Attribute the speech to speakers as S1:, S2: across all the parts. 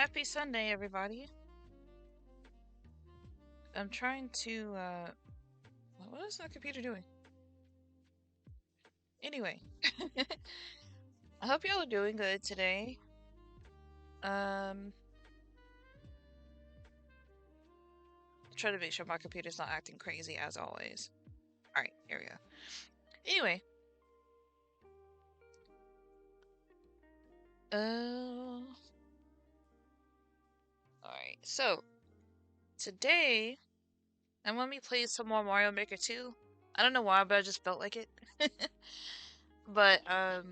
S1: Happy Sunday, everybody. I'm trying to, what is that computer doing? Anyway, I hope y'all are doing good today. Trying to make sure my computer's not acting crazy as always. Alright, here we go. Anyway, alright, so, today, I'm gonna be playing some more Mario Maker 2. I don't know why, but I just felt like it. But, I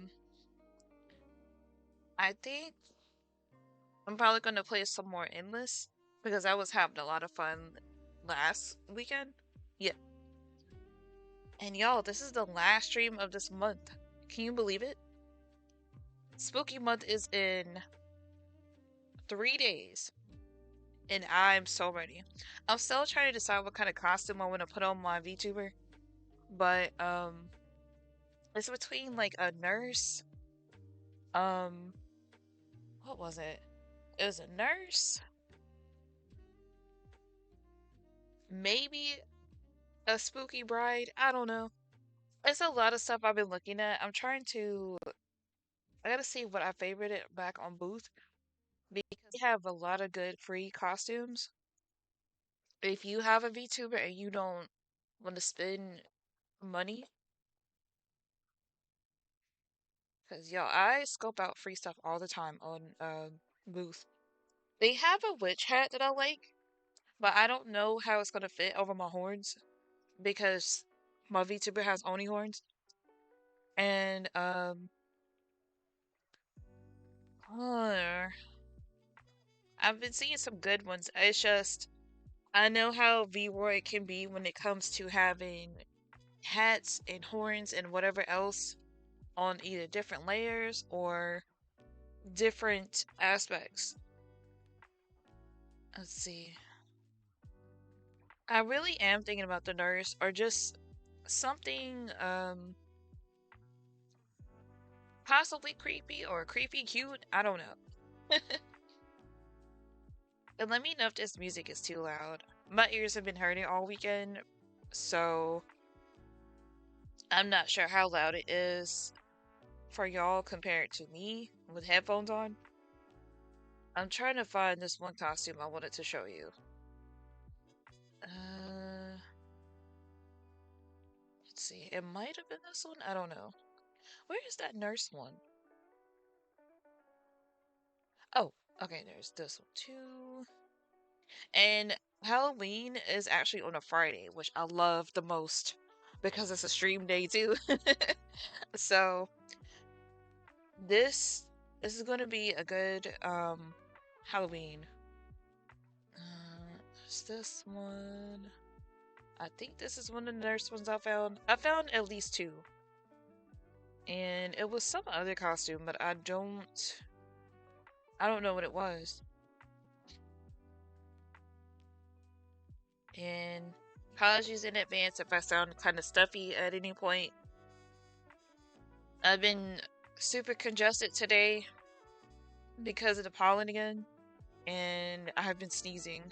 S1: think I'm probably gonna play some more Endless because I was having a lot of fun last weekend. Yeah. And y'all, this is the last stream of this month. Can you believe it? Spooky month is in 3 days. And I'm so ready. I'm still trying to decide what kind of costume I want to put on my VTuber. But it's between like a nurse. Um what was it? It was a nurse, maybe a spooky bride. I don't know. It's a lot of stuff I've been looking at. I gotta see what I favorited back on Booth because they have a lot of good free costumes. If you have a VTuber and you don't want to spend money, because yo, I scope out free stuff all the time on Booth. They have a witch hat that I like, but I don't know how it's gonna fit over my horns because my VTuber has Oni horns, and uh, I've been seeing some good ones. It's just I know how V-Roy can be when it comes to having hats and horns and whatever else on either different layers or different aspects. Let's see. I really am thinking about the nurse or just something possibly creepy or creepy cute. I don't know. And let me know if this music is too loud. My ears have been hurting all weekend, so I'm not sure how loud it is for y'all compared to me with headphones on. I'm trying to find this one costume I wanted to show you. Let's see. It might have been this one. I don't know. Where is that nurse one? Oh, okay. There's this one too. And Halloween is actually on a Friday, which I love the most because it's a stream day too. So this is going to be a good Halloween. Is this one? I think this is one of the nurse ones I found. I found at least two. And it was some other costume, but I don't know what it was. And apologies in advance if I sound kind of stuffy at any point. I've been super congested today because of the pollen again, and I have been sneezing.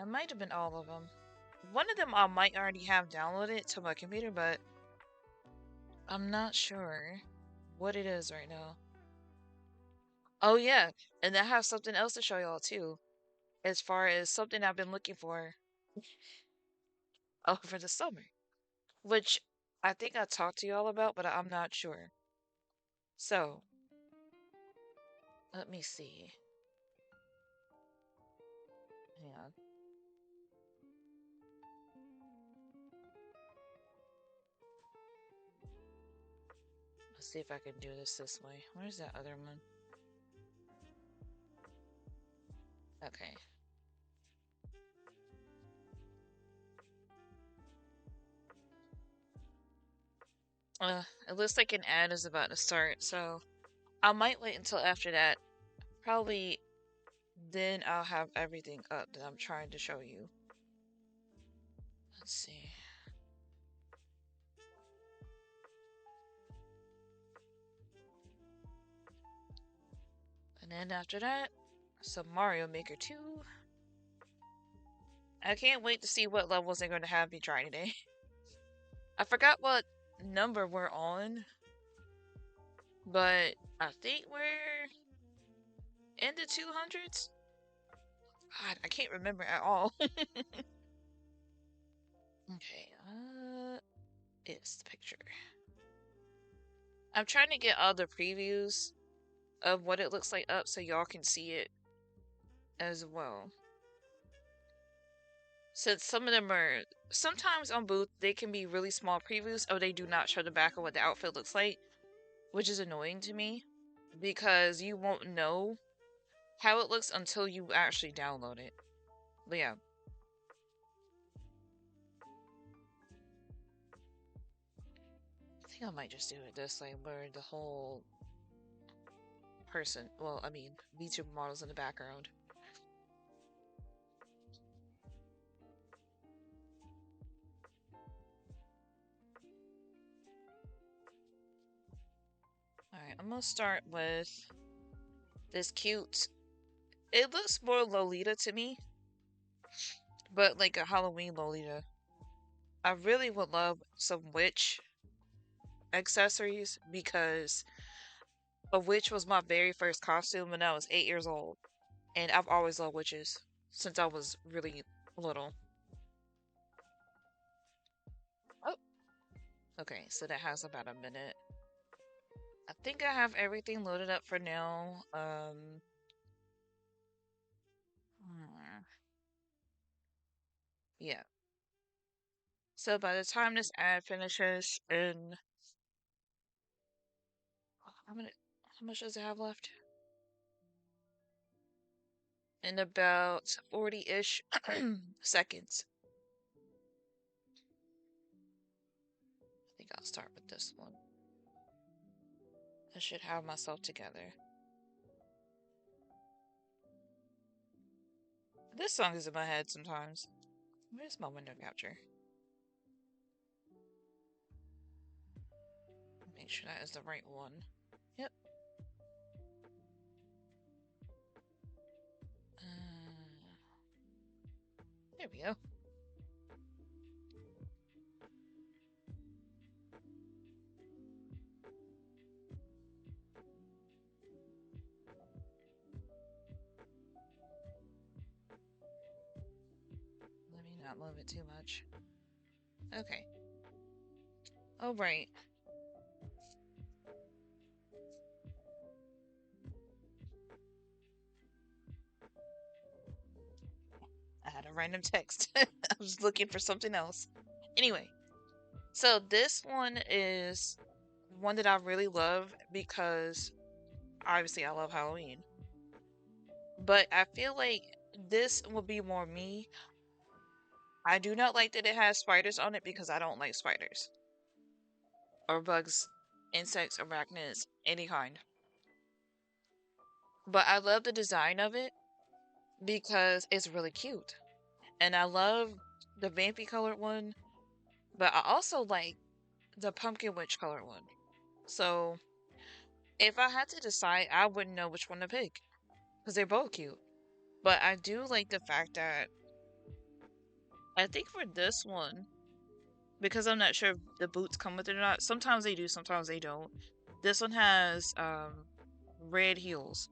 S1: It might have been all of them. One of them I might already have downloaded to my computer, but I'm not sure what it is right now. Oh yeah, and I have something else to show y'all too, as far as something I've been looking for over the summer, which I think I talked to y'all about, but I'm not sure. So, let me see. Hang on. Let's see if I can do this way. Where's that other one? Okay. It looks like an ad is about to start, so I might wait until after that. Probably then I'll have everything up that I'm trying to show you. Let's see. And then after that, some Mario Maker 2. I can't wait to see what levels they're going to have me try today. I forgot what number we're on, but I think we're in the 200s. God, I can't remember at all. Okay, it's the picture. I'm trying to get all the previews of what it looks like up so y'all can see it as well. Since some of them are sometimes on Booth, they can be really small previews, or they do not show the back of what the outfit looks like, which is annoying to me because you won't know how it looks until you actually download it. But yeah. I think I might just do it this way where the whole person, well, I mean, VTuber models in the background. Alright, I'm gonna start with this cute. It looks more Lolita to me, but like a Halloween Lolita. I really would love some witch accessories because a witch was my very first costume when I was 8 years old. And I've always loved witches since I was really little. Oh, okay, so that has about a minute. I think I have everything loaded up for now. Yeah. So by the time this ad finishes in how many how much does it have left? In about 40-ish seconds. I think I'll start with this one. I should have myself together. This song is in my head sometimes. Where's my window capture? Make sure that is the right one. Yep. There we go. Let me not move it too much. Okay. Oh, right. I had a random text. I was looking for something else. Anyway, so this one is one that I really love because obviously I love Halloween. But I feel like this will be more me. I do not like that it has spiders on it because I don't like spiders. Or bugs, insects, arachnids, any kind. But I love the design of it because it's really cute. And I love the vampy colored one, but I also like the pumpkin witch colored one. So if I had to decide, I wouldn't know which one to pick because they're both cute. But I do like the fact that I think for this one, because I'm not sure if the boots come with it or not. Sometimes they do, sometimes they don't. This one has red heels.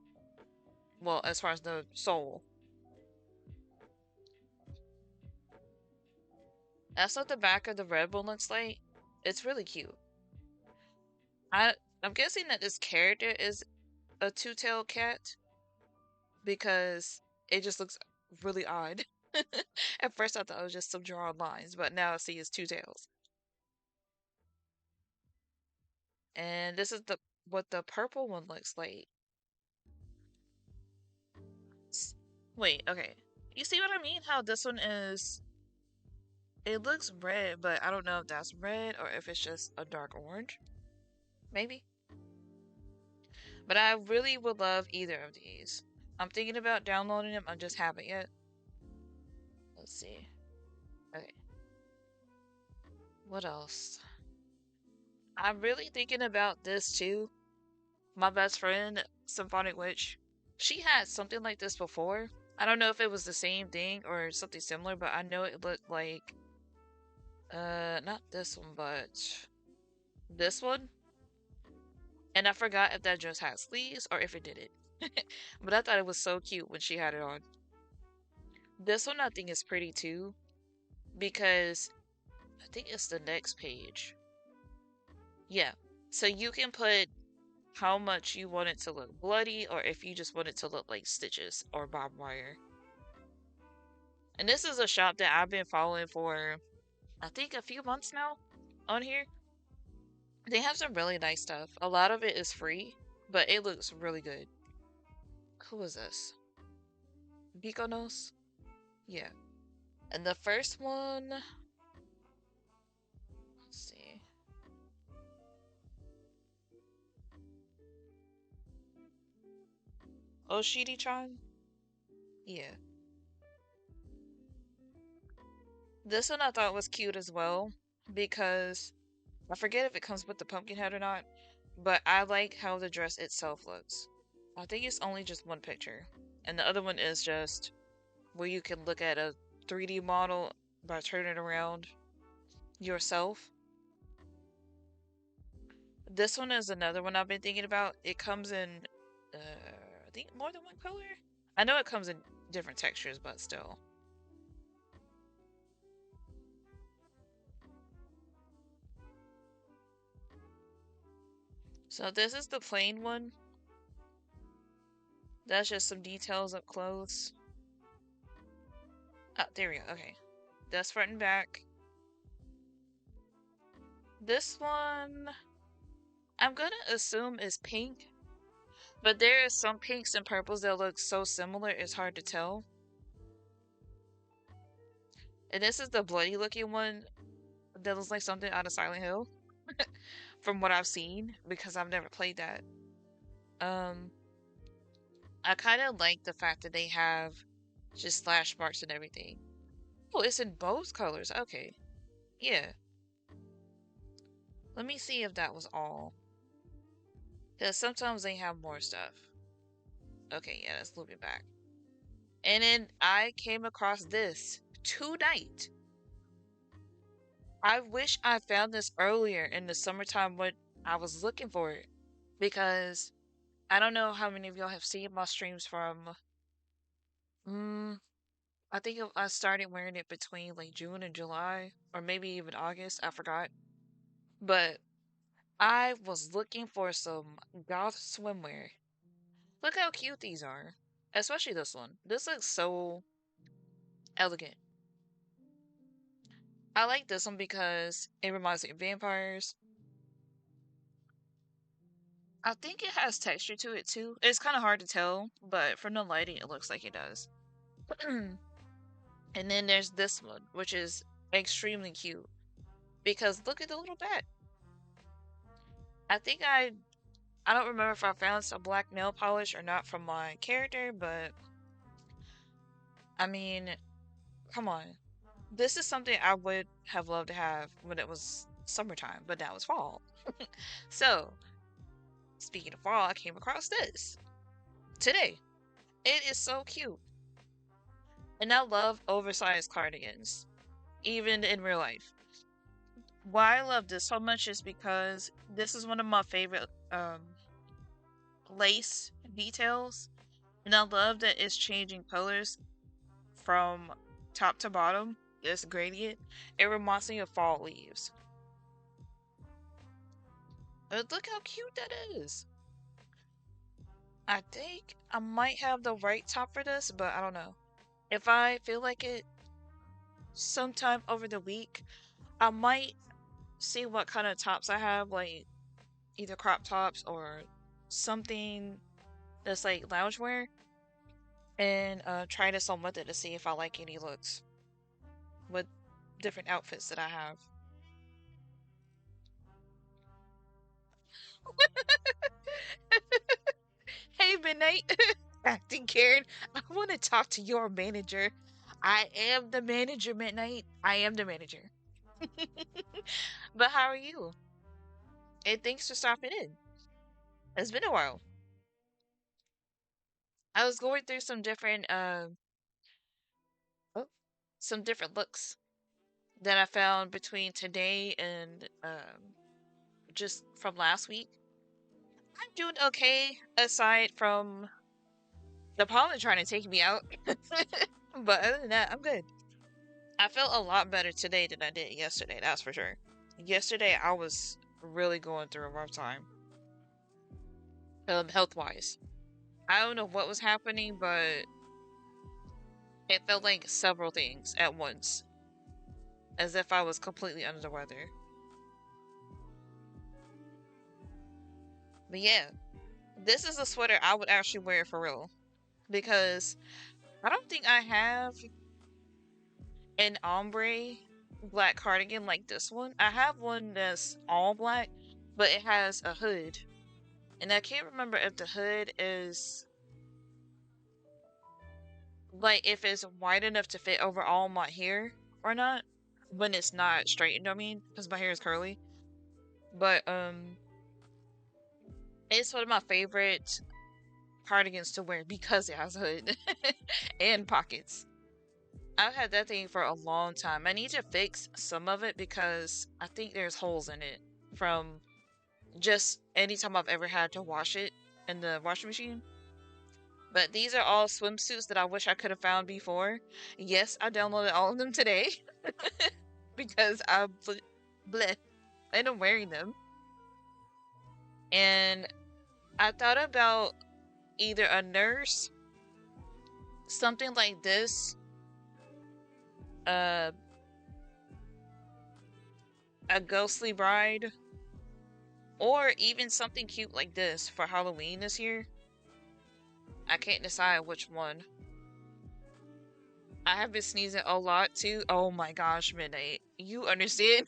S1: Well, as far as the sole. That's what the back of the red one looks like. It's really cute. I I'm guessing that this character is a two-tailed cat because it just looks really odd. At first I thought it was just some drawn lines, but now I see it's two tails. And this is the what the purple one looks like. Wait, okay. You see what I mean? How this one is it looks red, but I don't know if that's red or if it's just a dark orange. Maybe. But I really would love either of these. I'm thinking about downloading them. I just haven't yet. Let's see. Okay. What else? I'm really thinking about this too. My best friend, Symphonic Witch. She had something like this before. I don't know if it was the same thing or something similar, but I know it looked like not this one, but this one. And I forgot if that dress had sleeves or if it didn't. But I thought it was so cute when she had it on. This one I think is pretty too because I think it's the next page. Yeah. So you can put how much you want it to look bloody or if you just want it to look like stitches or barbed wire. And this is a shop that I've been following for I think a few months now on here. They have some really nice stuff. A lot of it is free, but it looks really good. Who is this? Bikonos? Yeah. And the first one, let's see. Oshiri-chan? Yeah. This one I thought was cute as well because I forget if it comes with the pumpkin head or not, but I like how the dress itself looks. I think it's only just one picture, and the other one is just where you can look at a 3D model by turning it around yourself. This one is another one I've been thinking about. It comes in, I think more than one color. I know it comes in different textures, but still. So this is the plain one. That's just some details up close. Oh, there we go. Okay. That's front and back. This one, I'm gonna assume is pink, but there is some pinks and purples that look so similar it's hard to tell. And this is the bloody looking one that looks like something out of Silent Hill, from what I've seen, because I've never played that. Um, I kind of like the fact that they have just slash marks and everything. Oh, it's in both colors. Okay. Yeah. Let me see if that was all. Because sometimes they have more stuff. Okay, yeah, let's loop it back. And then I came across this tonight. I wish I found this earlier in the summertime when I was looking for it. Because I don't know how many of y'all have seen my streams from. Mm, I think I started wearing it between like June and July, or maybe even August. I forgot. But I was looking for some goth swimwear. Look how cute these are. Especially this one. This looks so elegant. I like this one because it reminds me of vampires. I think it has texture to it too. It's kind of hard to tell, but from the lighting, it looks like it does. And then there's this one, which is extremely cute because look at the little bat. I think I don't remember if I found some black nail polish or not from my character, but I mean, come on. This is something I would have loved to have when it was summertime, but now it's fall. So, speaking of fall, I came across this today. It is so cute. And I love oversized cardigans, even in real life. Why I love this so much is because this is one of my favorite lace details. And I love that it's changing colors from top to bottom. This gradient. It reminds me of fall leaves. But look how cute that is. I think I might have the right top for this, but I don't know. If I feel like it sometime over the week, I might see what kind of tops I have, like either crop tops or something that's like loungewear, and try this on with it to see if I like any looks with different outfits that I have. Hey, Midnight. Acting Karen, I want to talk to your manager. I am the manager, Midnight. I am the manager. But how are you? And thanks for stopping in. It's been a while. I was going through oh, some different looks that I found between today and just from last week. I'm doing okay aside from the pollen trying to take me out. But other than that, I'm good. I felt a lot better today than I did yesterday, that's for sure. Yesterday I was really going through a rough time, health wise. I don't know what was happening, but it felt like several things at once, as if I was completely under the weather. But yeah, this is a sweater I would actually wear for real because I don't think I have an ombre black cardigan like this one. I have one that's all black, but it has a hood. And I can't remember if the hood is like if it's wide enough to fit over all my hair or not. When it's not straightened, I mean, because my hair is curly. But it's one of my favorite cardigans to wear because it has a hood and pockets. I've had that thing for a long time. I need to fix some of it because I think there's holes in it from just anytime I've ever had to wash it in the washing machine. But these are all swimsuits that I wish I could have found before. Yes, I downloaded all of them today because bleh, and I'm wearing them. And I thought about either a nurse, something like this, uh, a ghostly bride, or even something cute like this for Halloween this year. I can't decide which one. I have been sneezing a lot too. Oh my gosh, Midnight. You understand?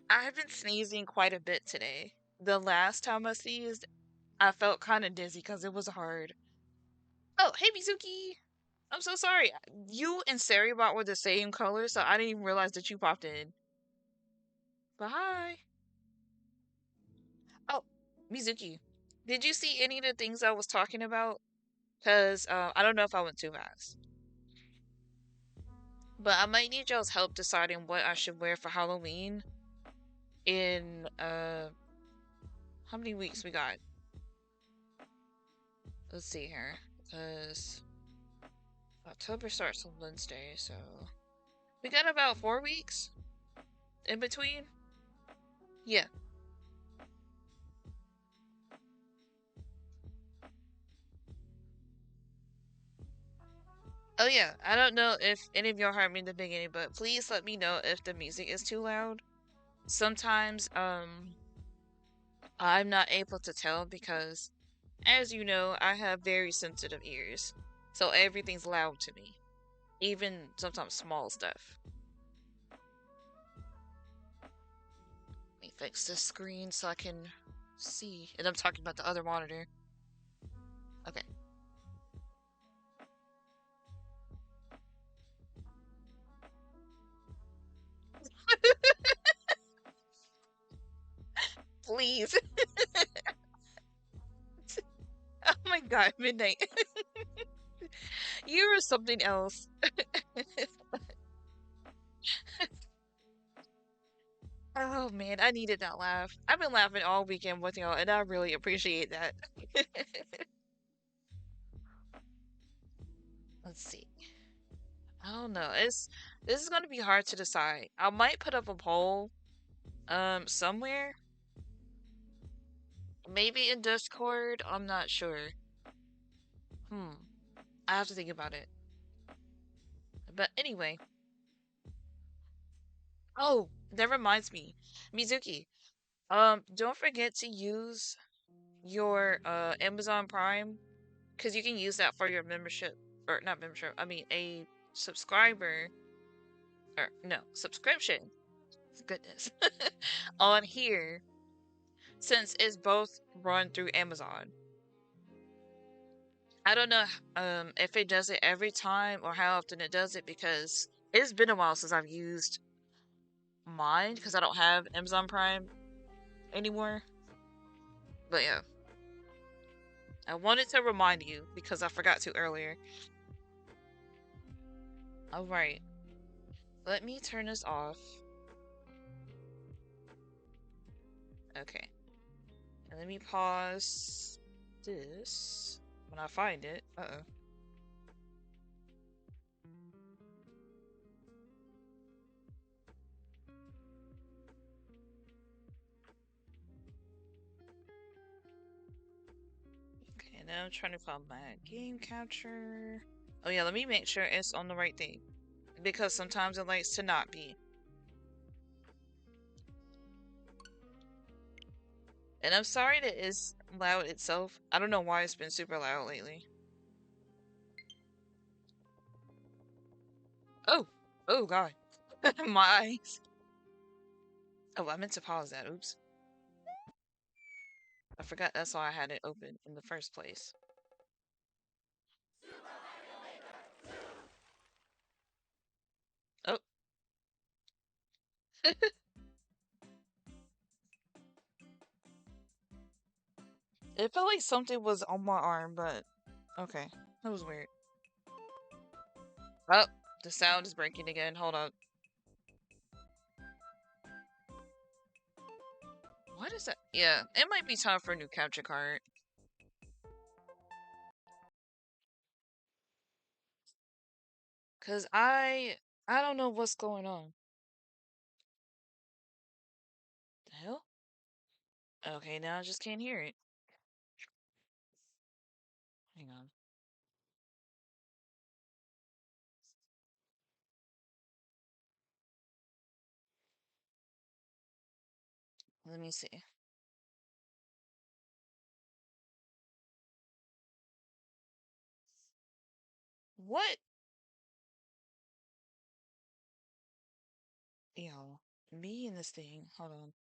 S1: I have been sneezing quite a bit today. The last time I sneezed, I felt kind of dizzy because it was hard. Oh, hey Mizuki! I'm so sorry. You and Saribot were the same color, so I didn't even realize that you popped in. But hi! Oh, Mizuki, did you see any of the things I was talking about? Because I don't know if I went too fast. But I might need y'all's help deciding what I should wear for Halloween in how many weeks we got? Let's see here. Because October starts on Wednesday, so we got about 4 weeks in between. Yeah. Oh yeah. I don't know if any of y'all heard me in the beginning, but please let me know if the music is too loud. Sometimes I'm not able to tell because as you know, I have very sensitive ears. So everything's loud to me. Even sometimes small stuff. Let me fix this screen so I can see. And I'm talking about the other monitor. Okay. Please. Oh my god, Midnight. You are something else. Oh man, I needed that laugh. I've been laughing all weekend with y'all, and I really appreciate that. Let's see. I don't know. This is gonna be hard to decide. I might put up a poll, somewhere. Maybe in Discord. I'm not sure. Hmm. I have to think about it. But anyway. Oh, that reminds me, Mizuki. Don't forget to use your Amazon Prime because you can use that for your membership or not membership. I mean a subscriber or no subscription. Goodness, on here since it's both run through Amazon. I don't know if it does it every time or how often it does it because it's been a while since I've used mine because I don't have Amazon Prime anymore. But yeah. I wanted to remind you because I forgot to earlier. Alright. Let me turn this off. Okay. And let me pause this when I find it. Uh-oh. Okay, now I'm trying to find my game capture. Oh yeah, let me make sure it's on the right thing. Because sometimes it likes to not be. And I'm sorry that it's loud itself. I don't know why it's been super loud lately. Oh! Oh god. My eyes. Oh, I meant to pause that. Oops. I forgot that's why I had it open in the first place. Oh. It felt like something was on my arm, but okay. That was weird. Oh, the sound is breaking again. Hold up. What is that? Yeah, it might be time for a new capture card. Cause I don't know what's going on. The hell? Okay, now I just can't hear it. Hang on. Let me see. What? Yo, me and this thing. Hold on.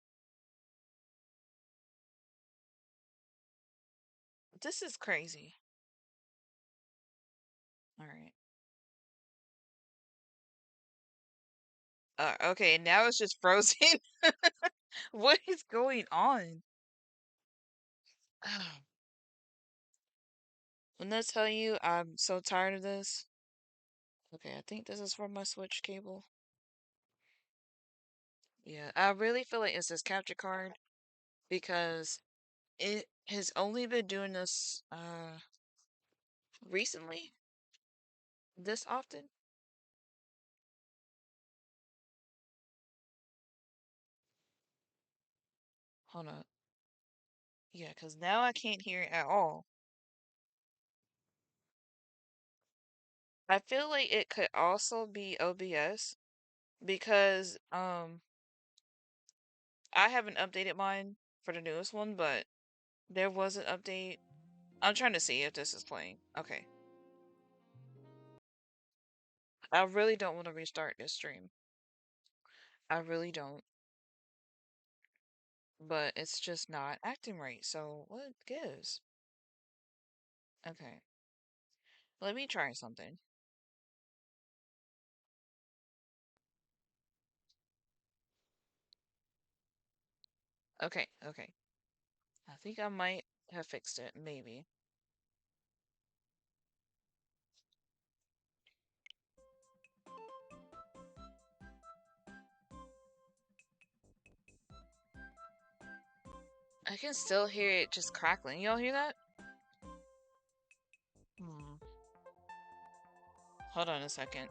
S1: This is crazy. All right. Okay, now it's just frozen. What is going on? When I tell you I'm so tired of this. Okay, I think this is from my Switch cable. Yeah, I really feel like it's this capture card because it has only been doing this recently, this often. Hold on. Yeah, because now I can't hear it at all. I feel like it could also be OBS because I haven't updated mine for the newest one, but there was an update. I'm trying to see if this is playing. Okay. I really don't want to restart this stream. I really don't. But it's just not acting right. So what gives? Okay. Let me try something. Okay, okay. I think I might have fixed it, maybe. I can still hear it just crackling. Y'all hear that? Hmm. Hold on a second.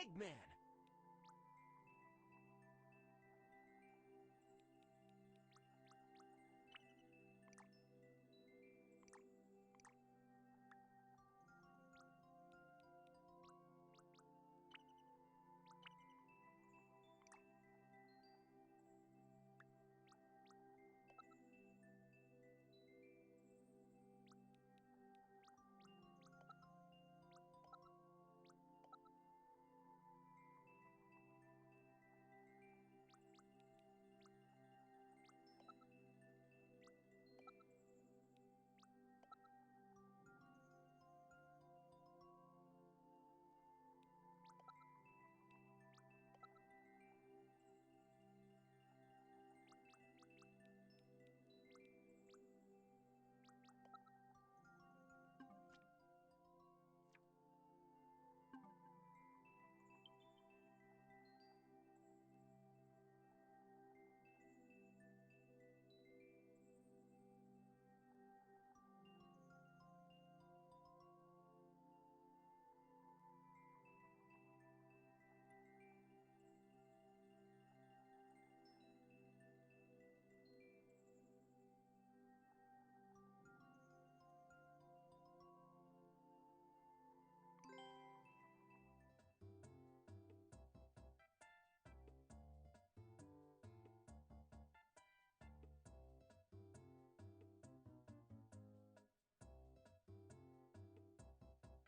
S2: Eggman!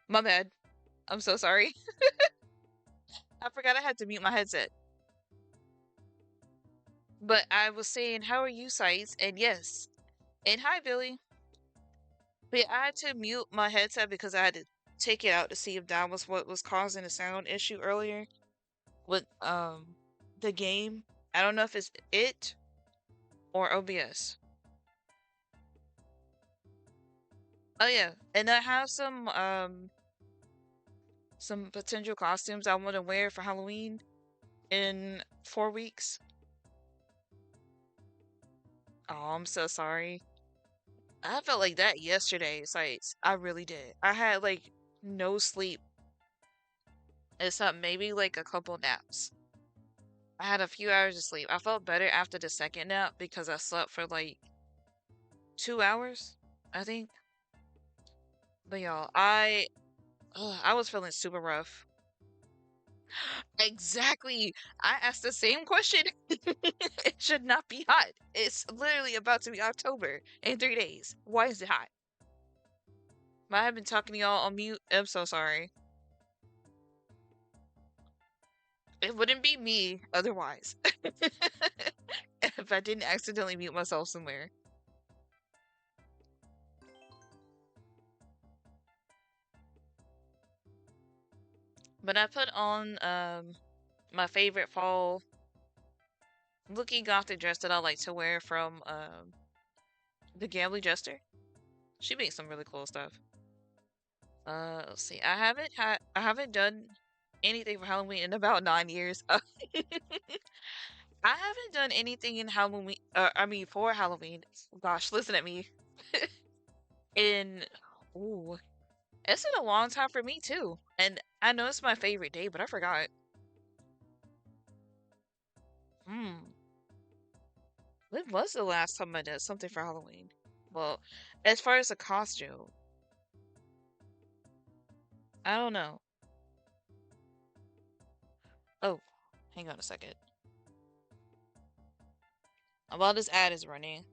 S1: My bad. I'm so sorry. I forgot I had to mute my headset. But I was saying, how are you, sites? And yes. And hi, Billy. But I had to mute my headset because I had to take it out to see if that was what was causing the sound issue earlier with the game. I don't know if it's it or OBS. Oh yeah, and I have some potential costumes I want to wear for Halloween in 4 weeks. Oh, I'm so sorry. I felt like that yesterday, sites. I really did. I had like no sleep except maybe like a couple naps. I had a few hours of sleep. I felt better after the second nap because I slept for like 2 hours, I think. But y'all, I was feeling super rough. Exactly. I asked the same question. It should not be hot. It's literally about to be October in 3 days. Why is it hot? I have been talking to y'all on mute. I'm so sorry. It wouldn't be me otherwise. If I didn't accidentally mute myself somewhere. But I put on my favorite fall looking gothic dress that I like to wear from the Gambling Jester. She makes some really cool stuff. Let's see. I haven't done anything for Halloween in about 9 years. I haven't done anything in Halloween. I mean, for Halloween. Gosh, listen at me. In ooh, it's been a long time for me too. And I know it's my favorite day, but I forgot. Hmm. When was the last time I did something for Halloween? Well, as far as a costume, I don't know. Oh, hang on a second. While this ad is running,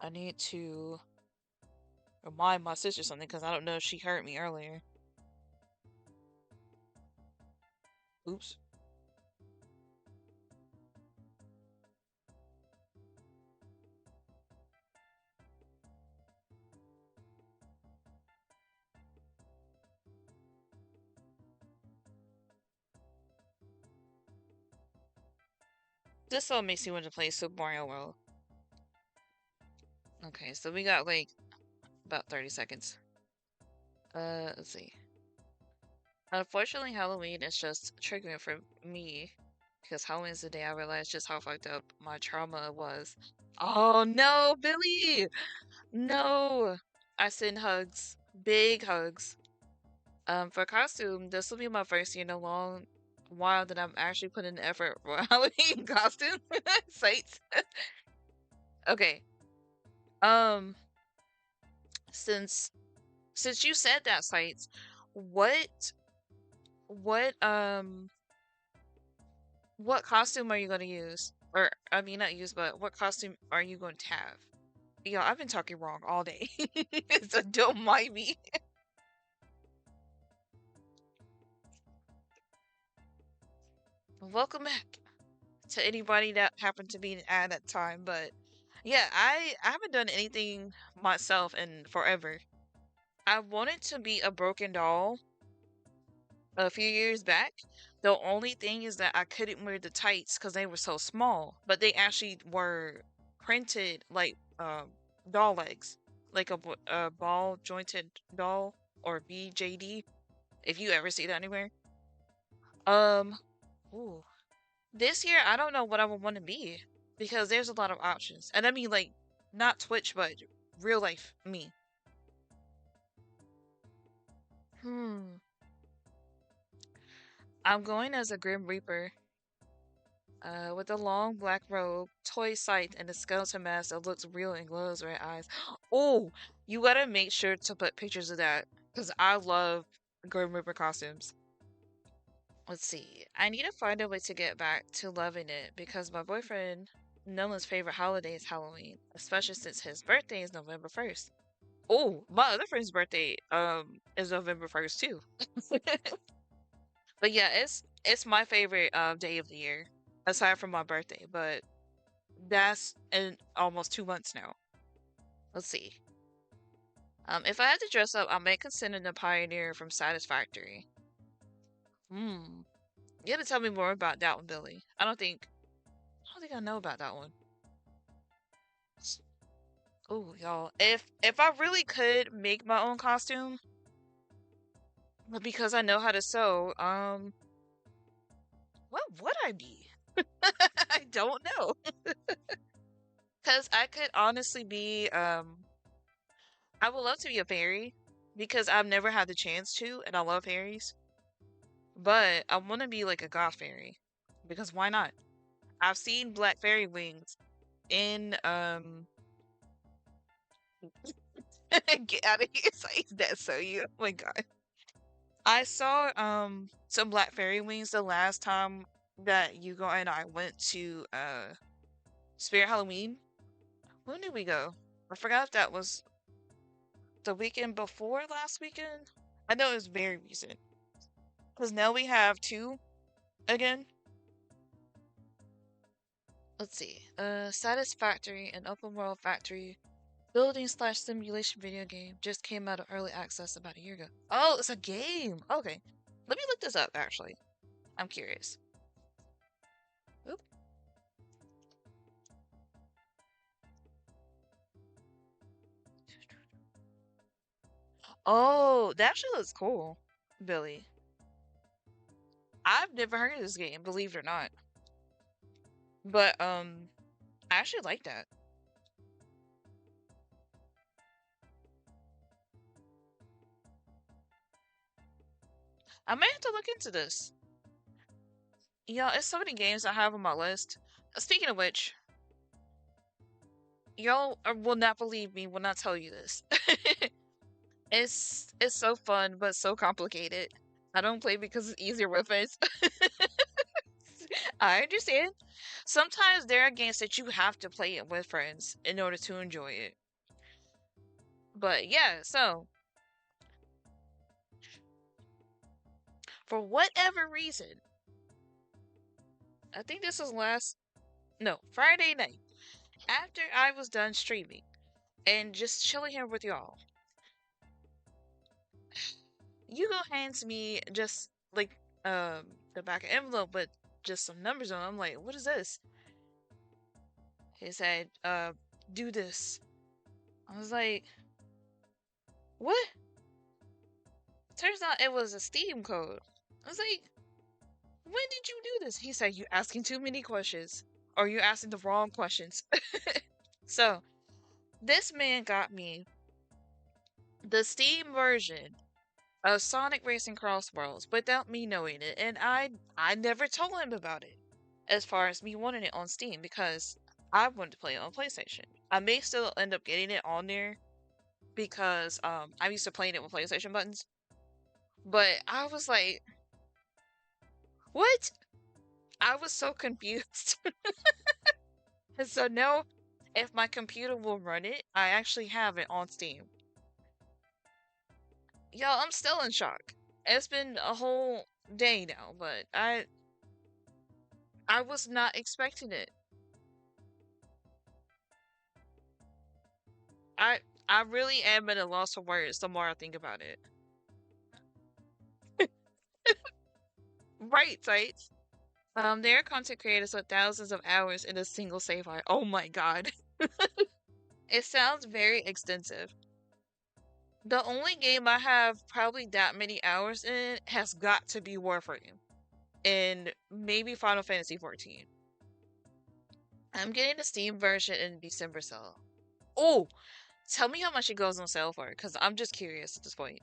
S1: I need to remind my sister something because I don't know if she heard me earlier. Oops. This song makes me want to play Super Mario World. Okay, so we got like about 30 seconds. Let's see. Unfortunately, Halloween is just triggering for me because Halloween is the day I realized just how fucked up my trauma was. Oh no, Billy! No! I send hugs. Big hugs. For costume, this will be my first year in a long while that I'm actually putting the effort for Halloween costume sites. Okay. Um, since since you said that sites, what what what costume are you gonna use? Or I mean not use, but what costume are you going to have? Yo, I've been talking wrong all day. So don't mind me. Welcome back to anybody that happened to be at that time. But yeah, I haven't done anything myself in forever. I wanted to be a broken doll a few years back. The only thing is that I couldn't wear the tights because they were so small, but they actually were printed like doll legs, like a ball jointed doll or BJD. If you ever see that anywhere. Um, ooh, this year I don't know what I would want to be because there's a lot of options, and I mean like not Twitch, but real life me. Hmm. I'm going as a Grim Reaper. With a long black robe, toy sight, and a skeleton mask that looks real and glows red eyes. Oh, you gotta make sure to put pictures of that because I love Grim Reaper costumes. Let's see. I need to find a way to get back to loving it because my boyfriend, Nolan's favorite holiday is Halloween, especially since his birthday is November 1st. Oh, my other friend's birthday is November 1st too. But yeah, it's my favorite day of the year aside from my birthday, but that's in almost 2 months now. Let's see. If I had to dress up, I might consider the Pioneer from Satisfactory. Hmm. You gotta tell me more about that one, Billy. I don't think I know about that one. Oh, y'all. If I really could make my own costume, but because I know how to sew, what would I be? I don't know. Cause I could honestly be I would love to be a fairy because I've never had the chance to, and I love fairies. But I want to be like a goth fairy because why not? I've seen black fairy wings in get out of here, say that so you. Oh my god. I saw some black fairy wings the last time that Hugo and I went to Spirit Halloween. When did we go? I forgot if that was the weekend before last weekend. I know it was very recent. Because now we have two again. Let's see. Satisfactory, an open world factory building slash simulation video game, just came out of early access about a year ago. Oh, it's a game. Okay. Let me look this up actually. I'm curious. Oop. Oh, that actually looks cool, Billy. I've never heard of this game, believe it or not. But I actually like that. I may have to look into this. Yeah, it's so many games I have on my list. Speaking of which, y'all will not believe me when I tell you this. It's so fun but so complicated. I don't play because it's easier with friends. I understand. Sometimes there are games that you have to play it with friends in order to enjoy it. But yeah, so for whatever reason, I think this was last no, Friday night. After I was done streaming and just chilling here with y'all, Hugo hands me just like the back envelope with just some numbers on it. I'm like, what is this? He said, do this. I was like, what? Turns out it was a Steam code. I was like, when did you do this? He said, you asking too many questions. Or you asking the wrong questions. So, this man got me the Steam version Sonic Racing Cross Worlds without me knowing it, and I never told him about it. As far as me wanting it on Steam, because I wanted to play it on PlayStation. I may still end up getting it on there because I'm used to playing it with PlayStation buttons. But I was like, what? I was so confused. And so now, if my computer will run it, I actually have it on Steam. Y'all, I'm still in shock. It's been a whole day now, but I was not expecting it. I I really am at a loss for words the more I think about it. Right, right. There are content creators with thousands of hours in a single save file. Oh my god. It sounds very extensive. The only game I have probably that many hours in has got to be Warframe and maybe Final Fantasy 14. I'm getting the Steam version in December sale. Oh, tell me how much it goes on sale for, because I'm just curious at this point.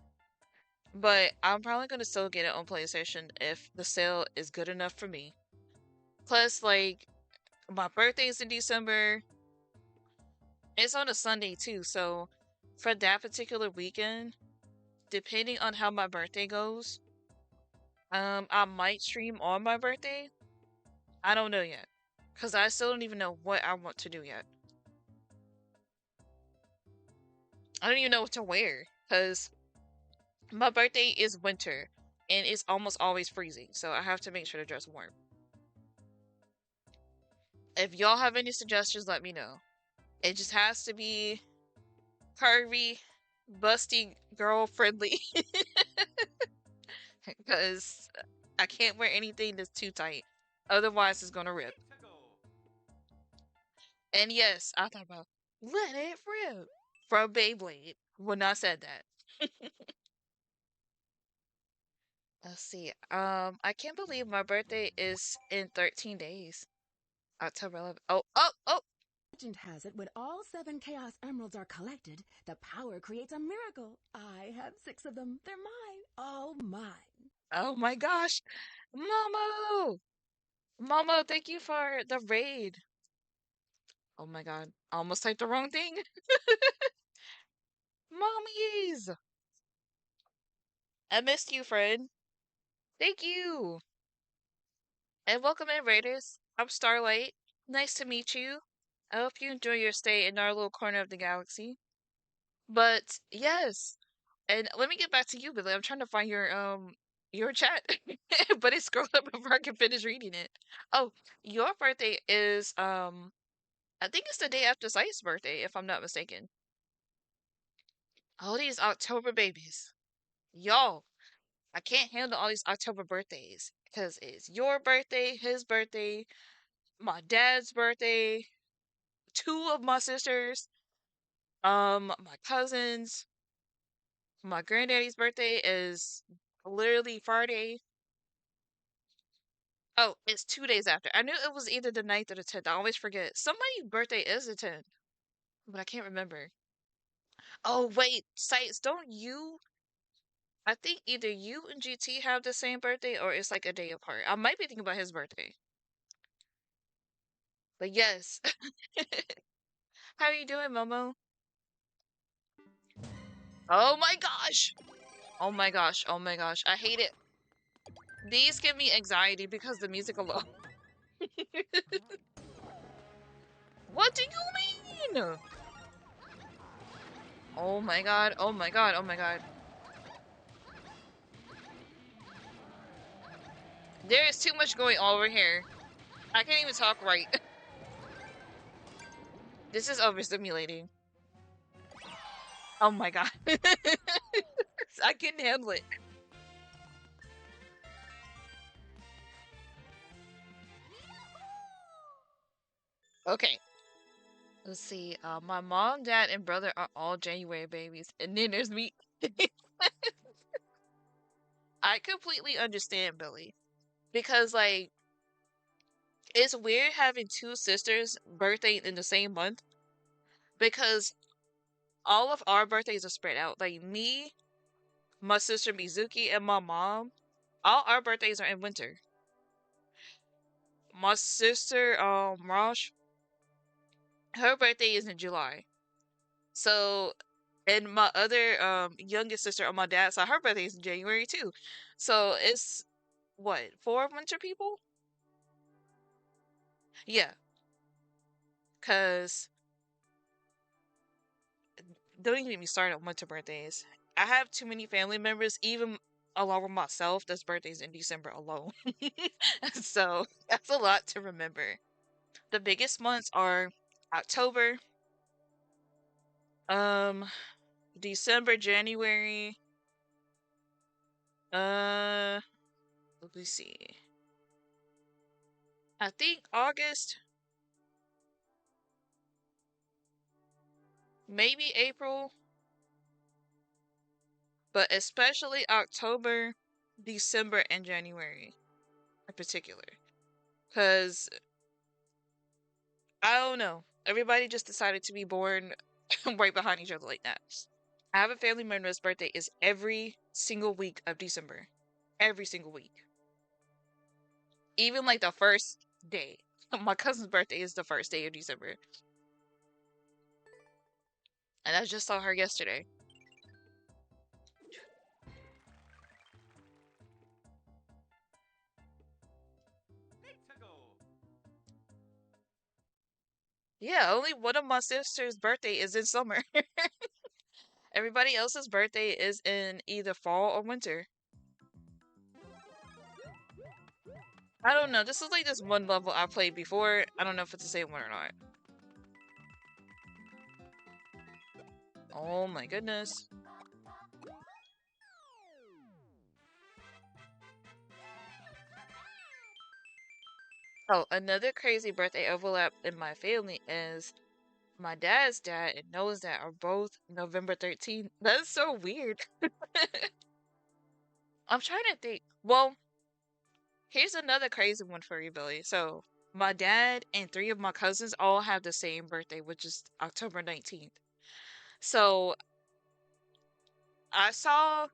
S1: But I'm probably gonna still get it on PlayStation if the sale is good enough for me. Plus, like, my birthday's in December. It's on a Sunday too, so for that particular weekend, depending on how my birthday goes, I might stream on my birthday. I don't know yet, cause I still don't even know what I want to do yet. I don't even know what to wear, cause my birthday is winter, and it's almost always freezing, so I have to make sure to dress warm. If y'all have any suggestions, let me know. It just has to be curvy, busty, girl friendly, because I can't wear anything that's too tight. Otherwise, it's gonna rip. And yes, I thought about let it rip from Beyblade when I said that. Let's see. I can't believe my birthday is in 13 days. October 11th. Oh, oh, oh.
S2: Legend has it when all 7 Chaos Emeralds are collected, the power creates a miracle. I have 6 of them. They're mine. All mine.
S1: Oh my gosh. Momo! Momo, thank you for the raid. Oh my god. I almost typed the wrong thing. Mommies! I missed you, friend. Thank you. And welcome in, Raiders. I'm Starlight. Nice to meet you. I hope you enjoy your stay in our little corner of the galaxy. But yes, and let me get back to you, Billy. I'm trying to find your chat, but it scrolled up before I can finish reading it. Oh, your birthday is I think it's the day after Sight's birthday, if I'm not mistaken. All these October babies, y'all. I can't handle all these October birthdays because it's your birthday, his birthday, my dad's birthday, two of my sisters, my cousins. My granddaddy's birthday is literally Friday. Oh, it's 2 days after. I knew it was either the 9th or the 10th. I always forget. Somebody's birthday is the 10th, but I can't remember. Oh, wait, Sites, don't you? I think either you and GT have the same birthday or it's like a day apart. I might be thinking about his birthday. But yes. How are you doing, Momo? Oh my gosh! Oh my gosh, oh my gosh. I hate it. These give me anxiety because the music alone. What do you mean? Oh my god, oh my god, oh my god. There is too much going on over here. I can't even talk right. This is overstimulating. Oh my god. I couldn't handle it. Okay. Let's see. My mom, dad, and brother are all January babies. And then there's me. I completely understand, Billy. Because, like, it's weird having two sisters' birthday in the same month. Because all of our birthdays are spread out. Like, me, my sister Mizuki, and my mom, all our birthdays are in winter. My sister, Rosh, her birthday is in July. So, and my other youngest sister on my dad's side, her birthday is in January too. So it's what, four winter people? Yeah, cause don't even get me started on winter birthdays. I have too many family members, even along with myself, that's birthdays in December alone. So that's a lot to remember. The biggest months are October, um, December, January, uh, let me see. I think August, maybe April, but especially October, December, and January in particular. Because I don't know, everybody just decided to be born right behind each other like that. I have a family member's birthday is every single week of December. Every single week. Even like the first day. My cousin's birthday is the first day of December. And I just saw her yesterday. Yeah, only one of my sister's birthday is in summer. Everybody else's birthday is in either fall or winter. I don't know. This is like this one level I played before. I don't know if it's the same one or not. Oh my goodness. Oh, another crazy birthday overlap in my family is my dad's dad and Noah's dad are both November 13th. That's so weird. I'm trying to think. Well, here's another crazy one for you, Billy. So, my dad and three of my cousins all have the same birthday, which is October 19th. So, I saw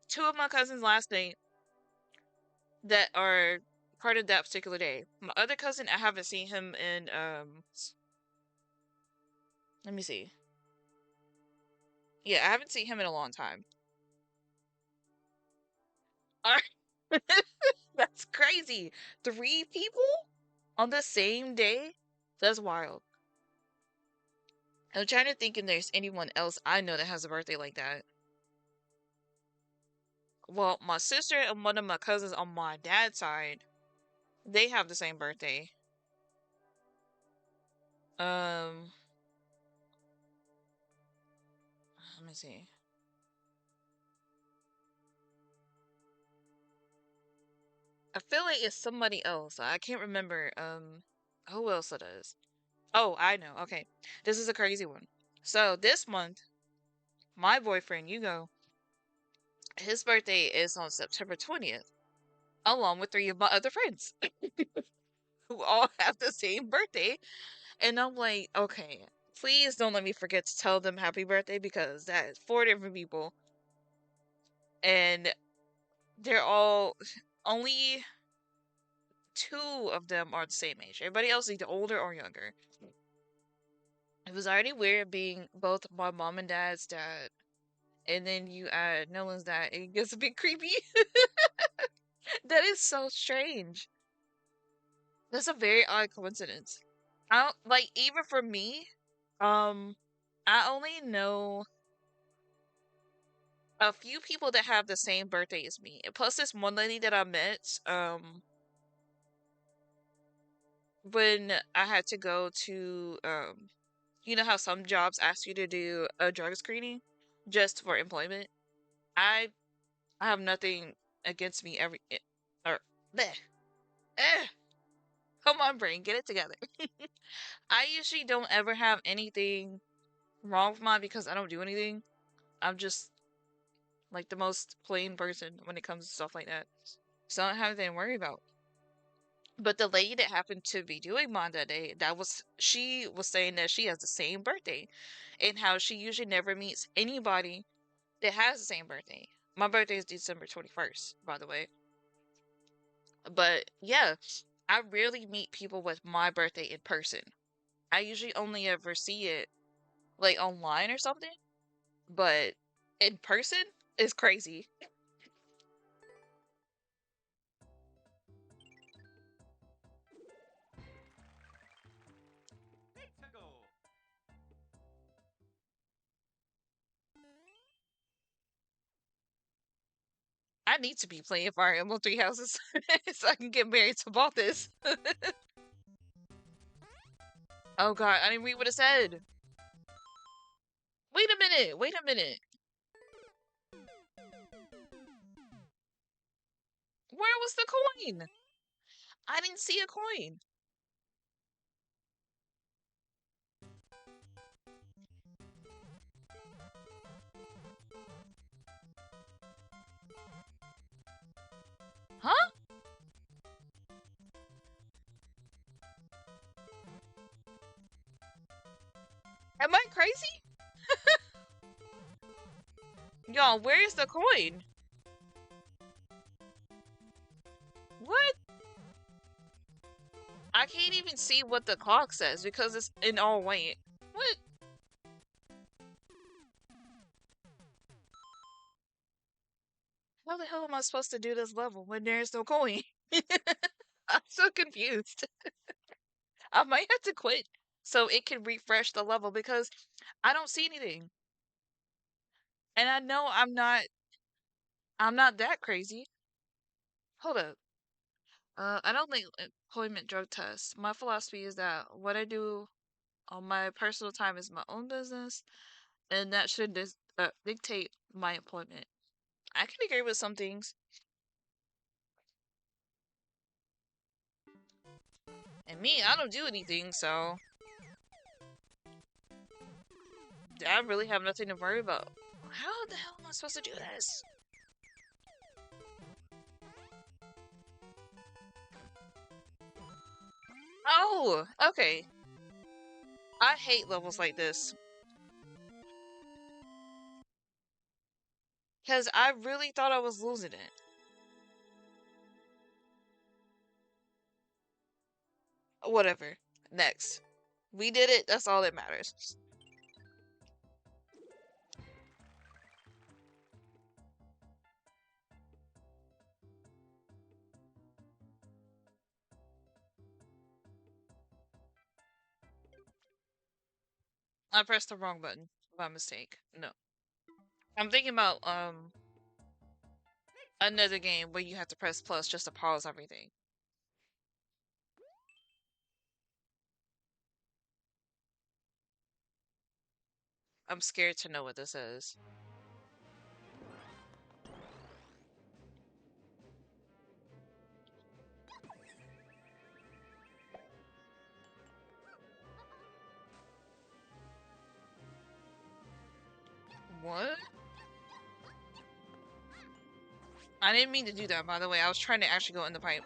S1: two of my cousins last night that are part of that particular day. My other cousin, I haven't seen him in let me see. Yeah, I haven't seen him in a long time. That's crazy. Three people on the same day? That's wild. I'm trying to think if there's anyone else I know that has a birthday like that. Well, my sister and one of my cousins on my dad's side, they have the same birthday. Um, let me see. I feel like it's somebody else. I can't remember. Who else it is? Oh, I know. Okay, this is a crazy one. So this month, my boyfriend Hugo, his birthday is on September 20th, along with three of my other friends who all have the same birthday. And I'm like, okay, please don't let me forget to tell them happy birthday because that is four different people. And they're all only two of them are the same age. Everybody else is either older or younger. It was already weird being both my mom and dad's dad, and then you add Nolan's dad, it gets a bit creepy. That is so strange. That's a very odd coincidence. I don't like even for me. Um, I only know a few people that have the same birthday as me. And plus this one lady that I met, when I had to go to, you know how some jobs ask you to do a drug screening just for employment? I I have nothing against me or bleh, eh, come on brain, get it together. I usually don't ever have anything wrong with mine because I don't do anything. I'm just like the most plain person when it comes to stuff like that. So I don't have anything to worry about. But the lady that happened to be doing mine that day, she was saying that she has the same birthday and how she usually never meets anybody It has the same birthday. My birthday is December 21st, by the way. But yeah, I rarely meet people with my birthday in person. I usually only ever see it like online or something, but in person is crazy. I need to be playing Fire Emblem Three Houses so I can get married to Balthus. Oh god, I didn't read what it said. Wait a minute, wait a minute. Where was the coin? I didn't see a coin. Huh? Am I crazy? Y'all, where's the coin? What? I can't even see what the clock says because it's in all white. What? How the hell am I supposed to do this level when there's no coin? I'm so confused. I might have to quit so it can refresh the level because I don't see anything. And I know I'm not that crazy. Hold up. I don't think employment drug tests. My philosophy is that what I do on my personal time is my own business, and that should dictate my employment. I can agree with some things. And me, I don't do anything, so I really have nothing to worry about. How the hell am I supposed to do this? Oh, okay. I hate levels like this. Because I really thought I was losing it. Whatever. Next. We did it, that's all that matters. I pressed the wrong button by mistake. No. I'm thinking about another game where you have to press plus just to pause everything. I'm scared to know what this is. What? I didn't mean to do that, by the way. I was trying to actually go in the pipe.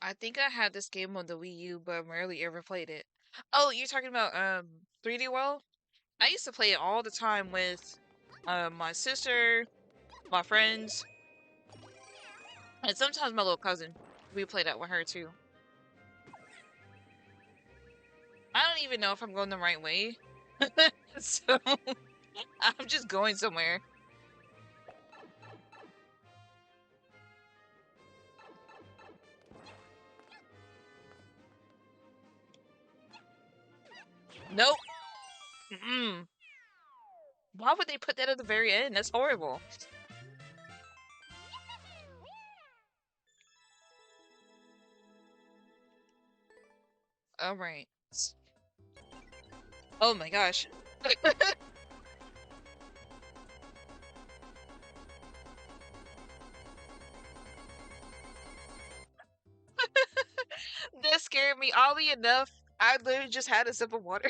S1: I think I had this game on the Wii U, but rarely ever played it. Oh, you're talking about 3D World? I used to play it all the time with my sister, my friends, and sometimes my little cousin. We play that with her too. I don't even know if I'm going the right way. So I'm just going somewhere. Nope. Mm-mm. Why would they put that at the very end? That's horrible. All right. Oh my gosh. That scared me. Oddly enough, I literally just had a sip of water.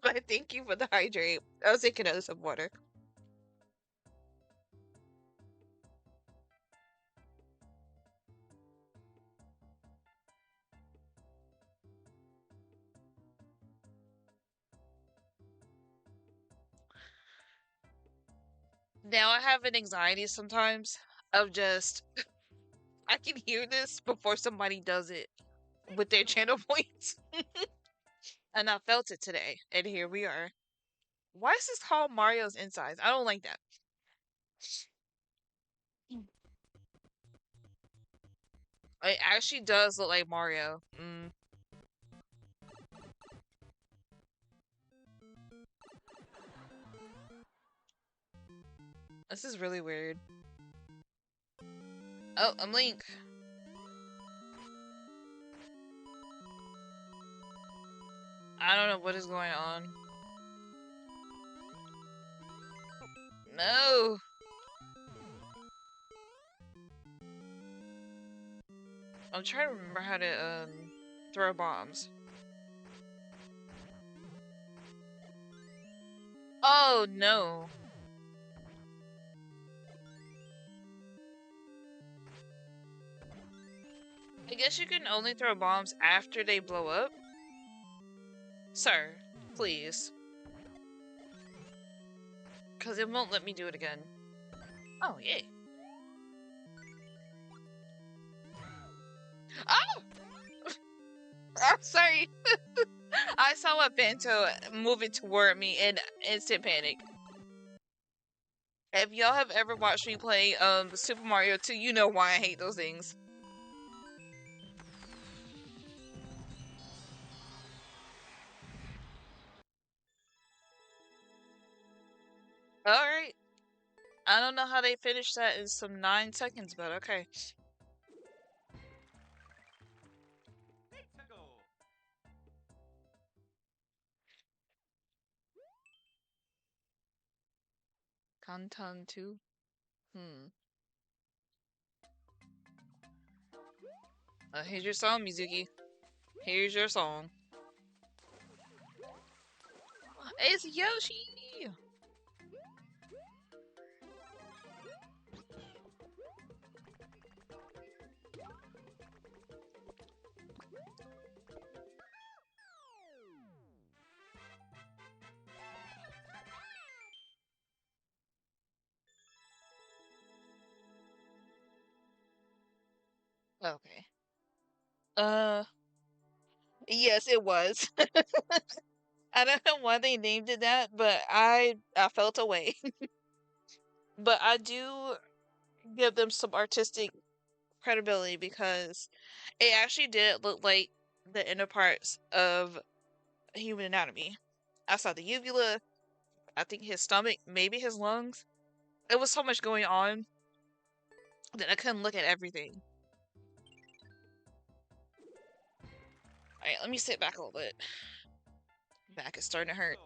S1: But thank you for the hydrate. I was taking another sip of water. Now I have an anxiety sometimes of just I can hear this before somebody does it with their channel points. And I felt it today. And here we are. Why is this called Mario's Insides? I don't like that. It actually does look like Mario. This is really weird. Oh, I'm Link. I don't know what is going on. No. I'm trying to remember how to throw bombs. Oh no. I guess you can only throw bombs after they blow up. Sir, please. Because it won't let me do it again. Oh, yay. Oh! I'm sorry. I saw a bento moving toward me in instant panic. If y'all have ever watched me play Super Mario 2, you know why I hate those things. Alright. I don't know how they finished that in some 9 seconds, but okay. Kantan 2? Here's your song, Mizuki. Here's your song. It's Yoshi! Okay. Yes, it was. I don't know why they named it that, but I felt away. But I do give them some artistic credibility because it actually did look like the inner parts of human anatomy. I saw the uvula, I think his stomach, maybe his lungs. It was so much going on that I couldn't look at everything. Alright, let me sit back a little bit. Back is starting to hurt.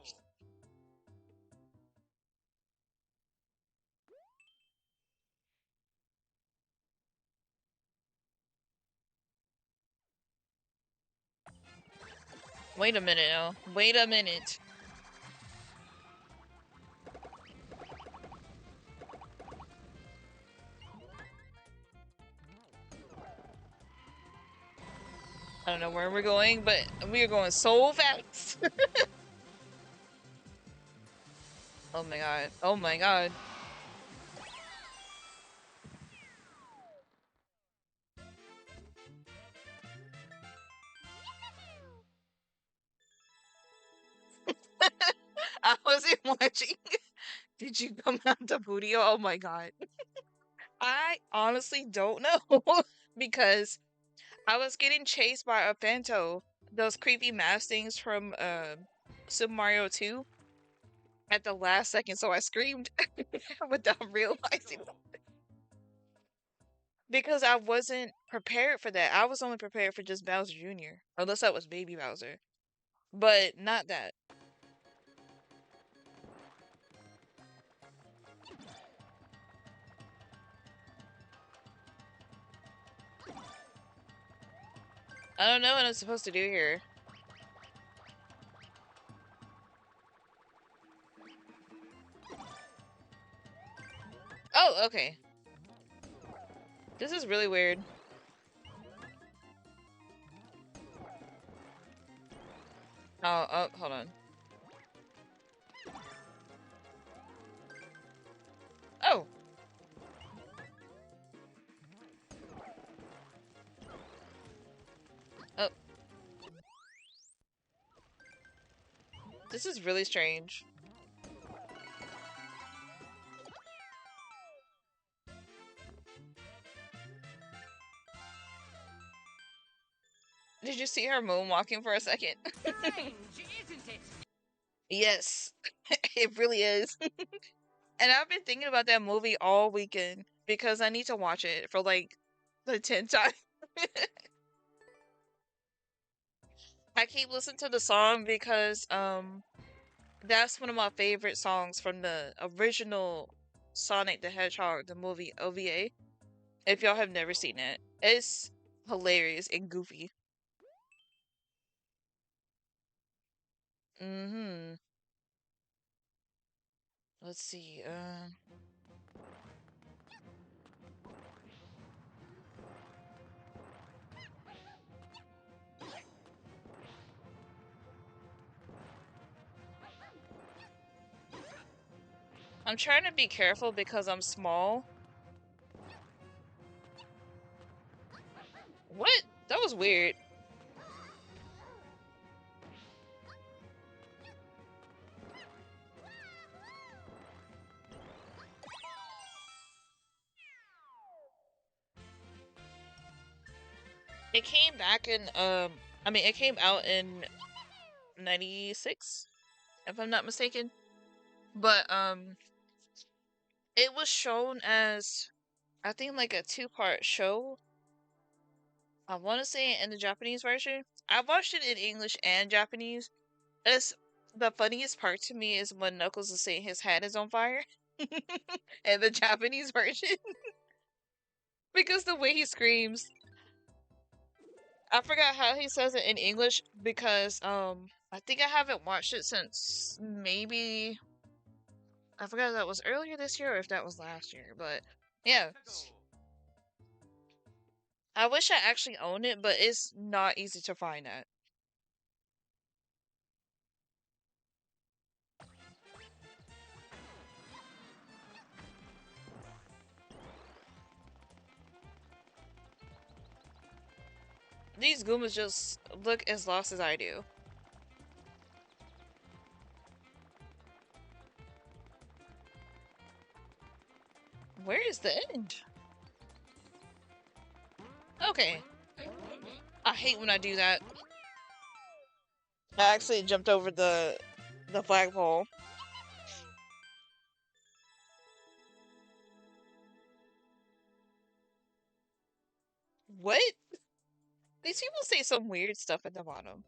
S1: Wait a minute now. Wait a minute. I don't know where we're going, but we are going so fast. Oh my god. Oh my god. I wasn't watching. Did you come out the booty? Oh my god. I honestly don't know because I was getting chased by a Fanto, those creepy mask things from Super Mario 2 at the last second, so I screamed without realizing because I wasn't prepared for that. I was only prepared for just Bowser Jr. Unless that was Baby Bowser. But not that. I don't know what I'm supposed to do here. Oh, okay. This is really weird. Oh, hold on. Oh, this is really strange. Did you see her moonwalking for a second?
S3: Strange, isn't it?
S1: Yes, it really is. And I've been thinking about that movie all weekend because I need to watch it for like the 10th time. I keep listening to the song because that's one of my favorite songs from the original Sonic the Hedgehog, the movie OVA. If y'all have never seen it, it's hilarious and goofy. Mm-hmm. Let's see. I'm trying to be careful because I'm small. What? That was weird. It came back in I mean it came out in 96 if I'm not mistaken. But it was shown as I think like a two-part show. I want to say in the Japanese version. I watched it in English and Japanese. It's the funniest part to me is when Knuckles is saying his hat is on fire in the Japanese version because the way he screams. I forgot how he says it in English because I think I haven't watched it since maybe I forgot if that was earlier this year or if that was last year, but yeah. I wish I actually owned it, but it's not easy to find that. These Goombas just look as lost as I do. Where is the end? Okay. I hate when I do that. I actually jumped over the flagpole. What? These people say some weird stuff at the bottom.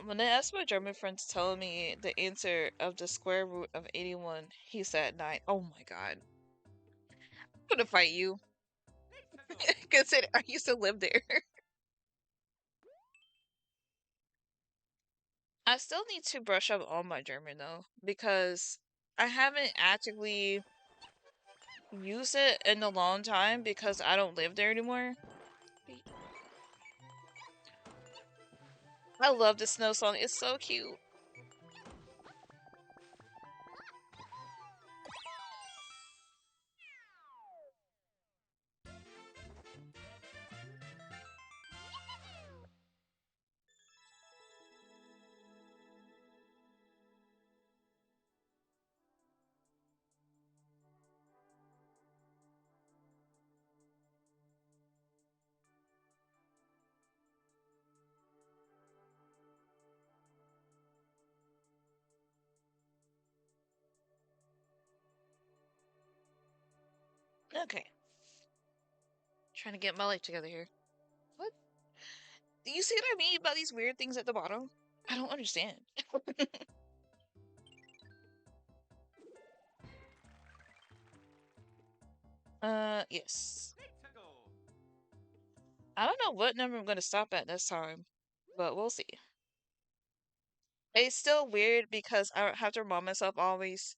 S1: When I asked my German friends telling me the answer of the square root of 81, he said 9. Oh my god. I'm gonna fight you. Consider I used to live there. I still need to brush up on my German though, because I haven't actively used it in a long time because I don't live there anymore. I love the snow song, it's so cute. Okay. Trying to get my life together here. What? Do you see what I mean about these weird things at the bottom? I don't understand. Yes. I don't know what number I'm gonna stop at this time, but we'll see. It's still weird because I have to remind myself always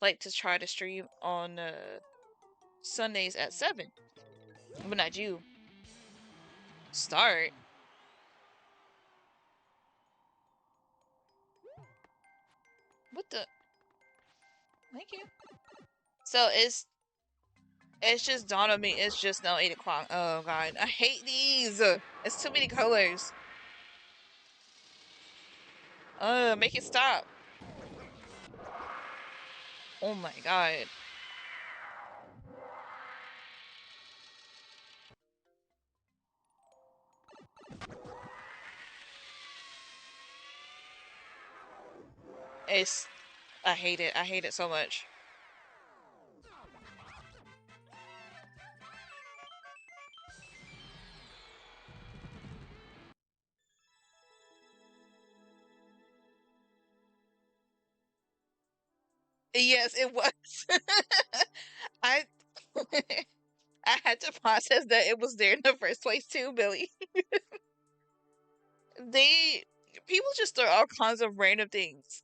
S1: like to try to stream on Sundays at 7 when I do start. What the? Thank you. So It's just dawned on me. It's just now 8 o'clock. Oh god, I hate these. It's too many colors. Make it stop. Oh my god. It's. I hate it. I hate it so much. Yes, it was. I I had to process that it was there in the first place too, Billy. They People just throw all kinds of random things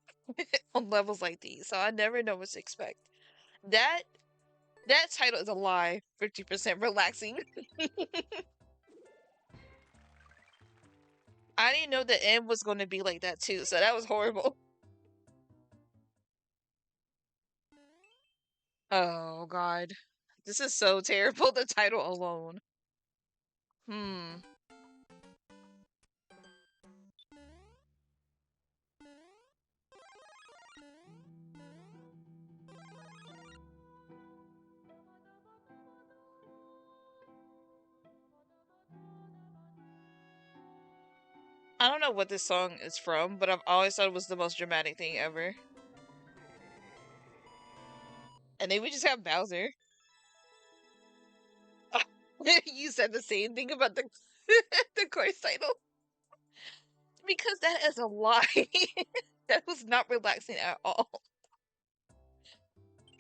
S1: on levels like these, so I never know what to expect. That that title is a lie. 50% relaxing. I didn't know the end was going to be like that too, so that was horrible. Oh god. This is so terrible, the title alone. Hmm. I don't know what this song is from, but I've always thought it was the most dramatic thing ever. And they would just have Bowser. You said the same thing about the the course title. Because that is a lie. That was not relaxing at all.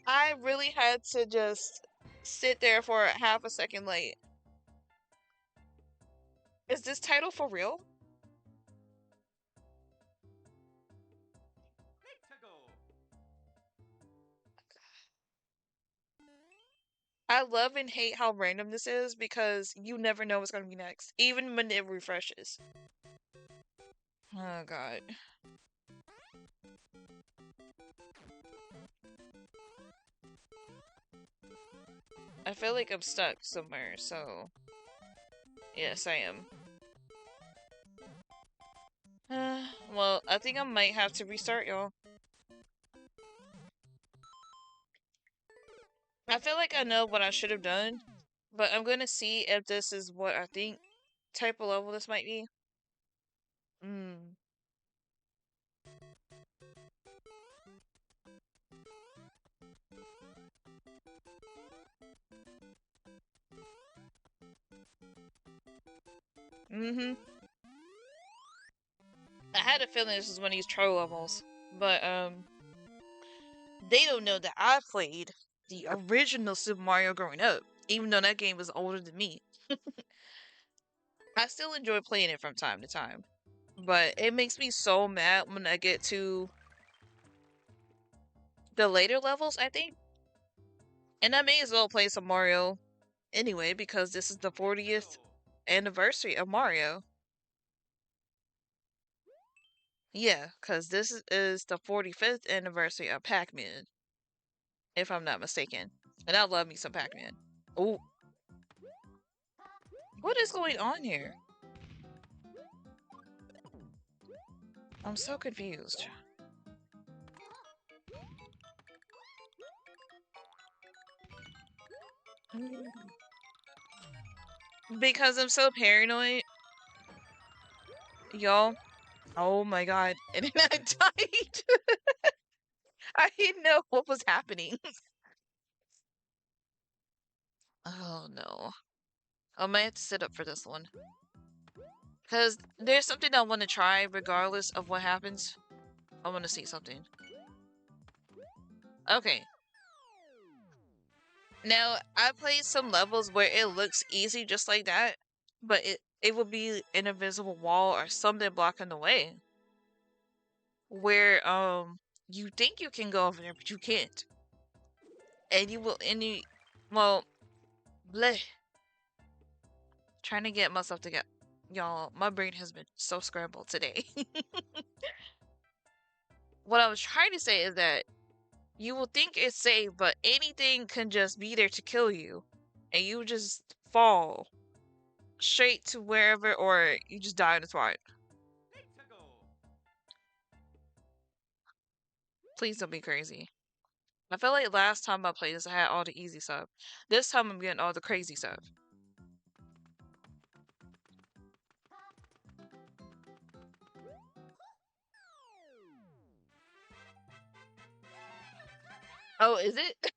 S1: I really had to just sit there for half a second like, is this title for real? I love and hate how random this is because you never know what's gonna be next, even when it refreshes. Oh god. I feel like I'm stuck somewhere, so yes, I am. Well, I think I might have to restart, y'all. I feel like I know what I should have done, but I'm gonna see if this is what I think type of level this might be. Hmm. Mm-hmm. I had a feeling this was one of these troll levels, but they don't know that I played the original Super Mario growing up, even though that game was older than me. I still enjoy playing it from time to time, but it makes me so mad when I get to the later levels, I think. And I may as well play some Mario anyway, because this is the 40th anniversary of Mario. Yeah, because this is the 45th anniversary of Pac-Man, if I'm not mistaken. And I love me some Pac-Man. Oh, what is going on here? I'm so confused. Because I'm so paranoid, y'all. Oh my god. And then I died. I didn't know what was happening. Oh no. I might have to sit up for this one. Because there's something I want to try regardless of what happens. I want to see something. Okay. Now, I played some levels where it looks easy just like that, but it will be an invisible wall or something blocking the way. Where you think you can go over there, but you can't. And well, bleh. Trying to get myself together. Y'all, my brain has been so scrambled today. What I was trying to say is that you will think it's safe, but anything can just be there to kill you. and you just fall straight to wherever, or you just die in the spot. Please don't be crazy. I feel like last time I played this, I had all the easy stuff. This time I'm getting all the crazy stuff. Oh, is it?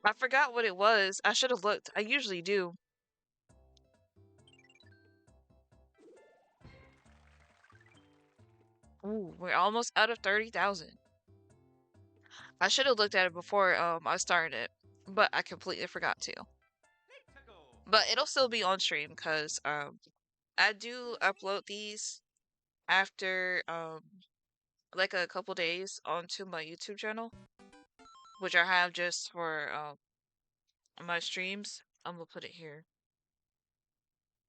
S1: I forgot what it was. I should have looked. I usually do. Ooh, we're almost out of 30,000. I should have looked at it before I started it, but I completely forgot to. But it'll still be on stream because I do upload these after like a couple days onto my YouTube channel, which I have just for my streams. I'm gonna put it here.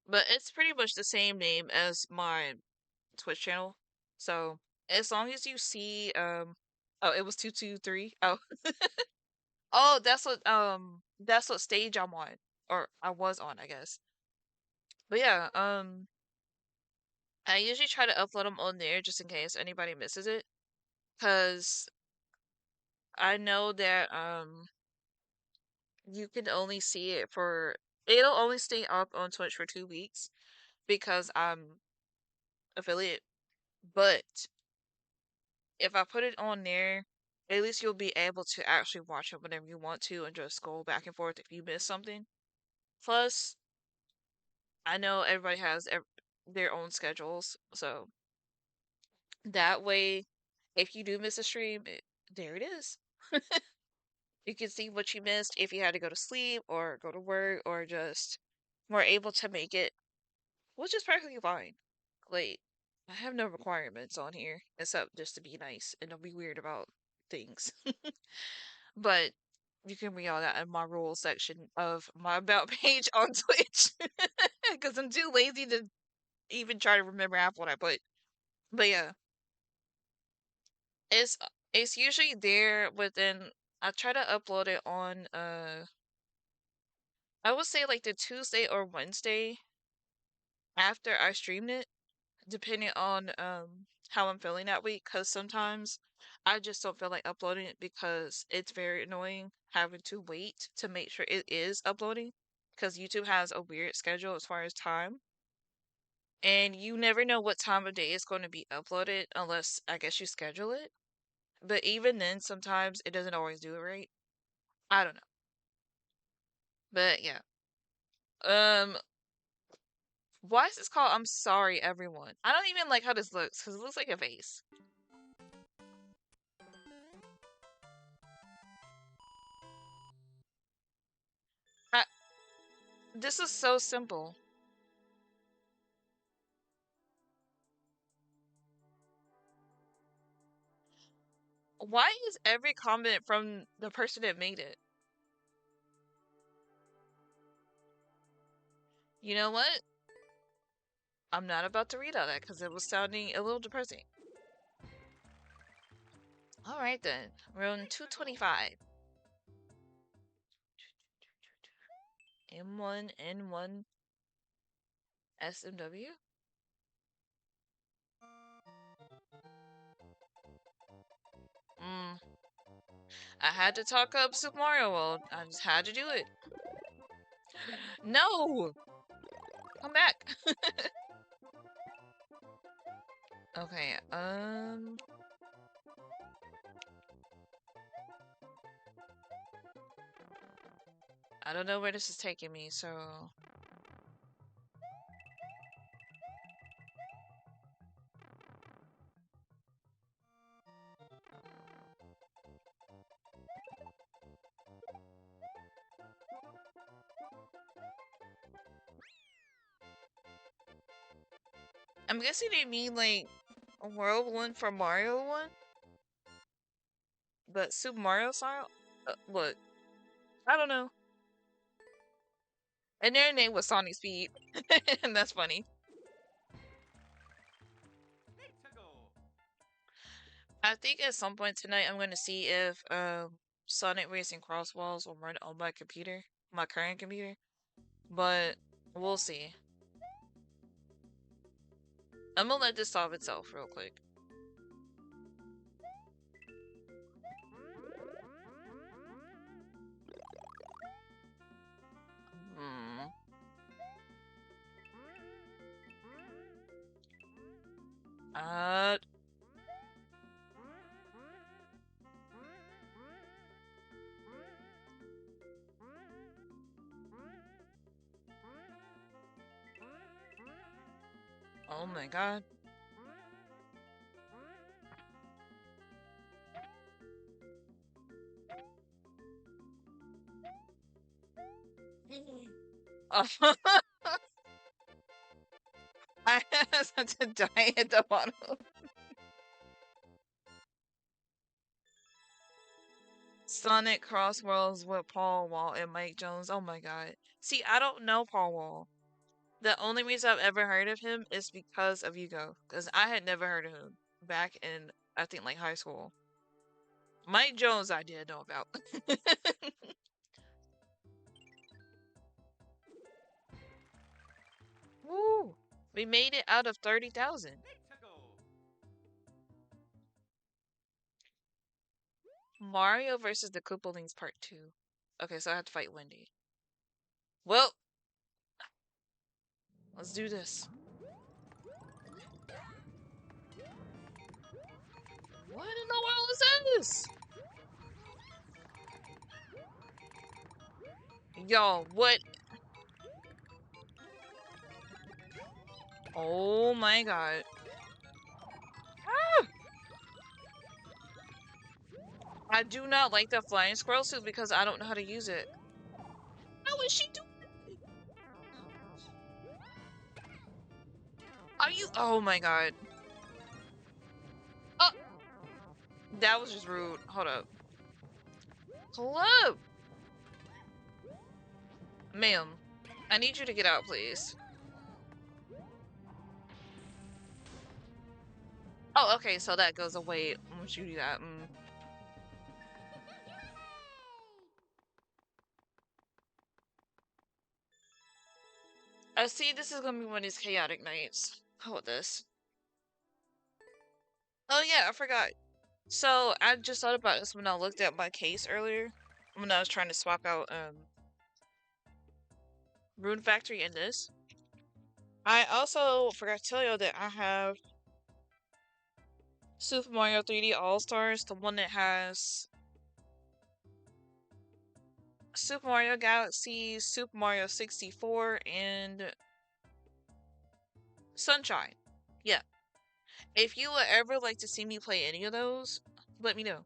S1: But it's pretty much the same name as my Twitch channel. So as long as you see oh, it was 223. Oh. Oh, that's what stage I'm on, or I was on, I guess. But yeah, I usually try to upload them on there just in case anybody misses it, cuz I know that you can only see it for it'll only stay up on Twitch for 2 weeks because I'm affiliate. But if I put it on there, at least you'll be able to actually watch it whenever you want to and just scroll back and forth if you miss something. Plus, I know everybody has their own schedules, so that way, if you do miss a stream, there it is. You can see what you missed if you had to go to sleep or go to work or just were able to make it, which is perfectly fine. Like, I have no requirements on here except just to be nice and don't be weird about things. But you can read all that in my rules section of my about page on Twitch because I'm too lazy to even try to remember half what I put. But yeah, it's it's usually there within. I try to upload it on I would say like the Tuesday or Wednesday after I streamed it, depending on how I'm feeling that week. Because sometimes I just don't feel like uploading it because it's very annoying having to wait to make sure it is uploading. Because YouTube has a weird schedule as far as time, and you never know what time of day it's going to be uploaded unless I guess you schedule it. But even then, sometimes it doesn't always do it right. I don't know. But yeah. Um, why is this called I'm sorry, everyone? I don't even like how this looks because it looks like a vase. I, this is so simple. Why is every comment from the person that made it? You know what? I'm not about to read all that because it was sounding a little depressing. Alright then. We're on 225. M1, N1, SMW? Mm. I had to talk up Super Mario World. I just had to do it. No! Come back! Okay, I don't know where this is taking me, so... I'm guessing they mean, like, a World 1 for Mario 1? But Super Mario style? Look, I don't know. And their name was Sonic Speed. And that's funny. I think at some point tonight I'm gonna see if Sonic Racing Cross Walls will run on my computer, my current computer, but we'll see. I'm gonna let this solve itself real quick. Hmm. Uh. Oh my god. Oh, I had to die at the bottom. Sonic Cross Worlds with Paul Wall and Mike Jones. Oh my god. See, I don't know Paul Wall. The only reason I've ever heard of him is because of Yugo. Because I had never heard of him back in, I think, like high school. Mike Jones, I did know about. Woo! We made it out of 30,000. Mario versus the Koopalings Part 2. Okay, so I have to fight Wendy. Well, let's do this. What in the world is this? Yo, what? Oh my god. Ah! I do not like the flying squirrel suit because I don't know how to use it. How is she doing? Are you? Oh my god. Oh, that was just rude. Hold up. Hello? Ma'am, I need you to get out, please. Oh, okay, so that goes away once you do that. I see this is gonna be one of these chaotic nights. How about this? Oh yeah, I forgot. So I just thought about this when I looked at my case earlier. When I was trying to swap out Rune Factory and this. I also forgot to tell you that I have Super Mario 3D All-Stars, the one that has Super Mario Galaxy, Super Mario 64, and Sunshine. Yeah. If you would ever like to see me play any of those, let me know.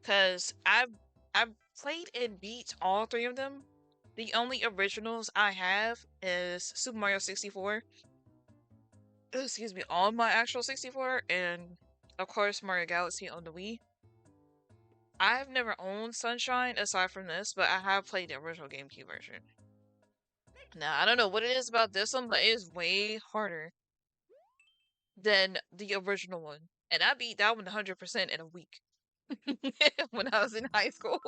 S1: Cause I've played and beat all three of them. The only originals I have is Super Mario 64. Excuse me, on my actual 64, and of course Mario Galaxy on the Wii. I've never owned Sunshine aside from this, but I have played the original GameCube version. Now, I don't know what it is about this one, but it is way harder than the original one. And I beat that one 100% in a week when I was in high school.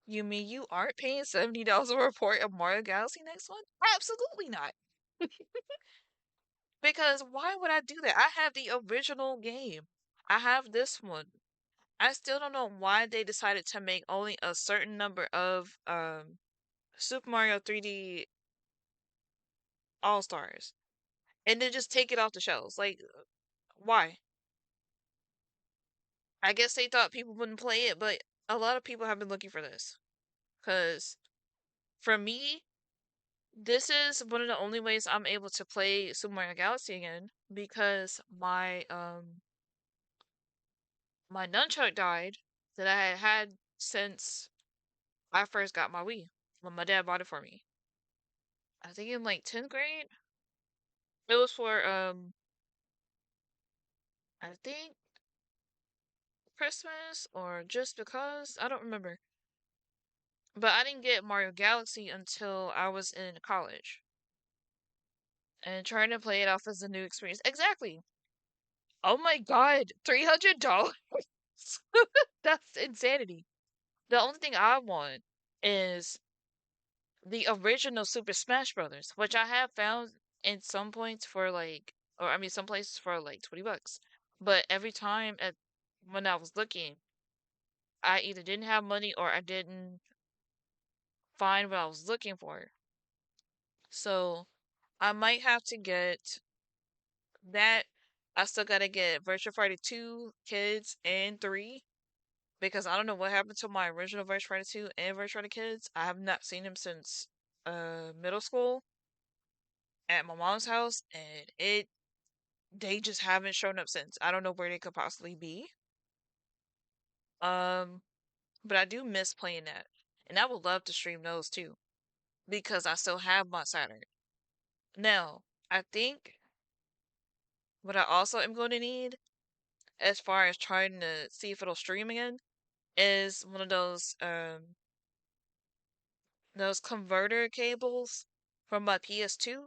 S1: You mean you aren't paying $70 a report of Mario Galaxy next one? Absolutely not. Because why would I do that? I have the original game. I have this one. I still don't know why they decided to make only a certain number of Super Mario 3D All-Stars and then just take it off the shelves. Like, why? I guess they thought people wouldn't play it, but a lot of people have been looking for this. Because for me, this is one of the only ways I'm able to play Super Mario Galaxy again because my nunchuck died that I had had since I first got my Wii when my dad bought it for me. I think in like 10th grade. It was for I think Christmas or just because, I don't remember. But I didn't get Mario Galaxy until I was in college. And trying to play it off as a new experience. Exactly. Oh my god, $300? That's insanity. The only thing I want is the original Super Smash Brothers, which I have found in some points for like, or I mean, some places for like $20. But every time when I was looking, I either didn't have money or I didn't find what I was looking for. So I might have to get that. I still gotta get Virtual Fighter 2, Kids, and 3 because I don't know what happened to my original Virtual Fighter 2 and Virtual Fighter Kids. I have not seen them since middle school at my mom's house, and they just haven't shown up since. I don't know where they could possibly be. Um, but I do miss playing that, and I would love to stream those too because I still have my Saturn. Now, I think what I also am going to need, as far as trying to see if it'll stream again, is one of those converter cables from my PS2.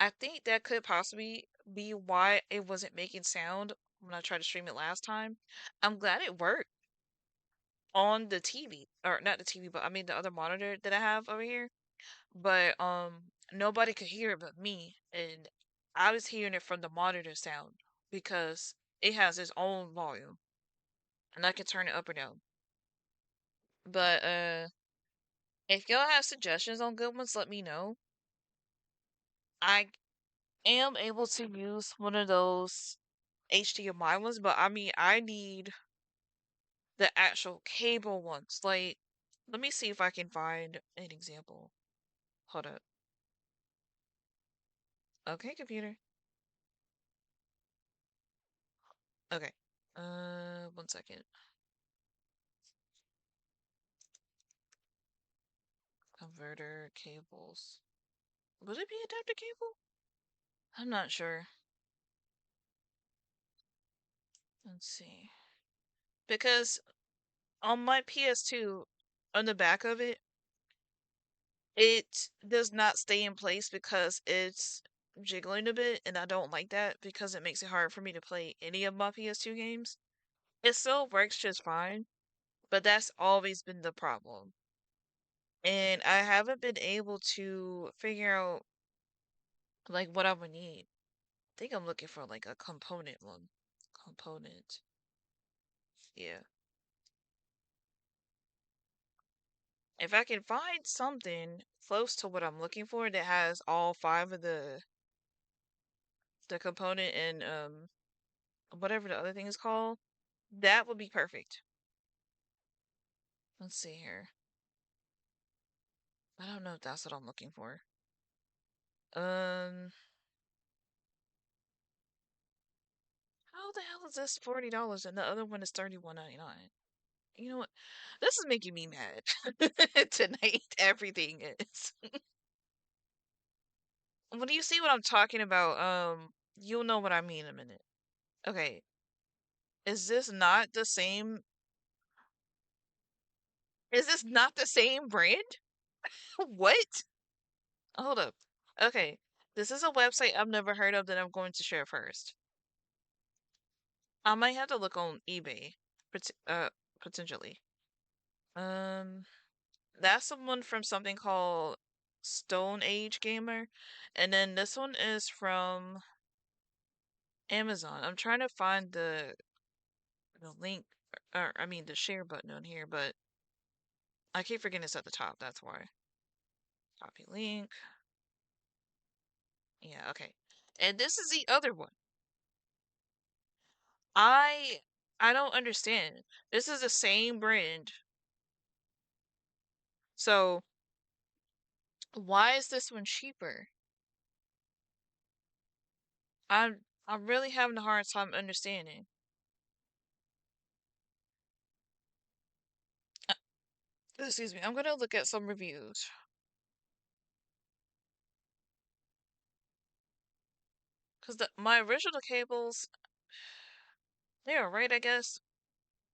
S1: I think that could possibly be why it wasn't making sound when I tried to stream it last time. I'm glad it worked on the TV, or not the TV, but I mean the other monitor that I have over here. But nobody could hear it but me, and I was hearing it from the monitor sound because it has its own volume, and I can turn it up or down. But if y'all have suggestions on good ones, let me know. I am able to use one of those HDMI ones, but I mean, I need the actual cable ones. Like, let me see if I can find an example. Hold up. Okay, computer. Okay. 1 second. Converter cables. Would it be adapter cable? I'm not sure. Let's see. Because on my PS2, on the back of it, it does not stay in place because it's jiggling a bit, and I don't like that because it makes it hard for me to play any of my PS2 games. It still works just fine, but that's always been the problem. And I haven't been able to figure out like what I would need. I think I'm looking for like a component one. Component. Yeah. If I can find something close to what I'm looking for that has all five of the component and whatever the other thing is called, that would be perfect. Let's see here. I don't know if that's what I'm looking for. Um, how the hell is this $40 and the other one is $31.99? You know what? This is making me mad. Tonight, everything is. When you see what I'm talking about, you'll know what I mean in a minute. Okay, is this not the same? Is this not the same brand? What? Hold up. Okay, this is a website I've never heard of that I'm going to share first. I might have to look on eBay, potentially. Um, that's someone from something called Stone Age Gamer, and then this one is from Amazon. I'm trying to find the link, or I mean the share button on here, but I keep forgetting it's at the top. That's why. Copy link. Yeah, okay. And this is the other one. I I don't understand. This is the same brand. So why is this one cheaper? I'm really having a hard time understanding. Uh, Excuse me. I'm gonna look at some reviews because my original cables, they are right, I guess,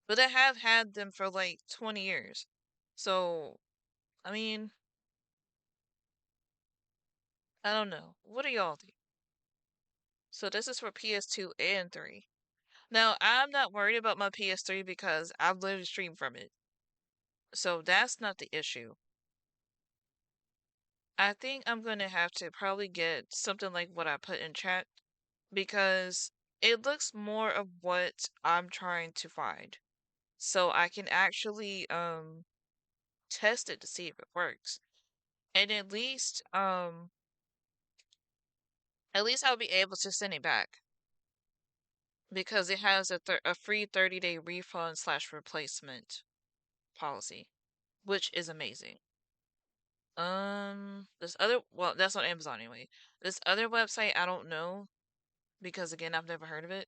S1: but I have had them for like 20 years. So I mean, I don't know. What do y'all think? So this is for PS2 and 3. Now, I'm not worried about my PS3 because I've literally streamed from it. So that's not the issue. I think I'm gonna have to probably get something like what I put in chat because it looks more of what I'm trying to find. So I can actually test it to see if it works. And at least I'll be able to send it back because it has a free 30-day refund slash replacement policy, which is amazing. Well, that's on Amazon anyway. This other website, I don't know because again, I've never heard of it.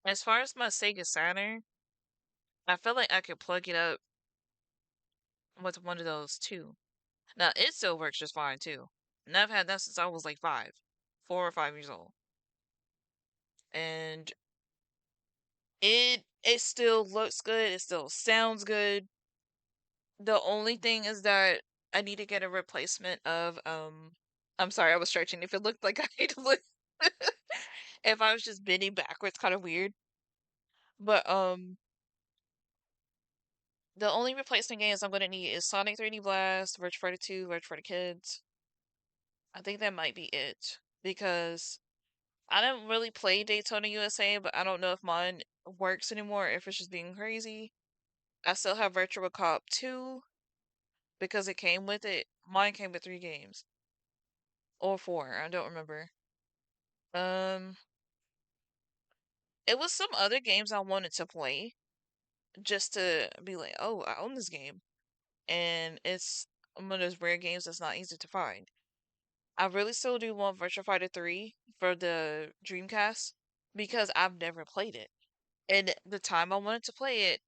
S1: As far as my Sega Saturn, I feel like I could plug it up with one of those too. Now, it still works just fine too. And I've had that since I was like 4 or 5 years old. And it still looks good, it still sounds good. The only thing is that I need to get a replacement of I'm sorry, I was stretching. If it looked like I need to look if I was just bending backwards, kind of weird. But the only replacement games I'm gonna need is Sonic 3D Blast, Virtua Fighter 2, Virtua Fighter Kids. I think that might be it because I don't really play Daytona USA, but I don't know if mine works anymore, if it's just being crazy. I still have Virtua Cop 2 because it came with it. Mine came with 3 games or 4, I don't remember. Um, it was some other games I wanted to play just to be like, oh, I own this game, and it's one of those rare games that's not easy to find. I really still do want Virtua Fighter 3 for the Dreamcast because I've never played it. And the time I wanted to play it,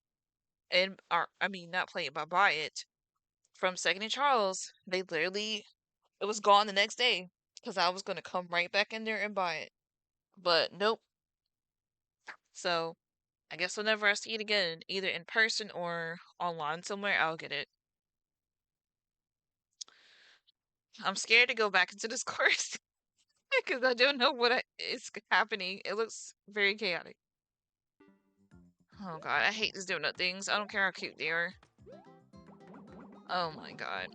S1: and or I mean not play it, but buy it from Second and Charles, they literally it was gone the next day because I was gonna come right back in there and buy it. But nope. So I guess whenever I see it again, either in person or online somewhere, I'll get it. I'm scared to go back into this course because I don't know is happening. It looks very chaotic. Oh god, I hate these donut things. I don't care how cute they are. Oh my god.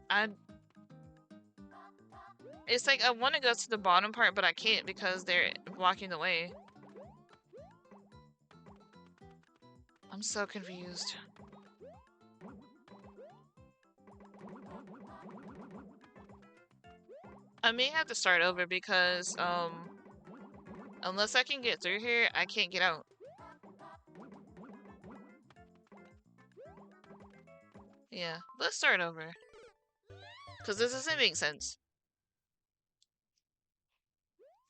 S1: I It's like I want to go to the bottom part, but I can't because they're blocking the way. I'm so confused. I may have to start over because unless I can get through here, I can't get out. Yeah, let's start over. Because this doesn't make sense.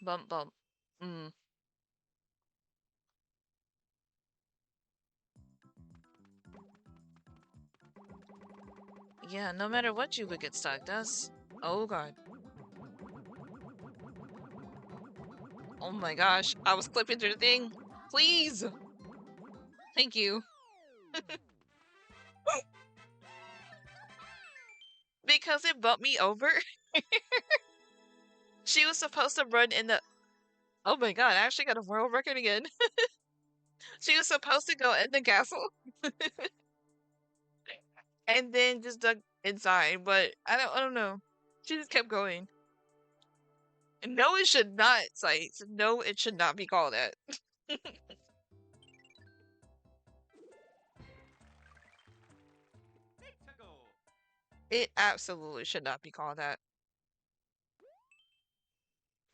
S1: Bump, bump. Mm. Yeah, no matter what you would get stuck. That's... Oh god. Oh my gosh. I was clipping through the thing. Please! Thank you. Because it bumped me over. She was supposed to run in the... Oh my god, I actually got a world record again. She was supposed to go in the castle. And then just dug inside, but I don't know. She just kept going. No, it should not, Sites. No, it should not be called that. It absolutely should not be called that.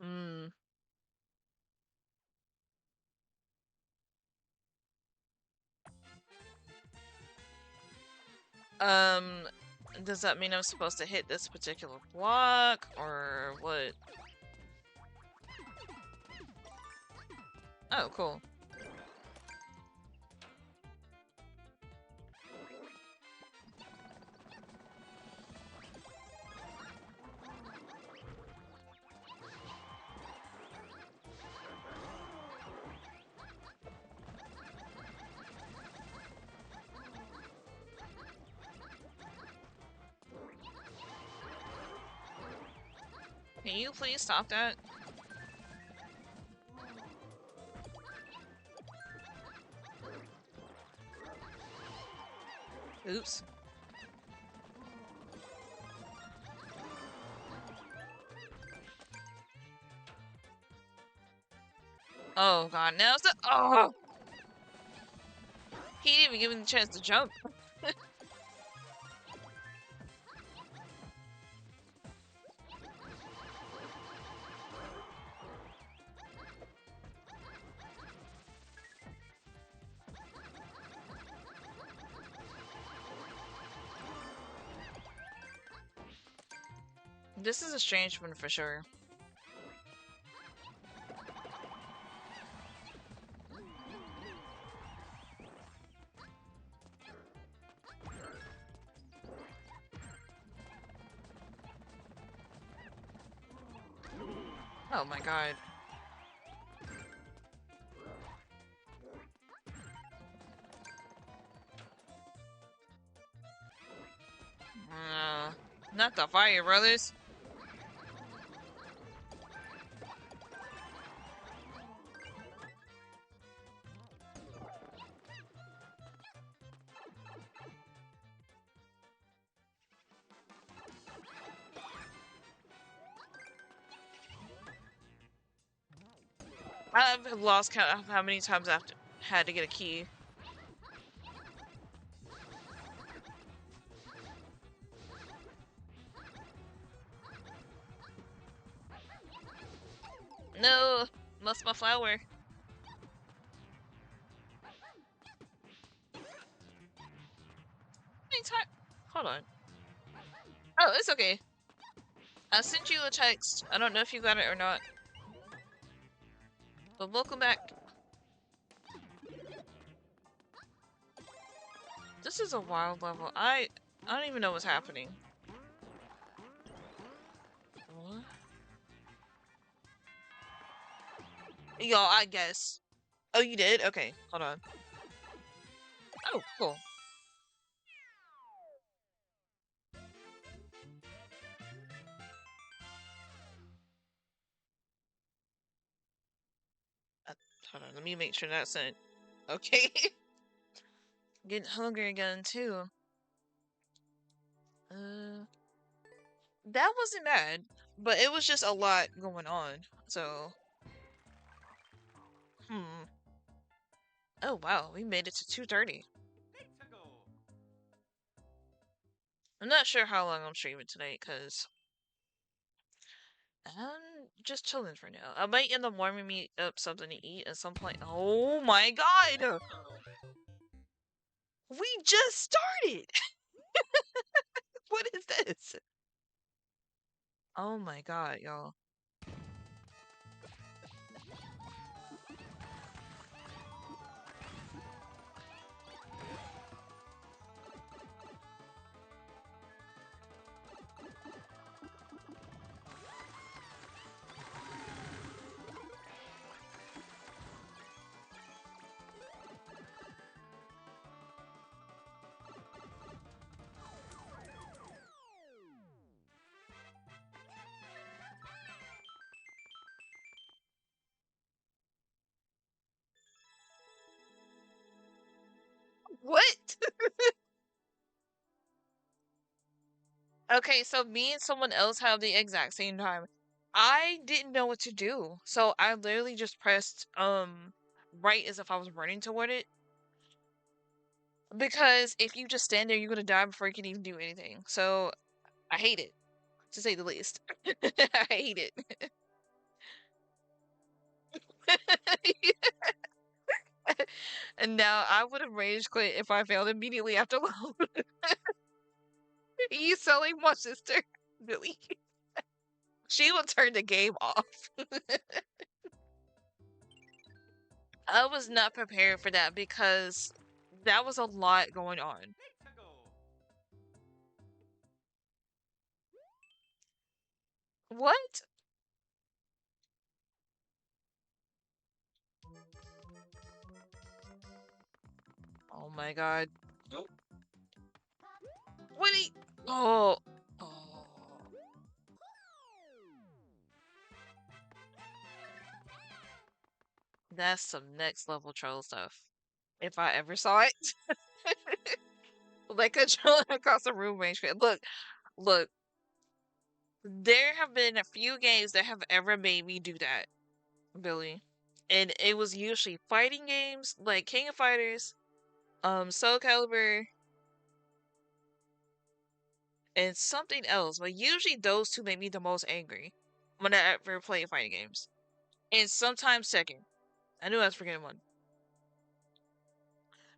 S1: Hmm. Um, does that mean I'm supposed to hit this particular block, or what? Oh, cool. Can you please stop that? Oops. Oh god, now it's the— oh! He didn't even give me the chance to jump. This is a strange one for sure. Oh my god. Not the Fire Brothers. I've lost count of how many times I've had to get a key. No, lost my flower. Hold on. Oh, it's okay. I sent you a text. I don't know if you got it or not. But welcome back. This is a wild level. I don't even know what's happening. What? Y'all, I guess. Oh, you did? Okay, hold on. Oh, cool. Hold on, let me make sure that's it. Okay. Getting hungry again, too. That wasn't bad, but it was just a lot going on, so. Oh, wow, we made it to 2:30. I'm not sure how long I'm streaming tonight, because I'm just chilling for now. I might end up warming me up something to eat at some point. Oh my god! We just started! What is this? Oh my god, y'all. What? Okay, so me and someone else have the exact same time. I didn't know what to do, so I literally just pressed right as if I was running toward it. Because if you just stand there, you're gonna die before you can even do anything. So I hate it, to say the least. I hate it. And now I would have rage quit if I failed immediately after load. You selling my sister, Billy. She will turn the game off. I was not prepared for that because that was a lot going on. What? Oh my god. What? Oh. Oh. That's some next level troll stuff. If I ever saw it. Like controlling across the room range. Look. There have been a few games that have ever made me do that, Billy. And it was usually fighting games like King of Fighters, Soul Calibur, and something else. But usually those two make me the most angry when I ever play fighting games. And sometimes second. I knew I was forgetting one.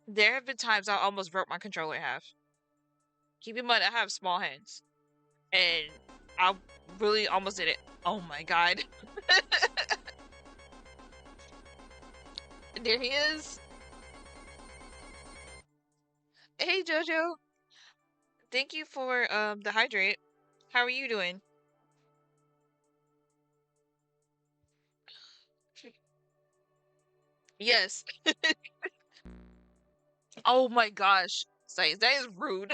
S1: There have been times I almost broke my controller in half. Keep in mind I have small hands. And I really almost did it. Oh my god. There he is. Hey Jojo. Thank you for the hydrate. How are you doing? Yes. Oh my gosh. Say that is rude.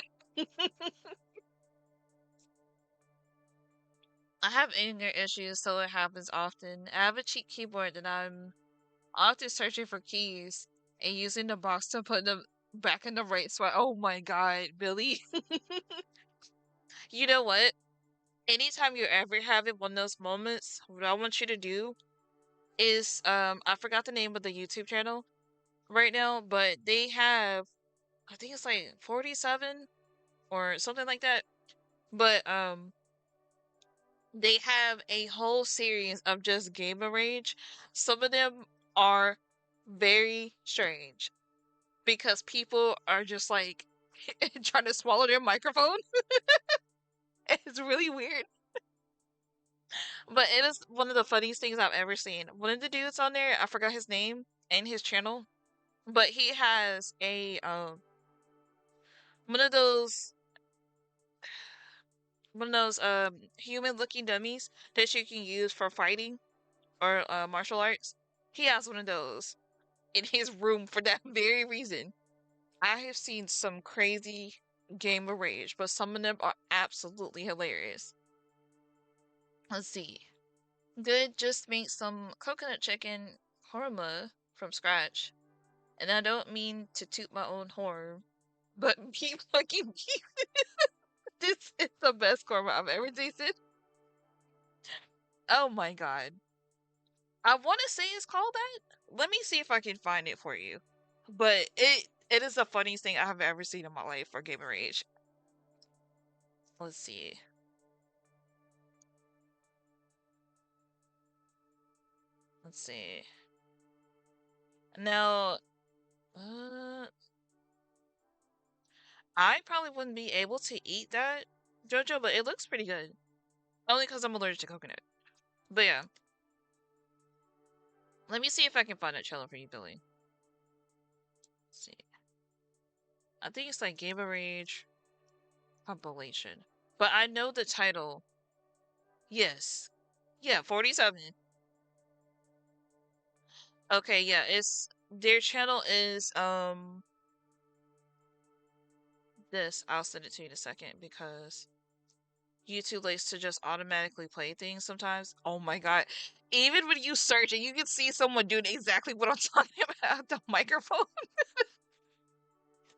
S1: I have anger issues, so it happens often. I have a cheap keyboard and I'm often searching for keys and using the box to put them back in the right spot. Oh my god, Billy. You know what? Anytime you're ever having one of those moments, what I want you to do is I forgot the name of the YouTube channel right now, but they have I think it's like 47 or something like that. But they have a whole series of just gamer rage. Some of them are very strange because people are just like trying to swallow their microphone. It's really weird. But it is one of the funniest things I've ever seen. One of the dudes on there, I forgot his name and his channel, but he has a one of those human looking dummies that you can use for fighting or martial arts. He has one of those in his room for that very reason. I have seen some crazy gamer rage, but some of them are absolutely hilarious. Let's see. Good, just make some coconut chicken korma from scratch. And I don't mean to toot my own horn, but keep fucking keep. This is the best korma I've ever tasted. Oh my god. I want to say it's called that. Let me see if I can find it for you. But it is the funniest thing I have ever seen in my life for gamer rage. Let's see. Let's see. Now, uh, I probably wouldn't be able to eat that, Jojo, but it looks pretty good. Only because I'm allergic to coconut. But yeah. Let me see if I can find that channel for you, Billy. Let's see. I think it's like Gamer Rage compilation. But I know the title. Yes. Yeah, 47. Okay, yeah, it's their channel is this. I'll send it to you in a second because YouTube likes to just automatically play things sometimes. Oh my god. Even when you search it, you can see someone doing exactly what I'm talking about the microphone.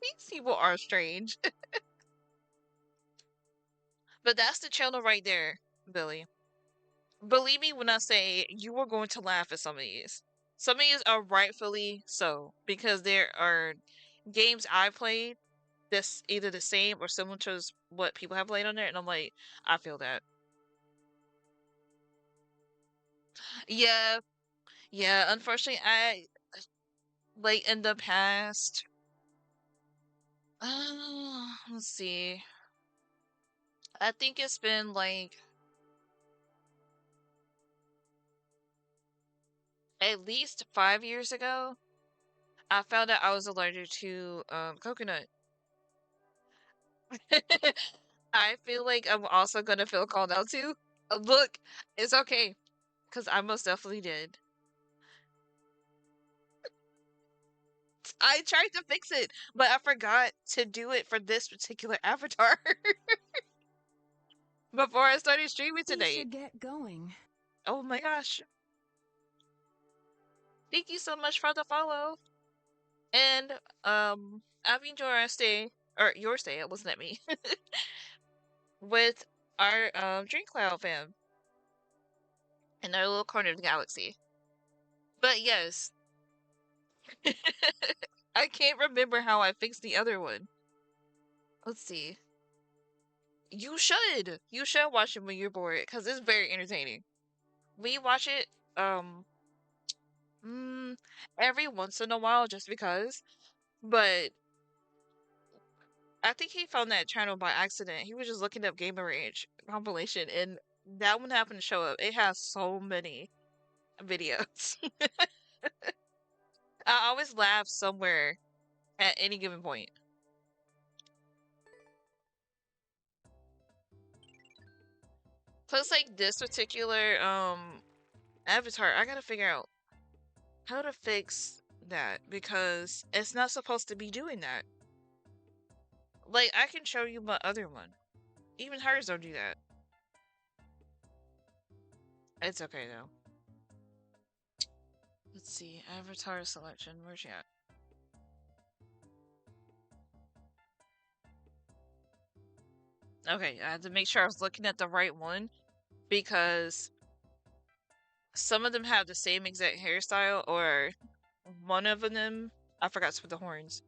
S1: These people are strange. But that's the channel right there, Billy. Believe me when I say you are going to laugh at some of these. Some of these are rightfully so because there are games I played that's either the same or similar to what people have played on there, and I'm like, I feel that. Yeah, yeah. Unfortunately, I like in the past. Let's see. I think it's been like at least 5 years ago. I found out I was allergic to coconut. I feel like I'm also gonna feel called out too. Look, it's okay, because I most definitely did. I tried to fix it, but I forgot to do it for this particular avatar before I started streaming
S2: We
S1: today.
S2: should get going.
S1: Oh my gosh. Thank you so much for the follow. And I've enjoyed our stay or your stay, it wasn't at me. With our Dream Cloud fam in our little corner of the galaxy. But yes, I can't remember how I fixed the other one. Let's see. You should. You should watch it when you're bored because it's very entertaining. We watch it um mm, every once in a while just because, but I think he found that channel by accident. He was just looking up Gamer Range compilation, and that one happened to show up. It has so many videos. I always laugh somewhere at any given point. Plus, like this particular avatar, I gotta figure out how to fix that because it's not supposed to be doing that. Like I can show you my other one. Even hers don't do that. It's okay though. Let's see, avatar selection. Where's she at? Okay, I had to make sure I was looking at the right one because some of them have the same exact hairstyle, or one of them, I forgot to put the horns.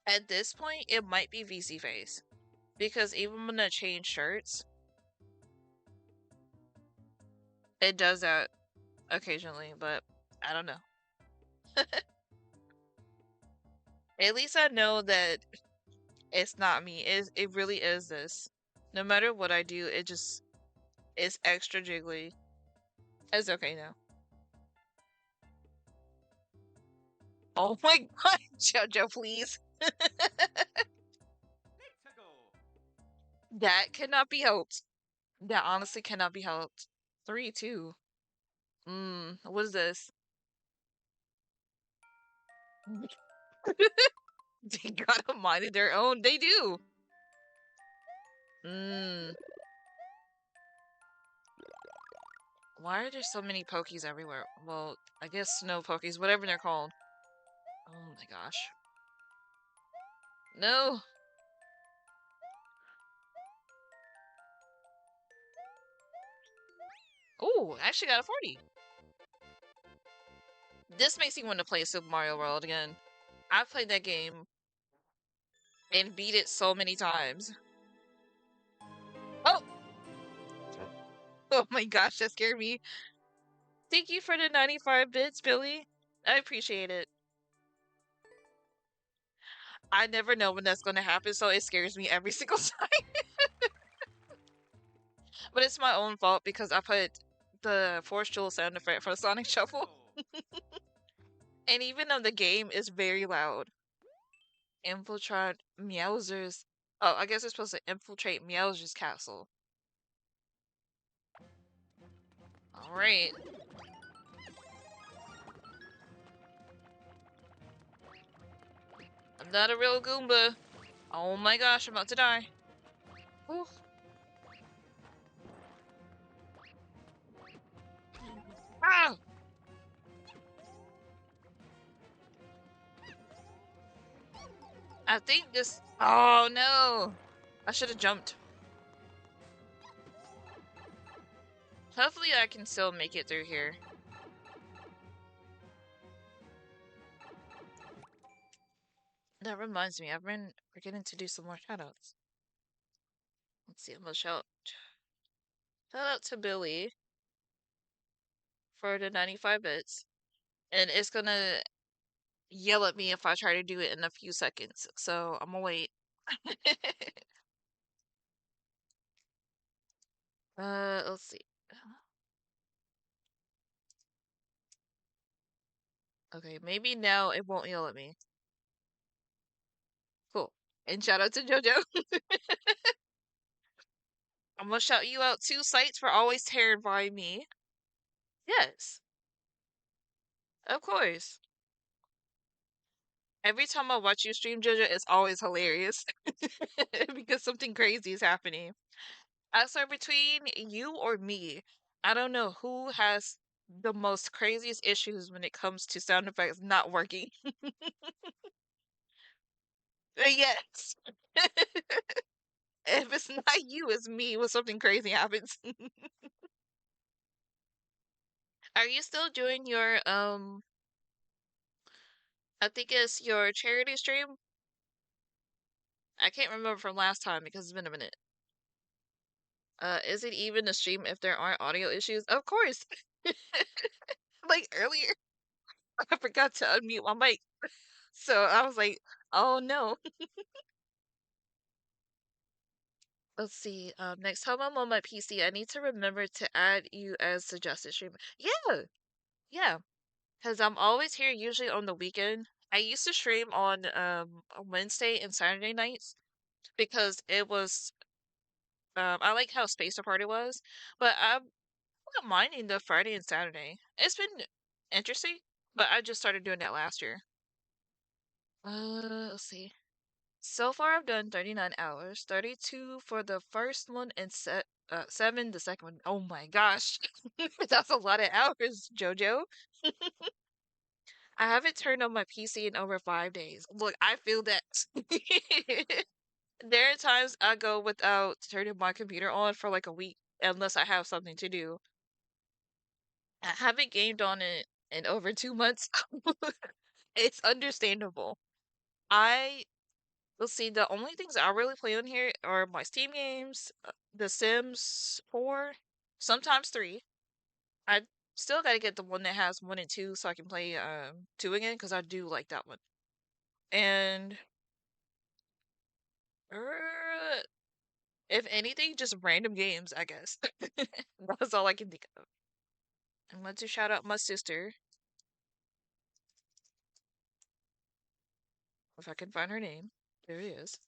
S1: At this point, it might be VC face because even when I change shirts, it does that occasionally, but I don't know. At least I know that it's not me. It really is this. No matter what I do, it just is extra jiggly. It's okay now. Oh my god, JoJo, please. That cannot be helped. That honestly cannot be helped. 3-2. What is this? They got a mind of their own. They do. Why are there so many Pokies everywhere? Well, I guess snow Pokies, whatever they're called. Oh my gosh. No. Oh, I actually got a 40. This makes me want to play Super Mario World again. I've played that game and beat it so many times. Oh! Oh my gosh, that scared me. Thank you for the 95 bits, Billy. I appreciate it. I never know when that's going to happen, so it scares me every single time. But it's my own fault because I put the Force Jewel sound effect for the Sonic Shuffle. And even though the game is very loud. Infiltrate Meowser's... Oh, I guess it's supposed to infiltrate Meowser's castle. Alright. I'm not a real Goomba. Oh my gosh, I'm about to die. Ooh. Ah! I think this... Oh no! I should have jumped. Hopefully I can still make it through here. That reminds me, I've been forgetting to do some more shoutouts. Let's see, I'm gonna shout out to Billy for the 95 bits. And it's gonna yell at me if I try to do it in a few seconds. So I'm gonna wait. Let's see. Okay, maybe now it won't yell at me. Cool. And shout out to JoJo. I'm gonna shout you out too, Sites, for always terrifying me. Yes, of course. Every time I watch you stream, JoJo, it's always hilarious. Because something crazy is happening. I swear between you or me, I don't know who has the most craziest issues when it comes to sound effects not working. Yes. If it's not you, it's me when something crazy happens. Are you still doing your I think it's your charity stream? I can't remember from last time because it's been a minute. Is it even a stream if there aren't audio issues? Of course. Like earlier, I forgot to unmute my mic. So I was like, oh no. Let's see. Next time I'm on my PC, I need to remember to add you as suggested streamer. Yeah, yeah. Because I'm always here usually on the weekend. I used to stream on Wednesday and Saturday nights because it was I like how spaced apart it was. But I'm not minding the Friday and Saturday. It's been interesting, but I just started doing that last year. Let's see. So far, I've done 39 hours, 32 for the first one, and 7 the second one. Oh my gosh, that's a lot of hours, JoJo. I haven't turned on my PC in over 5 days. Look, I feel that. There are times I go without turning my computer on for like a week, unless I have something to do. I haven't gamed on it in over 2 months. It's understandable. I Let's see, the only things I really play on here are my Steam games, The Sims 4, sometimes 3. I still gotta get the one that has 1 and 2 so I can play 2 again because I do like that one. And uh, if anything, just random games, I guess. That's all I can think of. I want to shout out my sister, if I can find her name. There it is.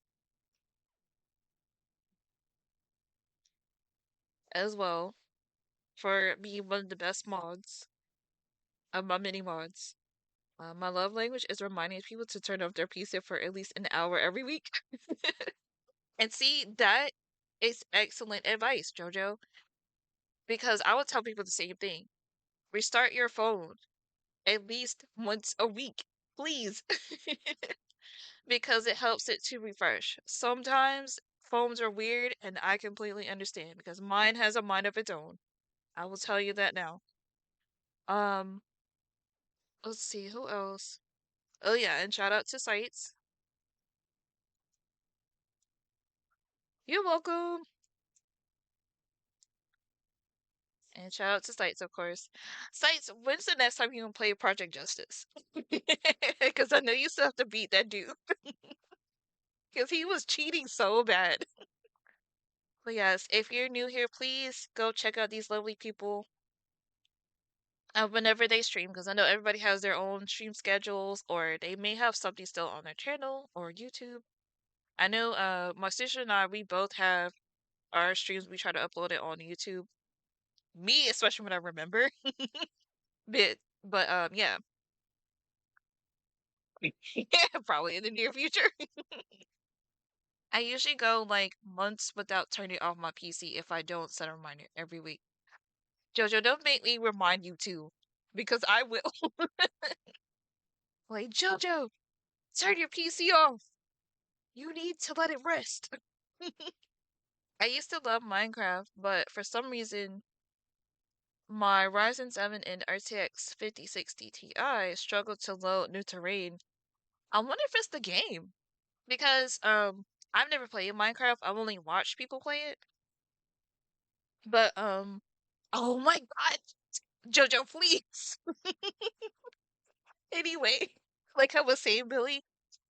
S1: As well, for being one of the best mods of my mini mods. My love language is reminding people to turn off their PC for at least an hour every week. And see, that is excellent advice, Jojo, because I would tell people the same thing. Restart your phone at least once a week, please, because it helps it to refresh. Sometimes phones are weird, and I completely understand because mine has a mind of its own. I will tell you that now. Um, let's see, who else? Oh yeah, and shout out to Sites. You're welcome. And shout out to Sites, of course. Sites, when's the next time you gonna play Project Justice? Because I know you still have to beat that dude. Because he was cheating so bad. But yes, if you're new here, please go check out these lovely people whenever they stream. Because I know everybody has their own stream schedules, or they may have something still on their channel or YouTube. I know my sister and I, we both have our streams. We try to upload it on YouTube. Me, especially when I remember. But yeah. Yeah, probably in the near future. I usually go like months without turning off my PC if I don't set a reminder every week. Jojo, don't make me remind you too, because I will. Like, Jojo, turn your PC off. You need to let it rest. I used to love Minecraft, but for some reason, my Ryzen 7 and RTX 5060 Ti struggled to load new terrain. I wonder if it's the game. Because I've never played Minecraft. I've only watched people play it. But oh my god, Jojo, please. Anyway, like I was saying, Billy,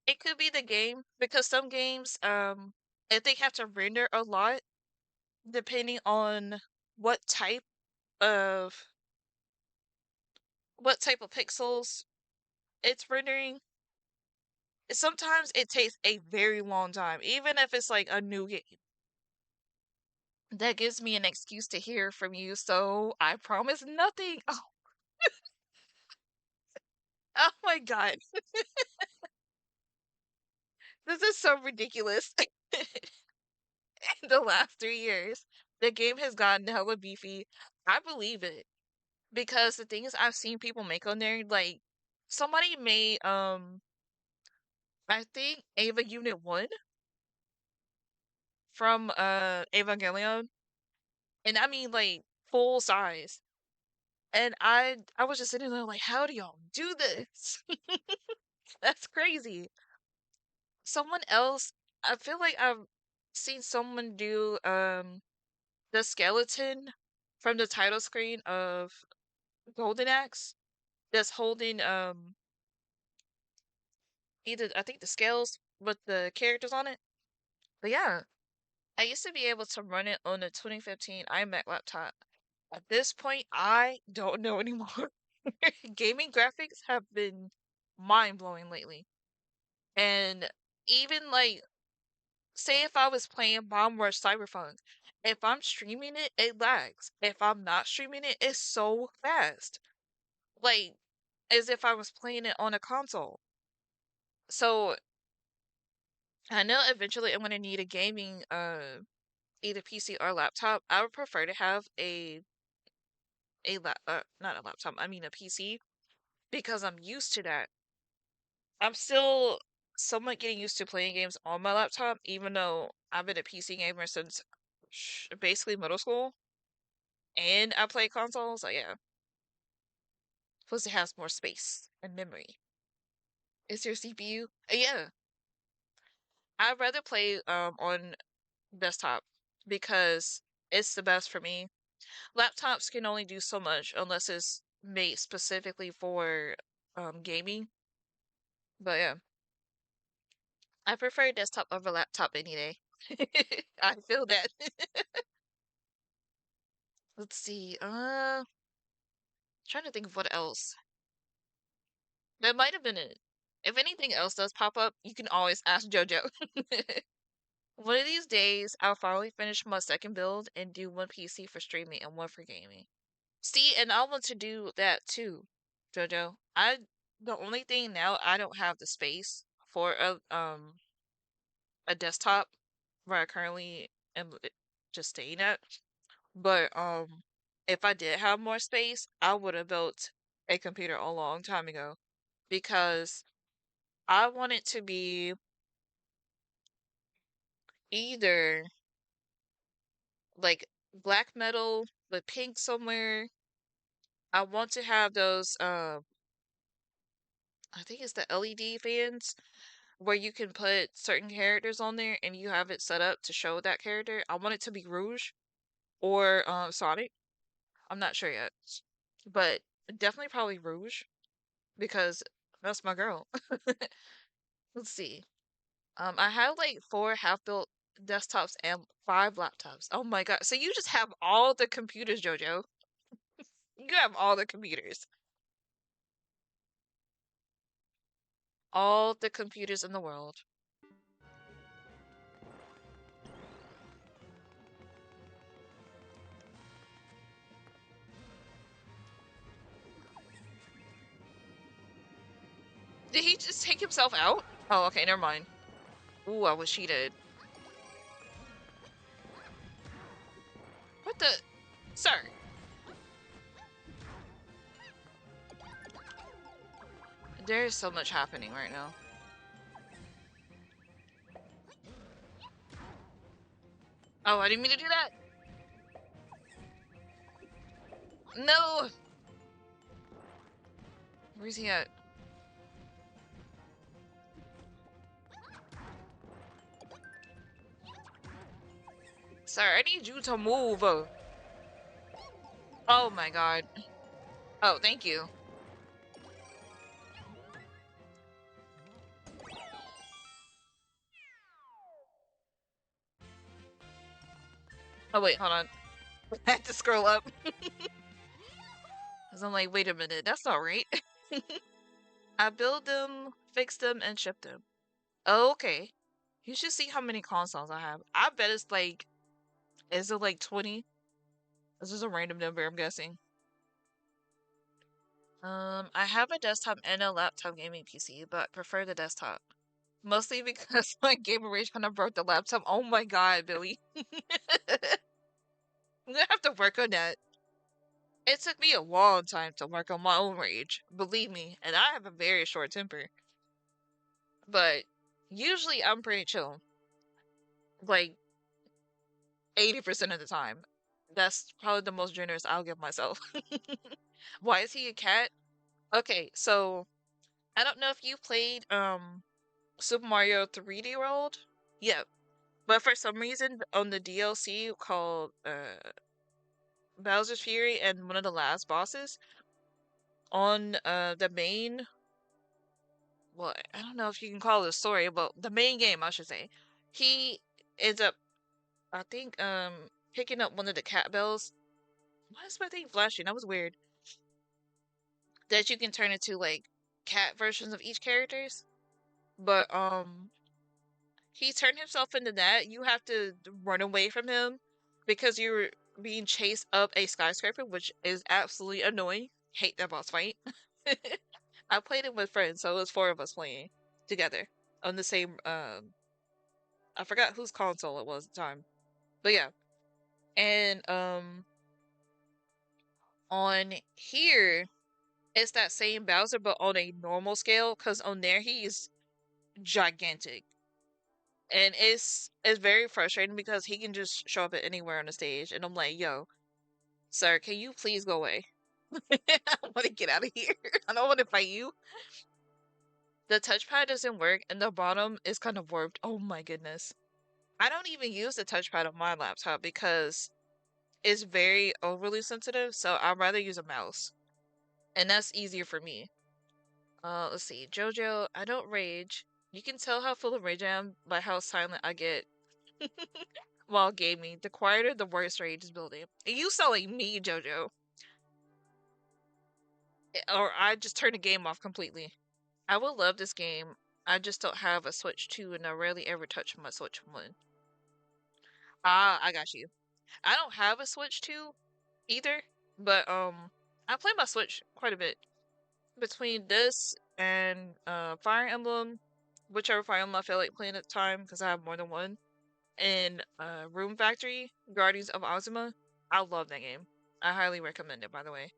S1: it could be the game because some games if they have to render a lot depending on what type of what type of pixels it's rendering. Sometimes it takes a very long time, even if it's like a new game. That gives me an excuse to hear from you, so I promise nothing. Oh, oh my god. This is so ridiculous. In the last 3 years, the game has gotten hella beefy. I believe it because the things I've seen people make on there, like somebody made I think Ava Unit 1 from Evangelion, and I mean like full size. And I was just sitting there like, how do y'all do this? That's crazy. Someone else, I feel like I've seen someone do the skeleton from the title screen of Golden Axe that's holding either I think the scales with the characters on it. But yeah, I used to be able to run it on a 2015 iMac laptop. At this point, I don't know anymore. Gaming graphics have been mind blowing lately. And even like, say if I was playing Bomb Rush Cyberpunk, if I'm streaming it, it lags. If I'm not streaming it, it's so fast. Like, as if I was playing it on a console. So I know eventually I'm gonna need a gaming either PC or laptop. I would prefer to have not a laptop, I mean a PC because I'm used to that. I'm still somewhat getting used to playing games on my laptop, even though I've been a PC gamer since basically middle school, and I play consoles. So yeah, plus it has more space and memory. Is your CPU? Yeah, I'd rather play on desktop because it's the best for me. Laptops can only do so much unless it's made specifically for gaming. But yeah, I prefer desktop over laptop any day. I feel that. Let's see. Trying to think of what else. That might have been it. If anything else does pop up, you can always ask JoJo. One of these days, I'll finally finish my second build and do one PC for streaming and one for gaming. See, and I want to do that too, JoJo. The only thing now I don't have the space for a desktop where I currently am just staying at. But if I did have more space, I would have built a computer a long time ago because I want it to be either like black metal with pink somewhere. I want to have those I think it's the LED fans where you can put certain characters on there and you have it set up to show that character. I want it to be Rouge or Sonic. I'm not sure yet. But definitely probably Rouge because that's my girl. Let's see. I have like 4 half-built desktops and 5 laptops. Oh my god. So you just have all the computers, Jojo. You have all the computers. All the computers in the world. Did he just take himself out? Oh, okay, never mind. Ooh, I wish he did. What the? Sir. There's so much happening right now. Oh, I didn't mean to do that. No! Where's he at? Sir, I need you to move. Oh my god. Oh, thank you. Oh wait, hold on. I had to scroll up. Cause I'm like, wait a minute, that's not right. I build them, fix them, and ship them. Oh, okay. You should see how many consoles I have. I bet it's like, is it like 20? This is a random number, I'm guessing. I have a desktop and a laptop gaming PC, but prefer the desktop. Mostly because my Game Rage kind of broke the laptop. Oh my god, Billy. I'm gonna have to work on that. It took me a long time to work on my own rage, believe me, and I have a very short temper. But usually I'm pretty chill, like 80% of the time. That's probably the most generous I'll give myself. Why is he a cat? Okay, so I don't know if you played Super Mario 3D World. Yeah, but for some reason on the DLC called Bowser's Fury and one of the last bosses on the main, well, I don't know if you can call it a story, but the main game I should say, he ends up, I think, picking up one of the cat bells. Why is my thing flashing? That was weird. That you can turn into like cat versions of each characters. But he turned himself into that. You have to run away from him because you're being chased up a skyscraper, which is absolutely annoying. Hate that boss fight. I played it with friends, so it was four of us playing together on the same I forgot whose console it was at the time. But yeah. And on here it's that same Bowser but on a normal scale, because on there he's gigantic. And it's very frustrating because he can just show up at anywhere on the stage, and I'm like, yo, sir, can you please go away? I want to get out of here. I don't want to fight you. The touchpad doesn't work, and the bottom is kind of warped. Oh my goodness. I don't even use the touchpad on my laptop because it's very overly sensitive, so I'd rather use a mouse. And that's easier for me. Let's see. JoJo, I don't rage. You can tell how full of rage I am by how silent I get while gaming. The quieter, the worse rage is building. You sound like me, JoJo. Or I just turn the game off completely. I would love this game. I just don't have a Switch 2 and I rarely ever touch my Switch 1. Ah, I got you. I don't have a Switch 2 either, but I play my Switch quite a bit. Between this and Fire Emblem, whichever Fire Emblem I feel like playing at the time, because I have more than one, and Room Factory, Guardians of Ozma, I love that game. I highly recommend it, by the way.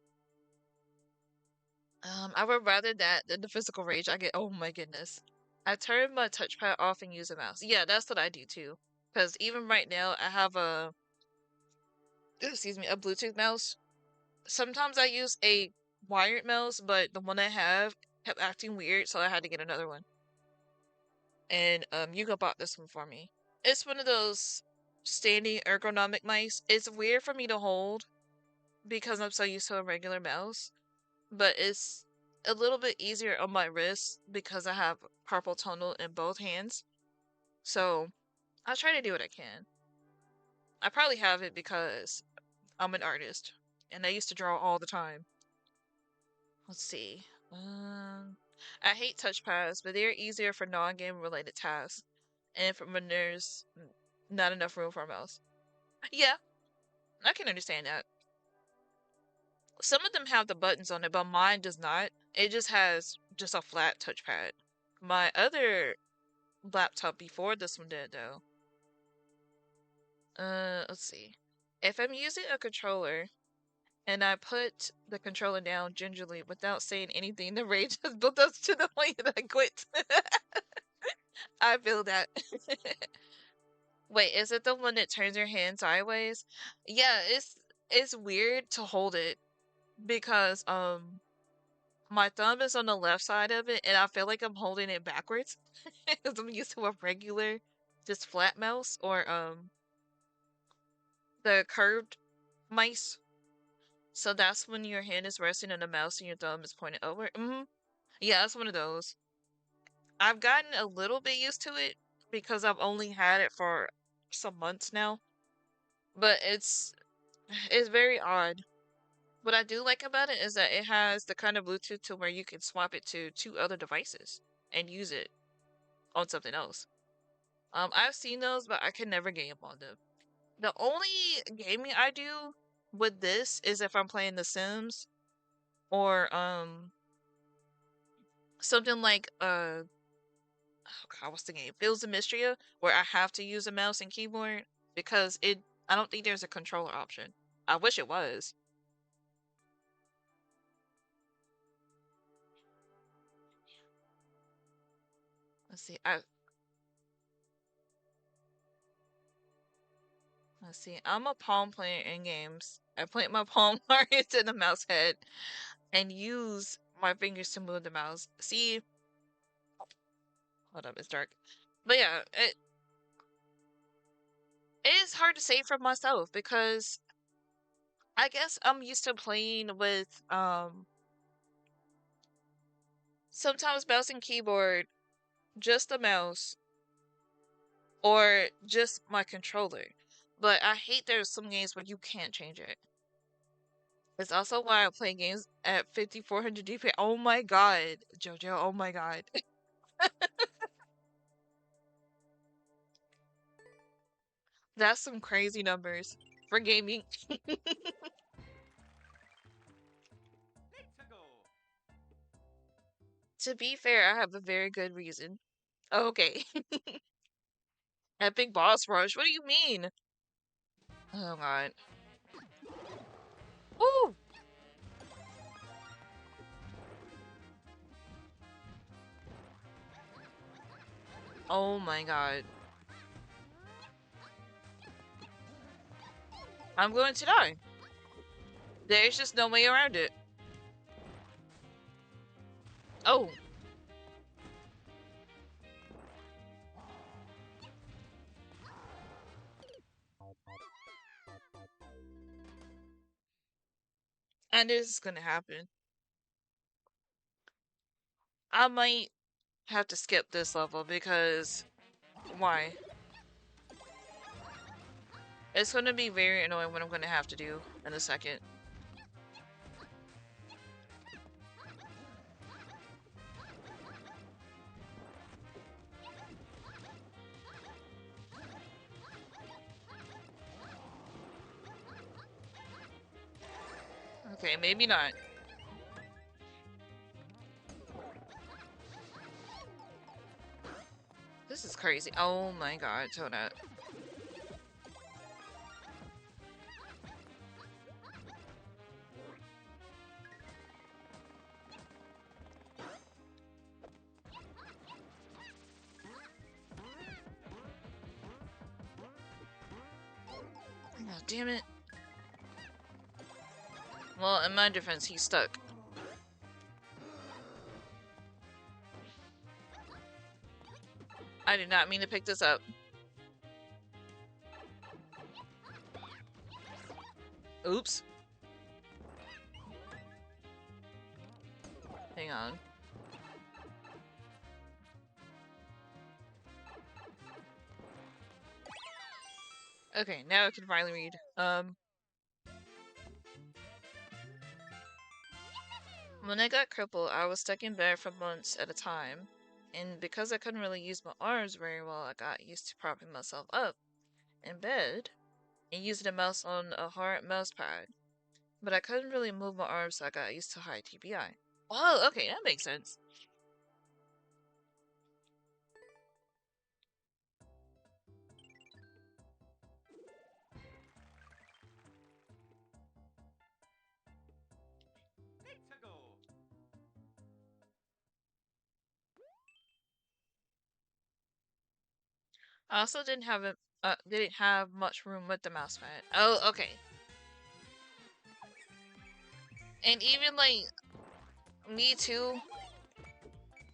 S1: I would rather that than the physical rage I get. Oh my goodness. I turn my touchpad off and use a mouse. Yeah, that's what I do too. Because even right now, I have excuse me, a Bluetooth mouse. Sometimes I use a wired mouse, but the one I have kept acting weird, so I had to get another one. And Yuga bought this one for me. It's one of those standing ergonomic mice. It's weird for me to hold because I'm so used to a regular mouse, but it's a little bit easier on my wrist because I have carpal tunnel in both hands. So I try to do what I can. I probably have it because I'm an artist and I used to draw all the time. Let's see. I hate touchpads, but they're easier for non-game related tasks and for when there's not enough room for a mouse. Yeah, I can understand that. Some of them have the buttons on it, but mine does not. It just has just a flat touchpad. My other laptop before this one did though. Let's see. If I'm using a controller and I put the controller down gingerly without saying anything, the rage has built up to the point that I quit. I feel that. Wait, is it the one that turns your hand sideways? Yeah, it's weird to hold it because my thumb is on the left side of it and I feel like I'm holding it backwards because I'm used to a regular just flat mouse or the curved mice. So that's when your hand is resting on the mouse and your thumb is pointed over. Yeah, that's one of those. I've gotten a little bit used to it because I've only had it for some months now. But it's very odd. What I do like about it is that it has the kind of Bluetooth to where you can swap it to two other devices and use it on something else. I've seen those, but I can never game on them. The only gaming I do with this is if I'm playing The Sims or something like oh god, what's the game? Fields of Mystria, where I have to use a mouse and keyboard because I don't think there's a controller option. I wish it was. Let's see. Let's see. I'm a palm player in games. I point my palm right into the mouse head and use my fingers to move the mouse. See? Hold up, it's dark. But yeah, it is hard to say for myself because I guess I'm used to playing with sometimes mouse and keyboard, just the mouse, or just my controller. But I hate there's some games where you can't change it. It's also why I play games at 5400 DPI. Oh my god, JoJo, oh my god. That's some crazy numbers for gaming. To be fair, I have a very good reason. Okay. Epic boss rush? What do you mean? Oh god. Woo! Oh my god. I'm going to die. There's just no way around it. Oh. And this is gonna happen. I might have to skip this level because why? It's gonna be very annoying what I'm gonna have to do in a second. Okay, maybe not. This is crazy. Oh my god, Toadette. Oh, damn it. Well, in my defense, he's stuck. I did not mean to pick this up. Oops. Hang on. Okay, now I can finally read. When I got crippled, I was stuck in bed for months at a time. And because I couldn't really use my arms very well, I got used to propping myself up in bed and using the mouse on a hard mouse pad. But I couldn't really move my arms, so I got used to high TBI. Oh, okay, that makes sense. I also didn't have much room with the mouse pad. Oh, okay. And even like me too.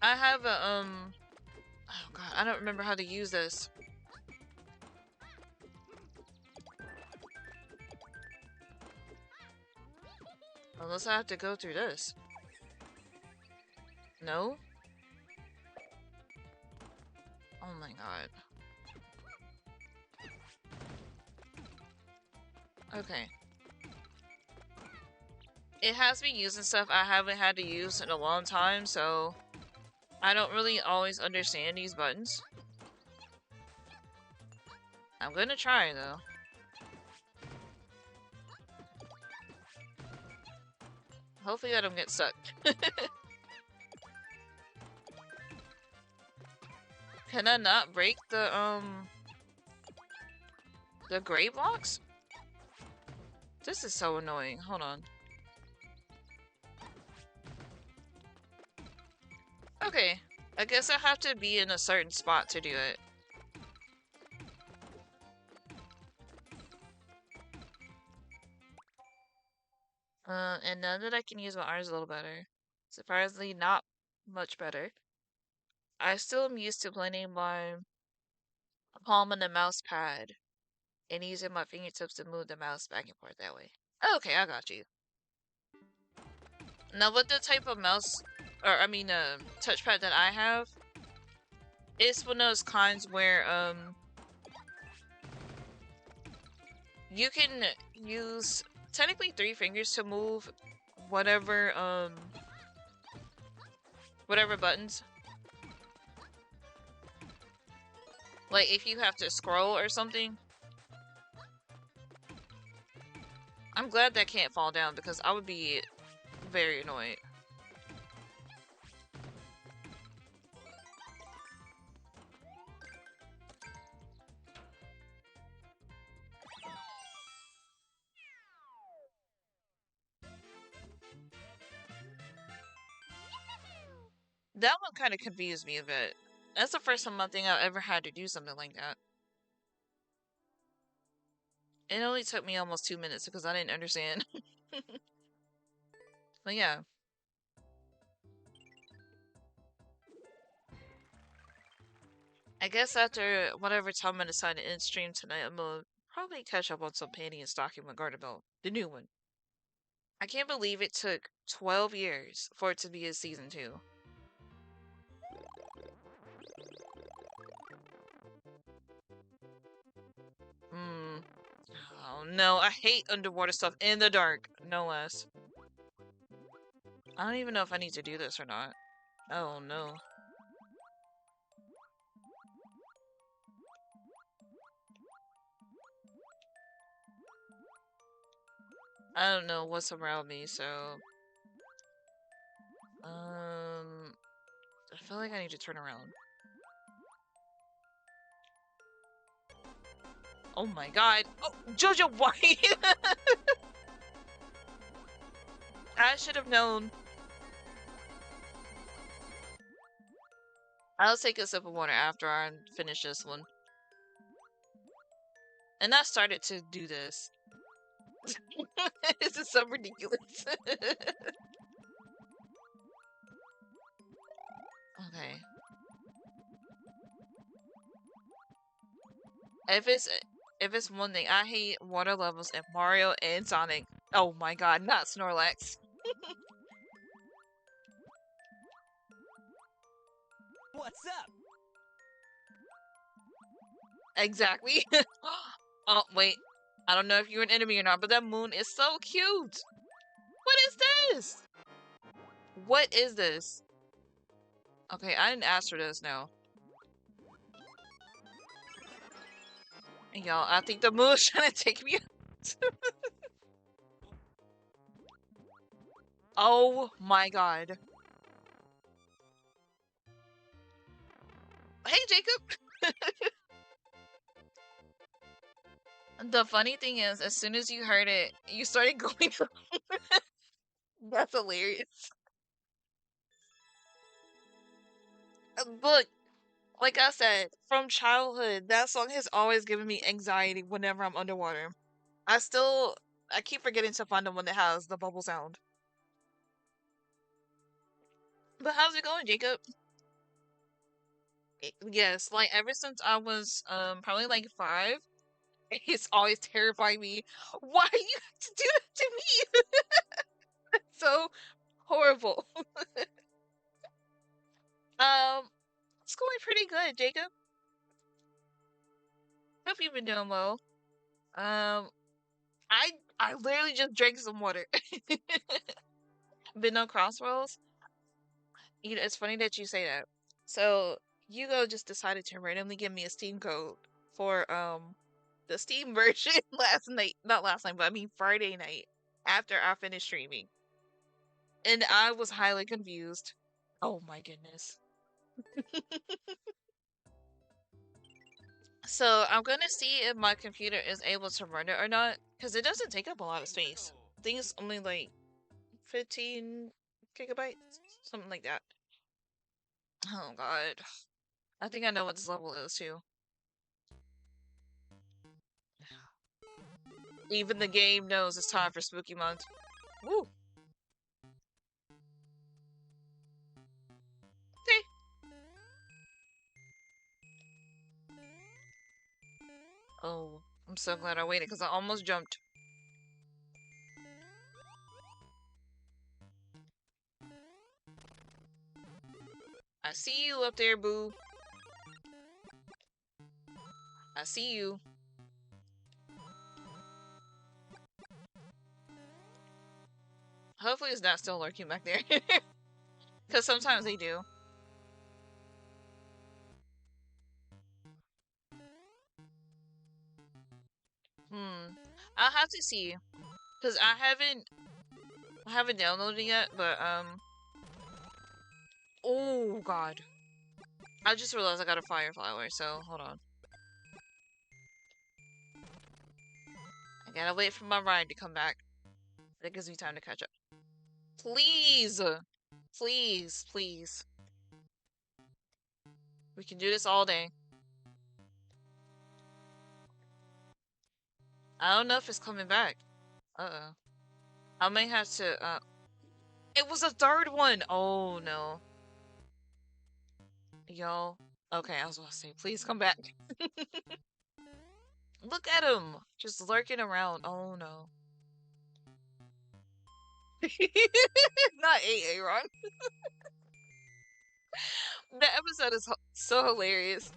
S1: I have a oh god, I don't remember how to use this. Unless I have to go through this. No? Oh my god. Okay. It has me using stuff I haven't had to use in a long time, so I don't really always understand these buttons. I'm gonna try though. Hopefully I don't get stuck. Can I not break the gray blocks? This is so annoying. Hold on. Okay. I guess I have to be in a certain spot to do it. And now that I can use my arms a little better. Surprisingly, not much better. I still am used to playing my palm on the mouse pad and using my fingertips to move the mouse back and forth that way. Okay, I got you. Now, with the type of mouse, or I mean, touchpad that I have, it's one of those kinds where, you can use technically 3 fingers to move whatever, whatever buttons. Like, if you have to scroll or something. I'm glad that can't fall down because I would be very annoyed. That one kind of confused me a bit. That's the first time I think I've ever had to do something like that. It only took me almost 2 minutes because I didn't understand. But yeah. I guess after whatever time I decide to end stream tonight, I'm gonna probably catch up on some Panty and Stocking with Garderbelt. The new one. I can't believe it took 12 years for it to be a season 2. Oh no, I hate underwater stuff in the dark, no less. I don't even know if I need to do this or not. Oh no. I don't know what's around me, so... I feel like I need to turn around. Oh my god! Oh, Jojo, why? I should have known. I'll take a sip of water after I finish this one. And I started to do this. This is so ridiculous. Okay. If it's one thing, I hate water levels in Mario and Sonic. Oh my god, not Snorlax.
S4: What's up?
S1: Exactly. Oh, wait. I don't know if you're an enemy or not, but that moon is so cute. What is this? What is this? Okay, I didn't ask for this now. Y'all, I think the moon is trying to take me out. Oh my god. Hey, Jacob! The funny thing is, as soon as you heard it, you started going. That's hilarious. Look, like I said, from childhood, that song has always given me anxiety whenever I'm underwater. I keep forgetting to find the one that has the bubble sound. But how's it going, Jacob? Yes, like ever since I was probably like 5, it's always terrifying me. Why you have to do that to me? So horrible. It's going pretty good, Jacob. Hope you've been doing well. Um, I literally just drank some water. Been on Crossroads. You know, it's funny that you say that. So Hugo just decided to randomly give me a Steam code for the Steam version last night. Not last night, but I mean Friday night after I finished streaming. And I was highly confused. Oh my goodness. So I'm gonna see if my computer is able to run it or not, because it doesn't take up a lot of space. I think it's only like 15 gigabytes, something like that. Oh god. I think I know what this level is too. Even the game knows it's time for Spooky Month. Woo! See? Oh, I'm so glad I waited because I almost jumped. I see you up there, boo. I see you. Hopefully it's not still lurking back there. Because sometimes they do. I'll have to see. Because I haven't downloaded it yet, but, oh, God. I just realized I got a fire flower, so hold on. I gotta wait for my ride to come back. That gives me time to catch up. Please! Please, please. We can do this all day. I don't know if it's coming back. Uh-oh. I may have to, It was a third one! Oh, no. Yo. Okay, I was about to say, please come back. Look at him! Just lurking around. Oh, no. Not Aaron. That episode is so hilarious.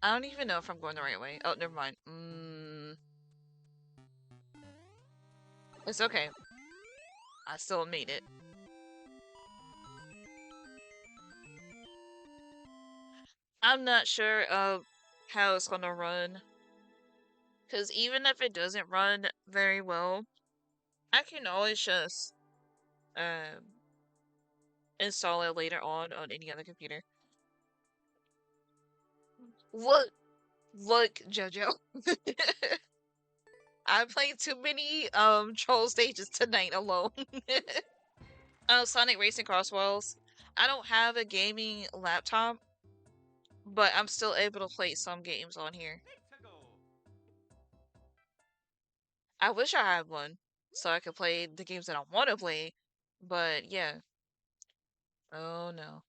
S1: I don't even know if I'm going the right way. Oh, never mind. It's okay. I still made it. I'm not sure of how it's gonna run. Because even if it doesn't run very well, I can always just install it later on any other computer. Look, JoJo. I played too many troll stages tonight alone. Oh, Sonic Racing Crosswells. I don't have a gaming laptop, but I'm still able to play some games on here. I wish I had one so I could play the games that I want to play, but yeah. Oh no.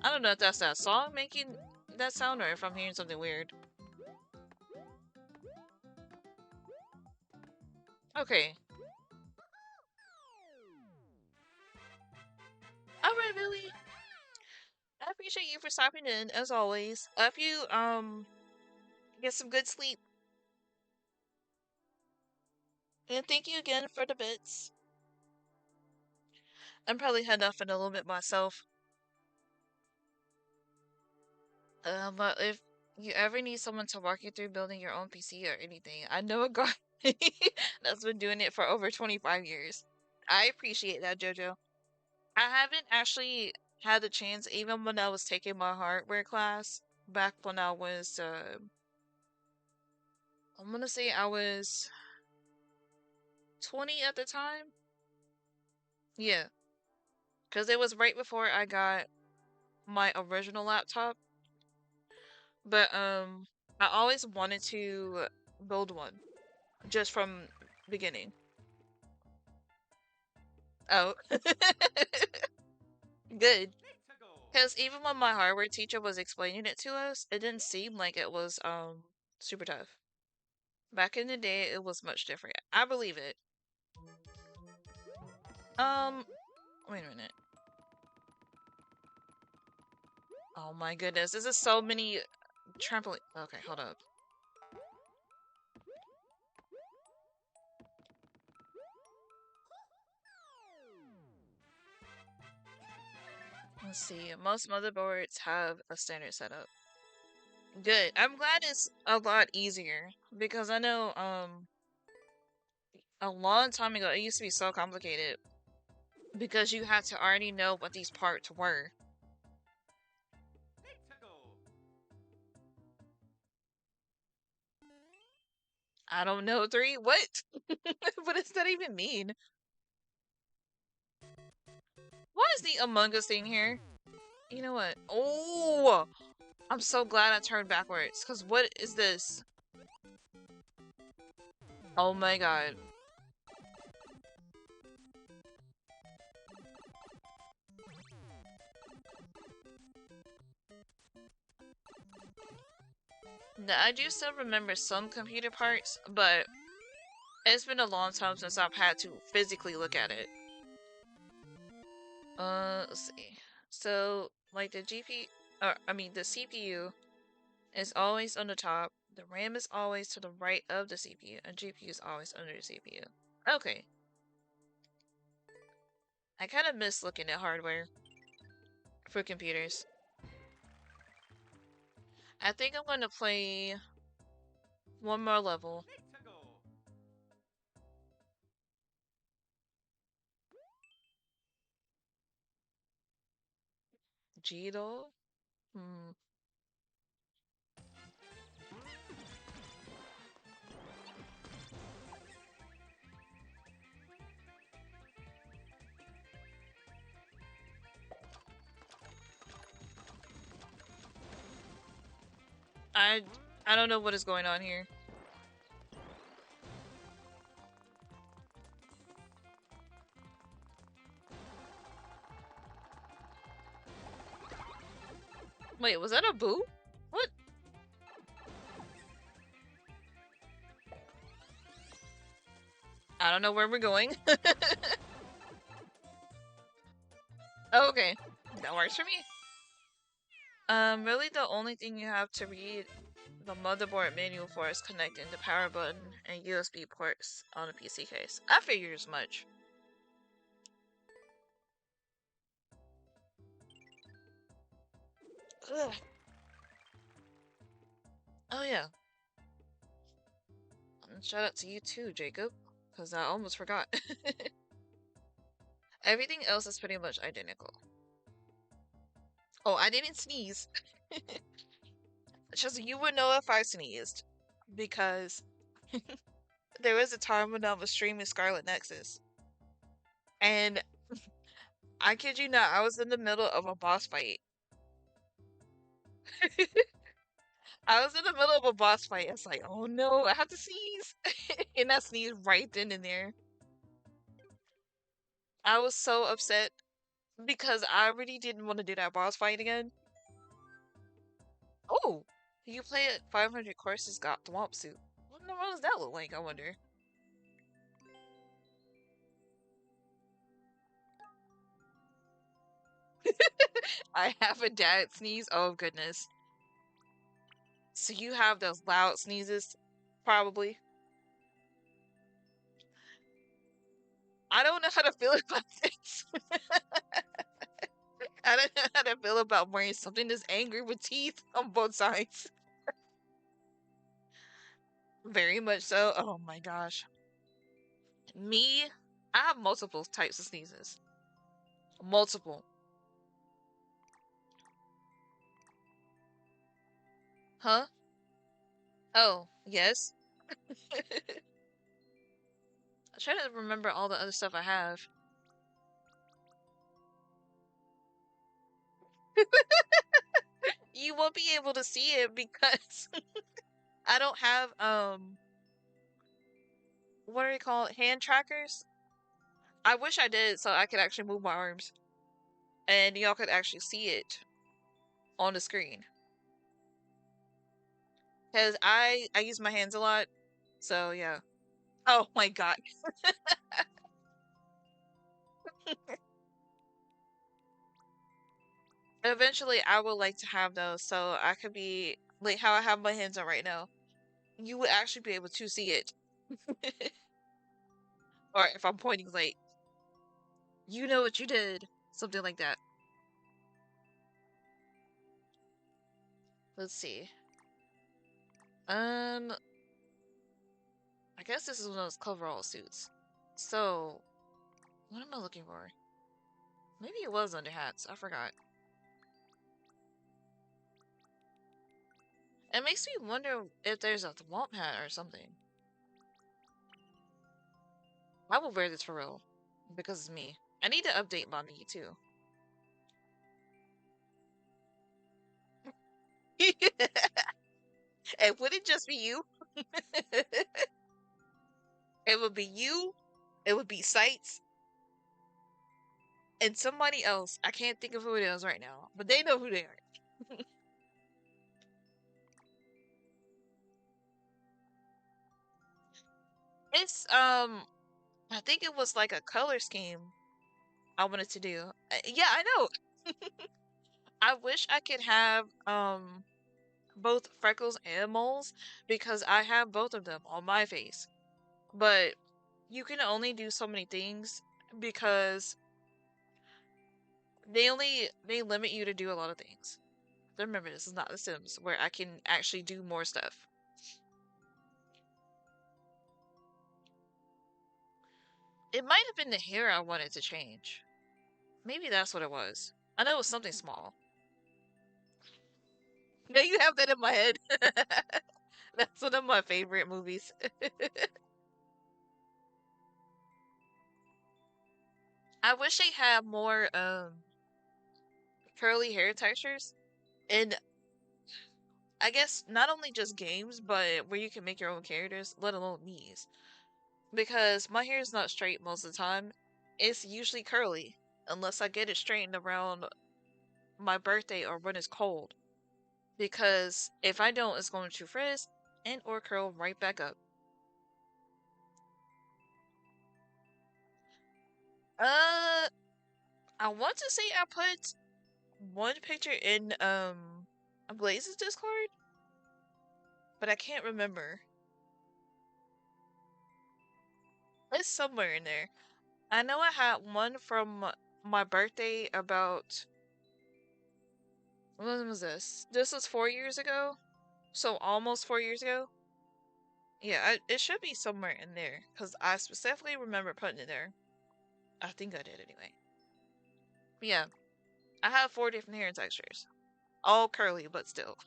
S1: I don't know if that's that song making that sound or if I'm hearing something weird. Okay. Alright, Billy. I appreciate you for stopping in, as always. I hope you, get some good sleep. And thank you again for the bits. I'm probably head off in a little bit myself. But if you ever need someone to walk you through building your own PC or anything, I know a guy that's been doing it for over 25 years. I appreciate that, JoJo. I haven't actually had the chance, even when I was taking my hardware class, back when I was, I'm gonna say I was 20 at the time. Yeah, because it was right before I got my original laptop. But, I always wanted to build one, just from beginning. Oh. Good. Because even when my hardware teacher was explaining it to us, it didn't seem like it was, super tough. Back in the day, it was much different. I believe it. Wait a minute. Oh my goodness, this is so many trampoline. Okay, hold up. Let's see. Most motherboards have a standard setup. Good. I'm glad it's a lot easier because I know, a long time ago it used to be so complicated. because you had to already know what these parts were. I don't know, 3? What? What does that even mean? Why is the Among Us thing here? You know what? Oh! I'm so glad I turned backwards, because what is this? Oh my god. Now, I do still remember some computer parts, but it's been a long time since I've had to physically look at it. Let's see. So, like the the CPU is always on the top, the RAM is always to the right of the CPU, and GPU is always under the CPU. Okay. I kind of miss looking at hardware for computers. I think I'm going to play one more level. Jito? Hmm. I I don't know what is going on here. Wait, was that a boo? What? I don't know where we're going. Okay, that works for me. Really the only thing you have to read the motherboard manual for is connecting the power button and USB ports on a PC case. I figured as much. Ugh. Oh yeah, and shout out to you too, Jacob, because I almost forgot. Everything else is pretty much identical. Oh, I didn't sneeze. Just you would know if I sneezed, because there was a time when I was streaming Scarlet Nexus, and I kid you not, I was in the middle of a boss fight. I was in the middle of a boss fight. It's like, oh no, I have to sneeze, and I sneezed right then and there. I was so upset because I really didn't want to do that boss fight again. Oh, you play at 500 courses got Thwomp Suit. What in the world does that look like, I wonder? I have a dad sneeze. Oh goodness. So you have those loud sneezes, probably. I don't know how to feel about this. I don't know how to feel about wearing something that's angry with teeth on both sides. Very much so. Oh my gosh. Me, I have multiple types of sneezes. Multiple. Huh? Oh, yes. I try to remember all the other stuff I have. You won't be able to see it because I don't have what are they called? Hand trackers? I wish I did so I could actually move my arms and y'all could actually see it on the screen. Cause I use my hands a lot. So yeah. Oh my god. Eventually I would like to have those so I could be like how I have my hands on right now. You would actually be able to see it. Or if I'm pointing like, you know what you did. Something like that. Let's see. Um, I guess this is one of those coverall suits. So, what am I looking for? Maybe it was under hats. I forgot. It makes me wonder if there's a Thwomp hat or something. I will wear this for real. Because it's me. I need to update my me too. It wouldn't just be you. It would be you. It would be Sights. And somebody else. I can't think of who it is right now. But they know who they are. It's I think it was like a color scheme I wanted to do. Yeah, I know. I wish I could have both freckles and moles because I have both of them on my face. But you can only do so many things because they limit you to do a lot of things. Remember, this is not The Sims where I can actually do more stuff. It might have been the hair I wanted to change. Maybe that's what it was. I know it was something small. Yeah, you have that in my head. That's one of my favorite movies. I wish they had more curly hair textures. And I guess not only just games, but where you can make your own characters, let alone me's. Because my hair is not straight most of the time. It's usually curly, unless I get it straightened around my birthday or when it's cold. Because if I don't, it's going to frizz and or curl right back up. Uh, I want to say I put one picture in Blaze's Discord, but I can't remember. It's somewhere in there. I know I had one from my birthday about when was this? This was 4 years ago, so almost 4 years ago. Yeah, it should be somewhere in there because I specifically remember putting it there. I think I did anyway. But yeah, I have 4 different hair textures, all curly, but still.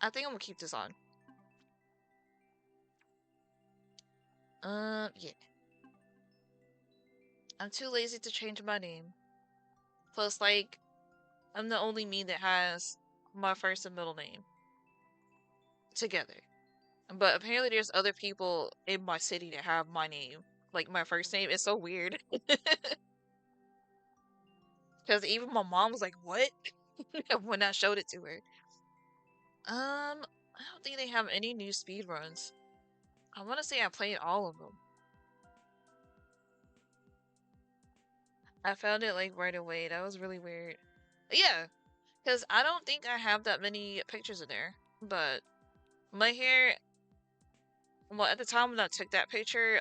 S1: I think I'm gonna keep this on. Yeah. I'm too lazy to change my name. Plus, like, I'm the only me that has my first and middle name together. But apparently, there's other people in my city that have my name, like my first name. It's so weird. Because even my mom was like, "What?" when I showed it to her. I don't think they have any new speed runs. I want to say I played all of them. I found it like right away. That was really weird. Yeah, because I don't think I have that many pictures in there. But my hair, well, at the time when I took that picture,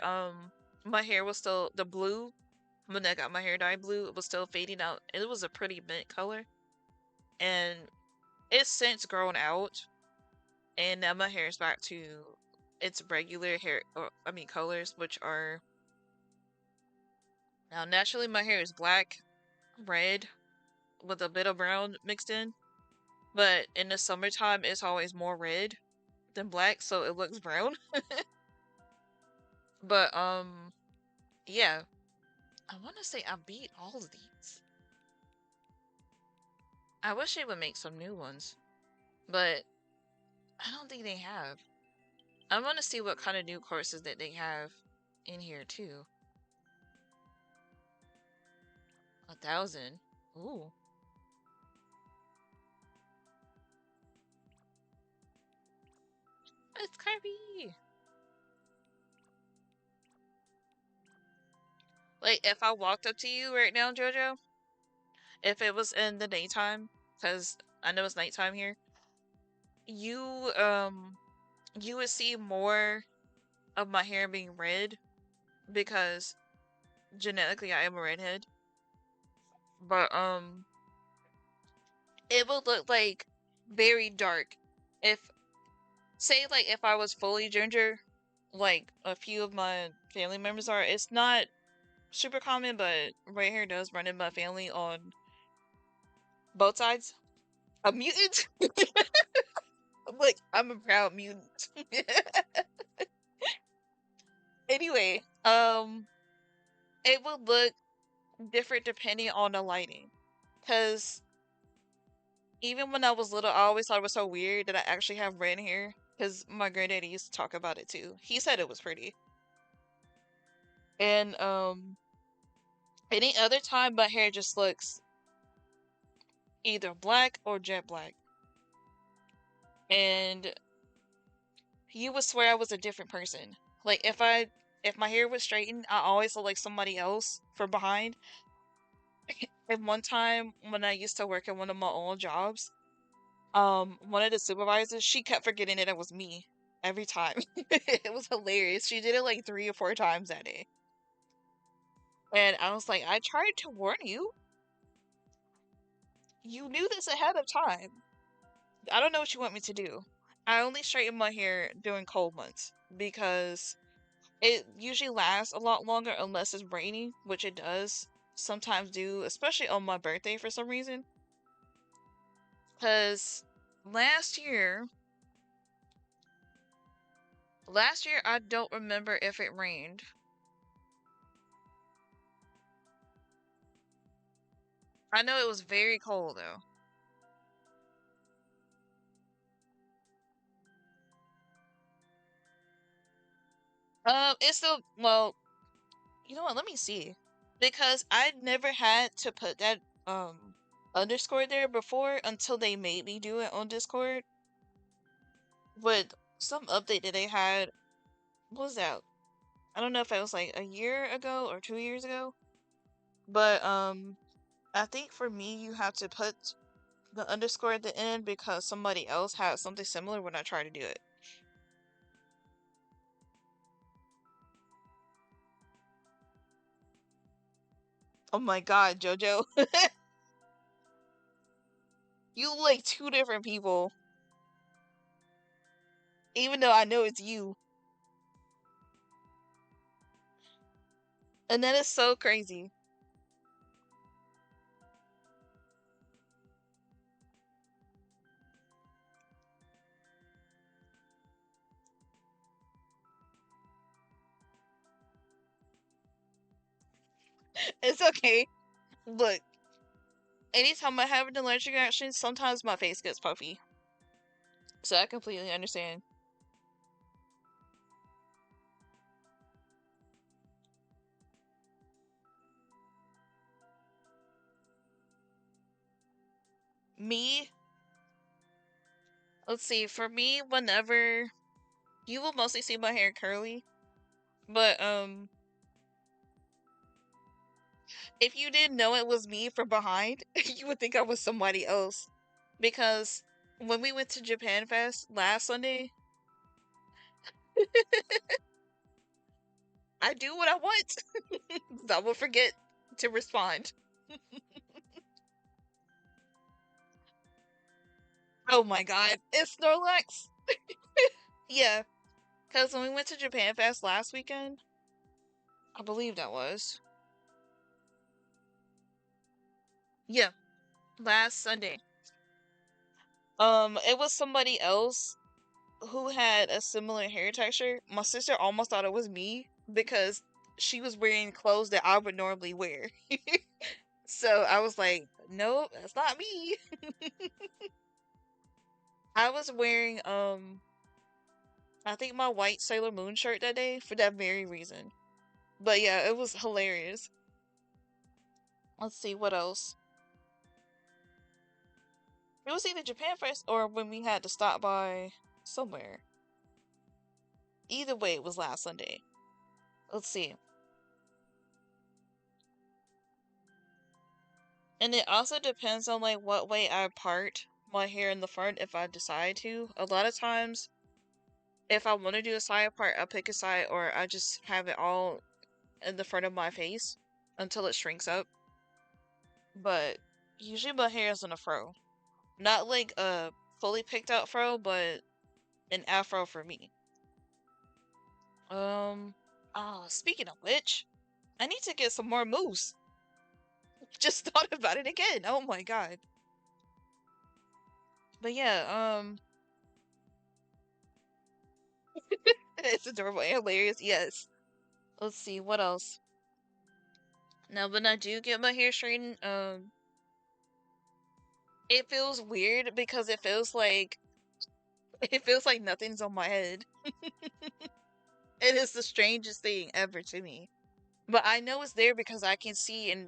S1: my hair was still the blue. When I got my hair dyed blue, it was still fading out. It was a pretty mint color, and it's since grown out. And now my hair is back to its regular hair, or I mean colors, which are now naturally my hair is black, red, with a bit of brown mixed in. But in the summertime, it's always more red than black, so it looks brown. But yeah, I want to say I beat all of these. I wish they would make some new ones, but I don't think they have. I want to see what kind of new courses that they have in here too. 1,000. Ooh. It's Kirby. Like if I walked up to you right now, Jojo, if it was in the daytime, because I know it's nighttime here, you you would see more of my hair being red because genetically I am a redhead. But it would look like very dark if say like if I was fully ginger, like a few of my family members are, it's not super common, but red hair does run in my family on both sides. A mutant? Like, I'm a proud mutant. Anyway, it would look different depending on the lighting. Cause even when I was little, I always thought it was so weird that I actually have red hair. Cause my granddaddy used to talk about it too. He said it was pretty. And any other time my hair just looks either black or jet black. And you would swear I was a different person. Like if my hair was straightened, I always look like somebody else from behind. And one time when I used to work at one of my old jobs, one of the supervisors, she kept forgetting that it was me every time. It was hilarious. She did it like 3 or 4 times that day. And I was like, I tried to warn you. You knew this ahead of time. I don't know what you want me to do. I only straighten my hair during cold months because it usually lasts a lot longer unless it's rainy, which it does sometimes do, especially on my birthday for some reason. Because last year, I don't remember if it rained. I know it was very cold though. It's still, well, you know what? Let me see. Because I never had to put that underscore there before until they made me do it on Discord. With some update that they had, what was that? I don't know if it was like a year ago or 2 years ago. But I think for me you have to put the underscore at the end because somebody else had something similar when I tried to do it. Oh my god, Jojo. You look like two different people. Even though I know it's you. And that is so crazy. It's okay. Look, anytime I have an allergic reaction, sometimes my face gets puffy. So I completely understand. Me, let's see, for me, whenever you will mostly see my hair curly, but if you didn't know it was me from behind, you would think I was somebody else. Because when we went to Japan Fest last Sunday, I do what I want. I will forget to respond. Oh my god, it's Snorlax! Yeah, because when we went to Japan Fest last weekend, I believe that was. Yeah, last Sunday. It was somebody else who had a similar hair texture. My sister almost thought it was me because she was wearing clothes that I would normally wear. So I was like, nope, that's not me. I was wearing I think my white Sailor Moon shirt that day for that very reason. But yeah, it was hilarious. Let's see what else. It was either Japan Fest or when we had to stop by somewhere. Either way, it was last Sunday. Let's see. And it also depends on like what way I part my hair in the front if I decide to. A lot of times, if I want to do a side part, I pick a side or I just have it all in the front of my face until it shrinks up. But usually my hair is in a fro. Not like a fully picked out fro, but an afro for me. Um, speaking of which, I need to get some more mousse. Just thought about it again. Oh my god. But yeah, it's adorable and hilarious. Yes. Let's see what else. Now, when I do get my hair straightened, it feels weird because it feels like nothing's on my head. It is the strangest thing ever to me. But I know it's there because I can see and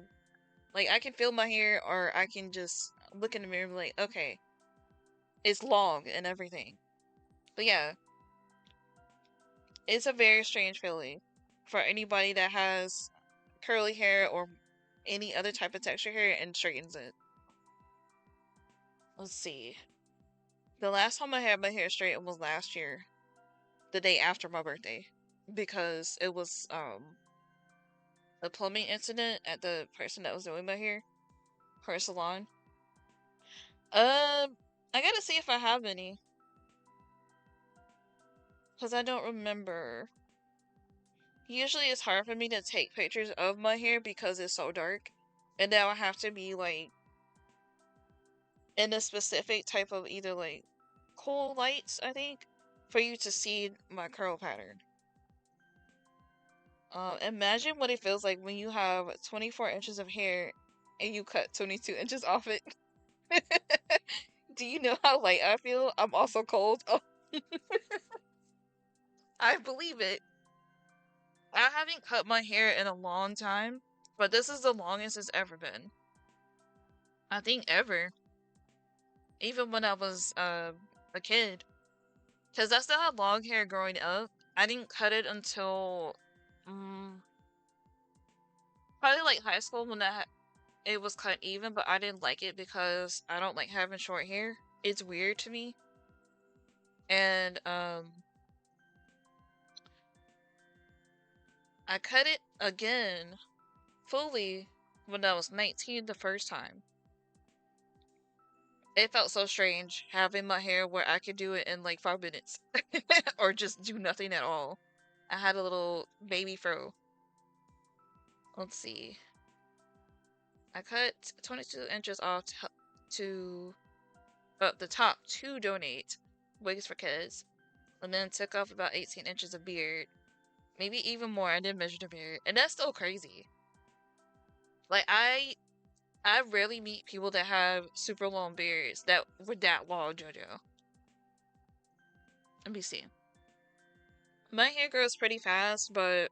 S1: like I can feel my hair, or I can just look in the mirror and be like, okay, it's long and everything. But yeah, it's a very strange feeling for anybody that has curly hair or any other type of texture hair and straightens it. Let's see. The last time I had my hair straightened was last year, the day after my birthday, because it was a plumbing incident at the person that was doing my hair, her salon. I gotta see if I have any, because I don't remember. Usually it's hard for me to take pictures of my hair because it's so dark, and now I have to be like in a specific type of either like cool lights, I think, for you to see my curl pattern. Imagine what it feels like when you have 24 inches of hair and you cut 22 inches off it. Do you know how light I feel? I'm also cold. Oh, I believe it. I haven't cut my hair in a long time, but this is the longest it's ever been. I think ever. Even when I was a kid. Because I still had long hair growing up. I didn't cut it until probably like high school when it was cut even, but I didn't like it because I don't like having short hair. It's weird to me. And I cut it again fully when I was 19 the first time. It felt so strange having my hair where I could do it in like 5 minutes or just do nothing at all. I had a little baby fro. Let's see. I cut 22 inches off to the top to donate wigs for kids, and then took off about 18 inches of beard, maybe even more. I didn't measure the beard, and that's still crazy. Like I rarely meet people that have super long beards that were that long, JoJo. Let me see. My hair grows pretty fast, but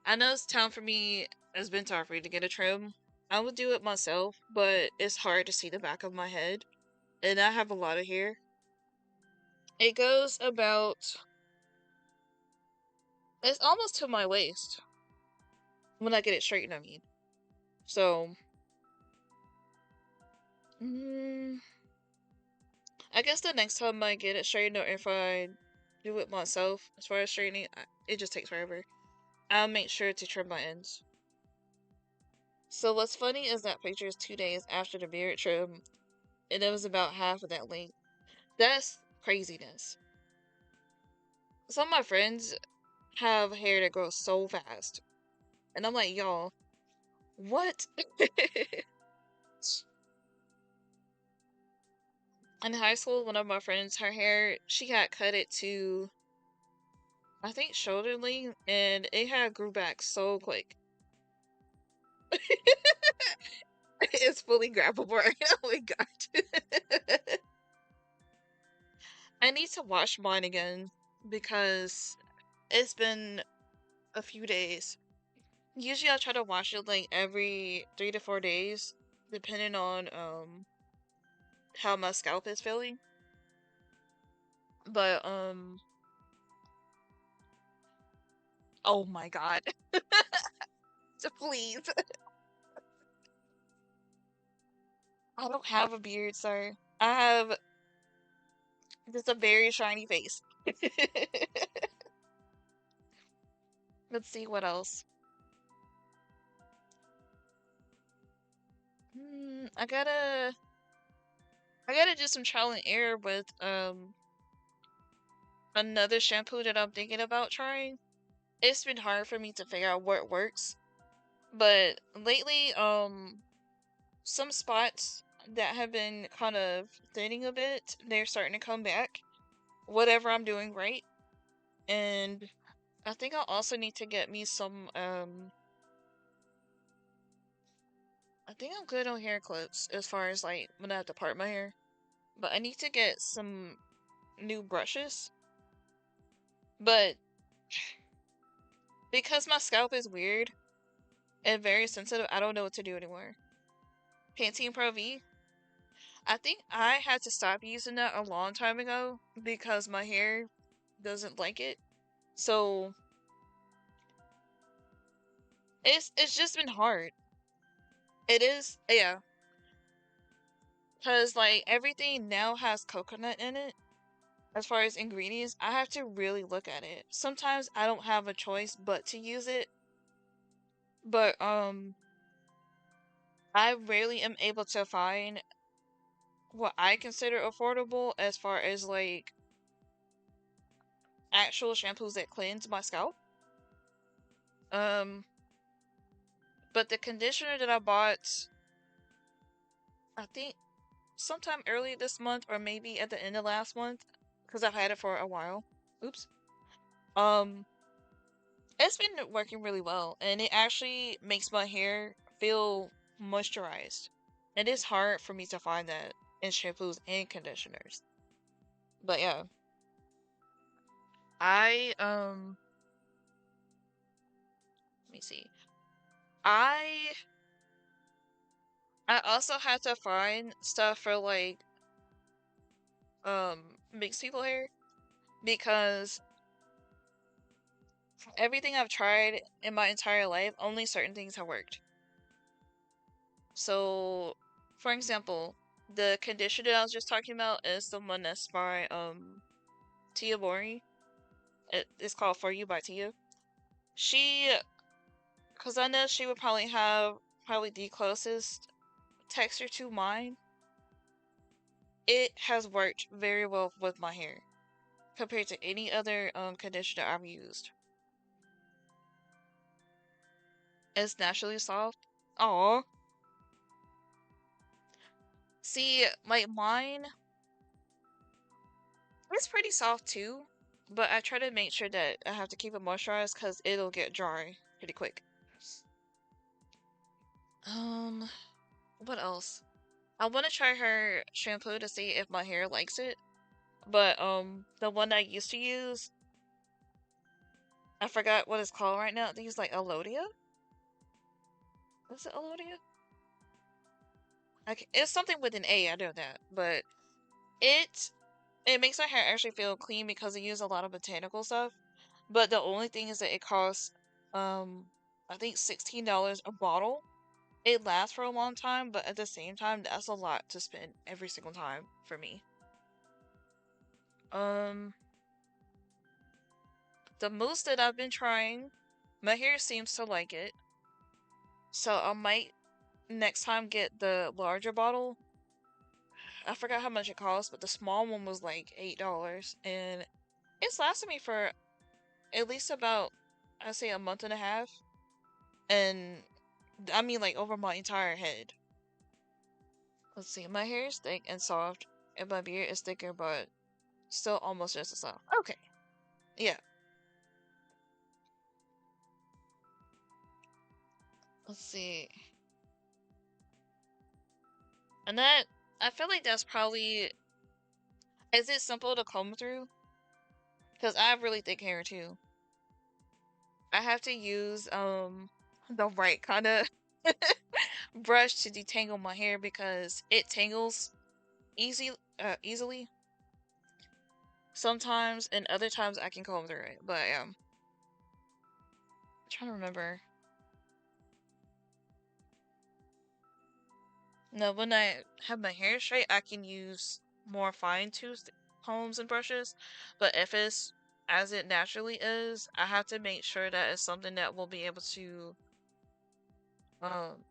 S1: I know it's time for me. It's been time for me to get a trim. I would do it myself, but it's hard to see the back of my head, and I have a lot of hair. It goes about, it's almost to my waist when I get it straightened, I mean. So, I guess the next time I get it straightened, or if I do it myself, as far as straightening, it just takes forever. I'll make sure to trim my ends. So what's funny is that picture is 2 days after the beard trim, and it was about half of that length. That's craziness. Some of my friends have hair that grows so fast, and I'm like, y'all, what? In high school, one of my friends, her hair, she had cut it to, I think, shoulder length, and it had grew back so quick. It's fully grabbable right now. Oh my god. I need to wash mine again because it's been a few days. Usually I try to wash it like every 3 to 4 days, depending on how my scalp is feeling. But oh my god. So please. I don't have a beard, sir. I have just a very shiny face. Let's see what else. I gotta do some trial and error with another shampoo that I'm thinking about trying. It's been hard for me to figure out what works But lately, some spots that have been kind of thinning a bit, they're starting to come back. Whatever I'm doing right. And I think I'll also need to get me some, I think I'm good on hair clips as far as like when I have to part my hair. But I need to get some new brushes. But because my scalp is weird and very sensitive, I don't know what to do anymore. Pantene Pro V, I think I had to stop using that a long time ago because my hair doesn't like it. So it's just been hard. It is, yeah. Cause like everything now has coconut in it. As far as ingredients, I have to really look at it. Sometimes I don't have a choice but to use it. But I rarely am able to find what I consider affordable as far as like actual shampoos that cleanse my scalp. Um, but the conditioner that I bought, I think sometime early this month or maybe at the end of last month, because I've had it for a while. Oops. Um, it's been working really well, and it actually makes my hair feel moisturized. It is hard for me to find that in shampoos and conditioners. But yeah, I let me see. I I also had to find stuff for like mixed people hair because everything I've tried in my entire life, only certain things have worked. So, for example, the conditioner I was just talking about is the one that's by Tia Mori. It's called For You by Tia. She, because I know she would probably have probably the closest texture to mine. It has worked very well with my hair compared to any other conditioner I've used. It's naturally soft. Oh, see, like mine, it's pretty soft too, but I try to make sure that I have to keep it moisturized because it'll get dry pretty quick. Um, what else? I want to try her shampoo to see if my hair likes it, but the one I used to use, I forgot what it's called right now. I think it's like Alodia. Is it Alodia? Okay, it's something with an A. I know that, but it it makes my hair actually feel clean because I use a lot of botanical stuff. But the only thing is that it costs, I think $16 a bottle. It lasts for a long time, but at the same time, that's a lot to spend every single time for me. Um, the mousse that I've been trying, my hair seems to like it, so I might next time get the larger bottle. I forgot how much it cost, but the small one was like $8, and it's lasted me for at least about, I'd say, a month and a half. And I mean, like, over my entire head. Let's see, my hair is thick and soft, and my beard is thicker, but still almost just as soft. Okay, yeah. Let's see. And that, I feel like that's probably, is it simple to comb through? Because I have really thick hair too. I have to use, the right kind of brush to detangle my hair because it tangles easily sometimes, and other times I can comb through it. But I'm trying to remember. No, when I have my hair straight, I can use more fine-toothed combs and brushes. But if it's as it naturally is, I have to make sure that it's something that will be able to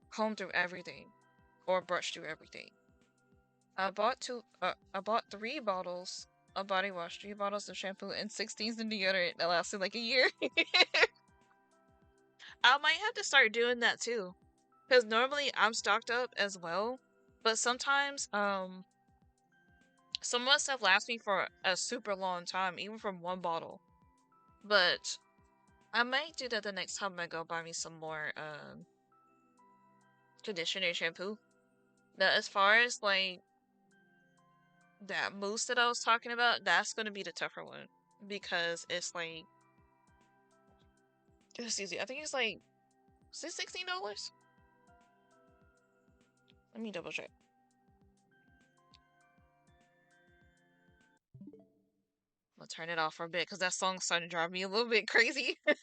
S1: comb through everything or brush through everything. I bought 3 bottles of body wash, 3 bottles of shampoo, and 16s in deodorant that lasted like a year. I might have to start doing that too. Because normally I'm stocked up as well. But sometimes, some of my stuff lasts me for a super long time, even from one bottle. But I might do that the next time I go buy me some more, conditioner shampoo. Now, as far as, like, that mousse that I was talking about, that's gonna be the tougher one. Because it's like, excuse me, I think it's like, is it $16? Let me double check. I'll turn it off for a bit because that song's starting to drive me a little bit crazy. Let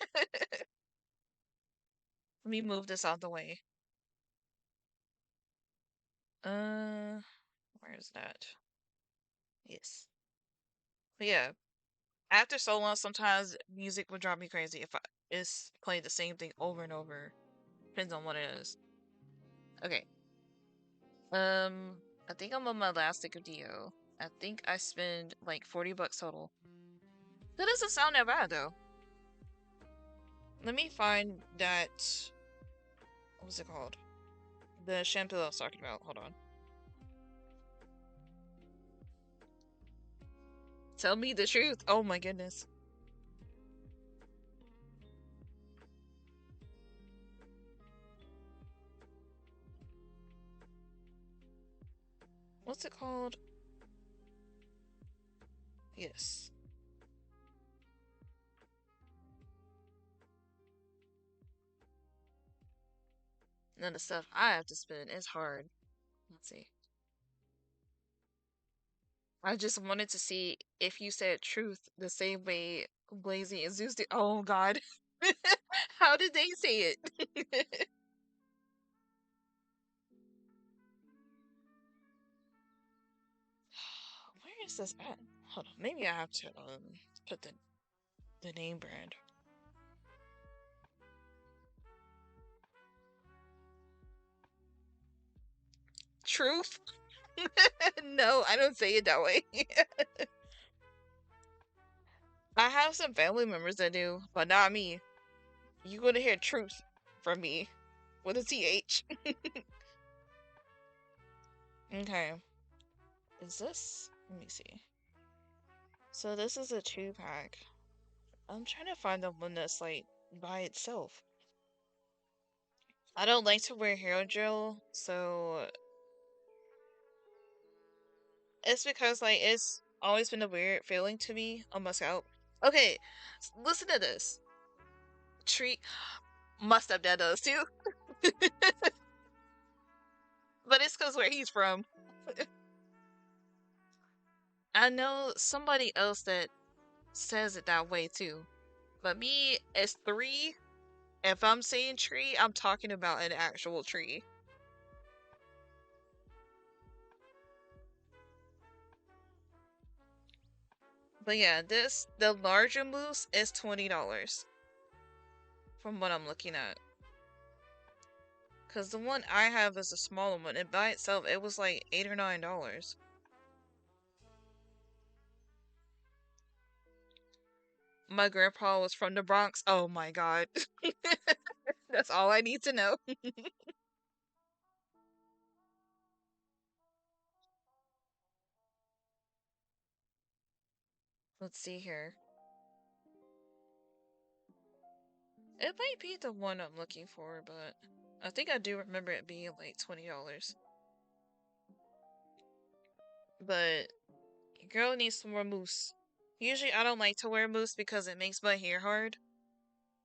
S1: me move this out the way. Where is that? Yes. But yeah, after so long, sometimes music would drive me crazy if it's playing the same thing over and over. Depends on what it is. Okay. I think I'm on my last stick of Dio. I think I spend like $40 total. That doesn't sound that bad though. Let me find that. What's it called? The shampoo I was talking about. Hold on. Tell me the truth. Oh my goodness. What's it called? Yes. None of the stuff I have to spend is hard. Let's see. I just wanted to see if you said truth the same way Blazy and Zeus did. Oh god. How did they say it? Where is this at? Hold on. Maybe I have to put the name brand. Truth? No, I don't say it that way. I have some family members that do, but not me. You're gonna hear truth from me with a TH. Okay. Is this? Let me see. So this is a 2-pack. I'm trying to find the one that's like by itself. I don't like to wear hair gel, so it's because like it's always been a weird feeling to me on my scalp. Okay, listen to this. Treat my stepdad does too, but it's because where he's from. I know somebody else that says it that way too, but me as 3. If I'm saying tree, I'm talking about an actual tree. But yeah, the larger moose is $20 from what I'm looking at. Cause the one I have is a smaller one, and by itself it was like $8 or $9. My grandpa was from the Bronx. Oh my god. That's all I need to know. Let's see here. It might be the one I'm looking for, but I think I do remember it being like $20. But girl needs some more mousse. Usually I don't like to wear mousse because it makes my hair hard.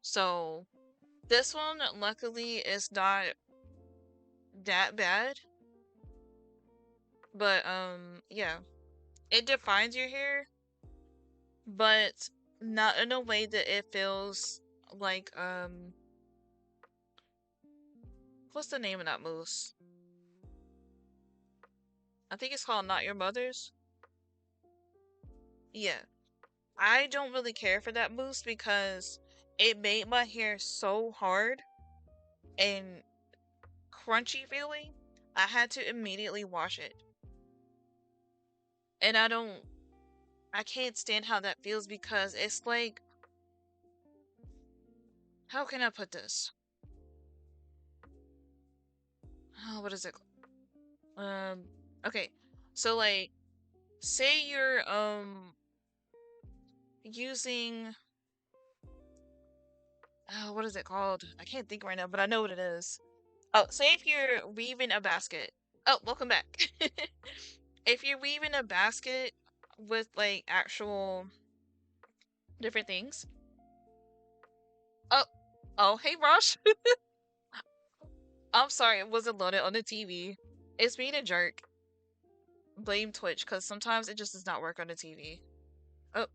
S1: So this one luckily is not that bad. But yeah. It defines your hair, but not in a way that it feels like what's the name of that mousse? I think it's called Not Your Mother's. Yeah. I don't really care for that mousse because it made my hair so hard and crunchy feeling. I had to immediately wash it. And I can't stand how that feels because it's like, how can I put this? oh, what is it? Okay. So like, say you're using what is it called? I can't think right now, but I know what it is. Oh, say if you're weaving a basket. Oh, welcome back. If you're weaving a basket with like actual different things. Oh, oh, hey Rosh. I'm sorry, it wasn't loaded on the TV. It's being a jerk. Blame Twitch, because sometimes it just does not work on the TV. Oh,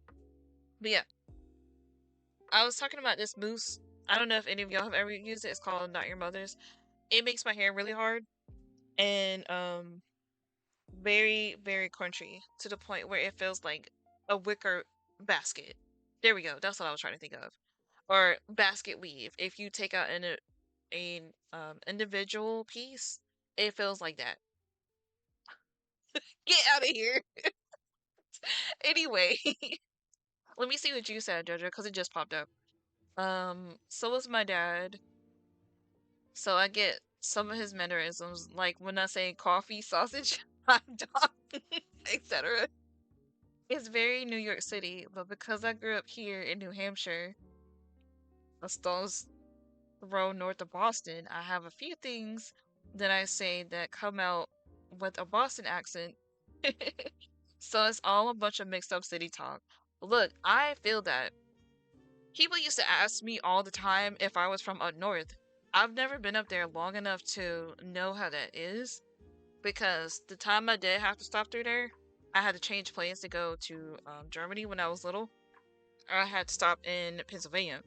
S1: but yeah. I was talking about this mousse. I don't know if any of y'all have ever used it. It's called Not Your Mother's. It makes my hair really hard and very, very crunchy to the point where it feels like a wicker basket. There we go. That's what I was trying to think of. Or basket weave. If you take out an individual piece, it feels like that. Get out of here. Anyway, let me see what you said, Jojo, because it just popped up. So was my dad. So I get some of his mannerisms, like when I say coffee, sausage, hot dog, etc. It's very New York City, but because I grew up here in New Hampshire, a stone's throw north of Boston, I have a few things that I say that come out with a Boston accent. So it's all a bunch of mixed up city talk. Look, I feel that. People used to ask me all the time if I was from up north. I've never been up there long enough to know how that is, because the time I did have to stop through there, I had to change planes to go to Germany when I was little. I had to stop in Pennsylvania.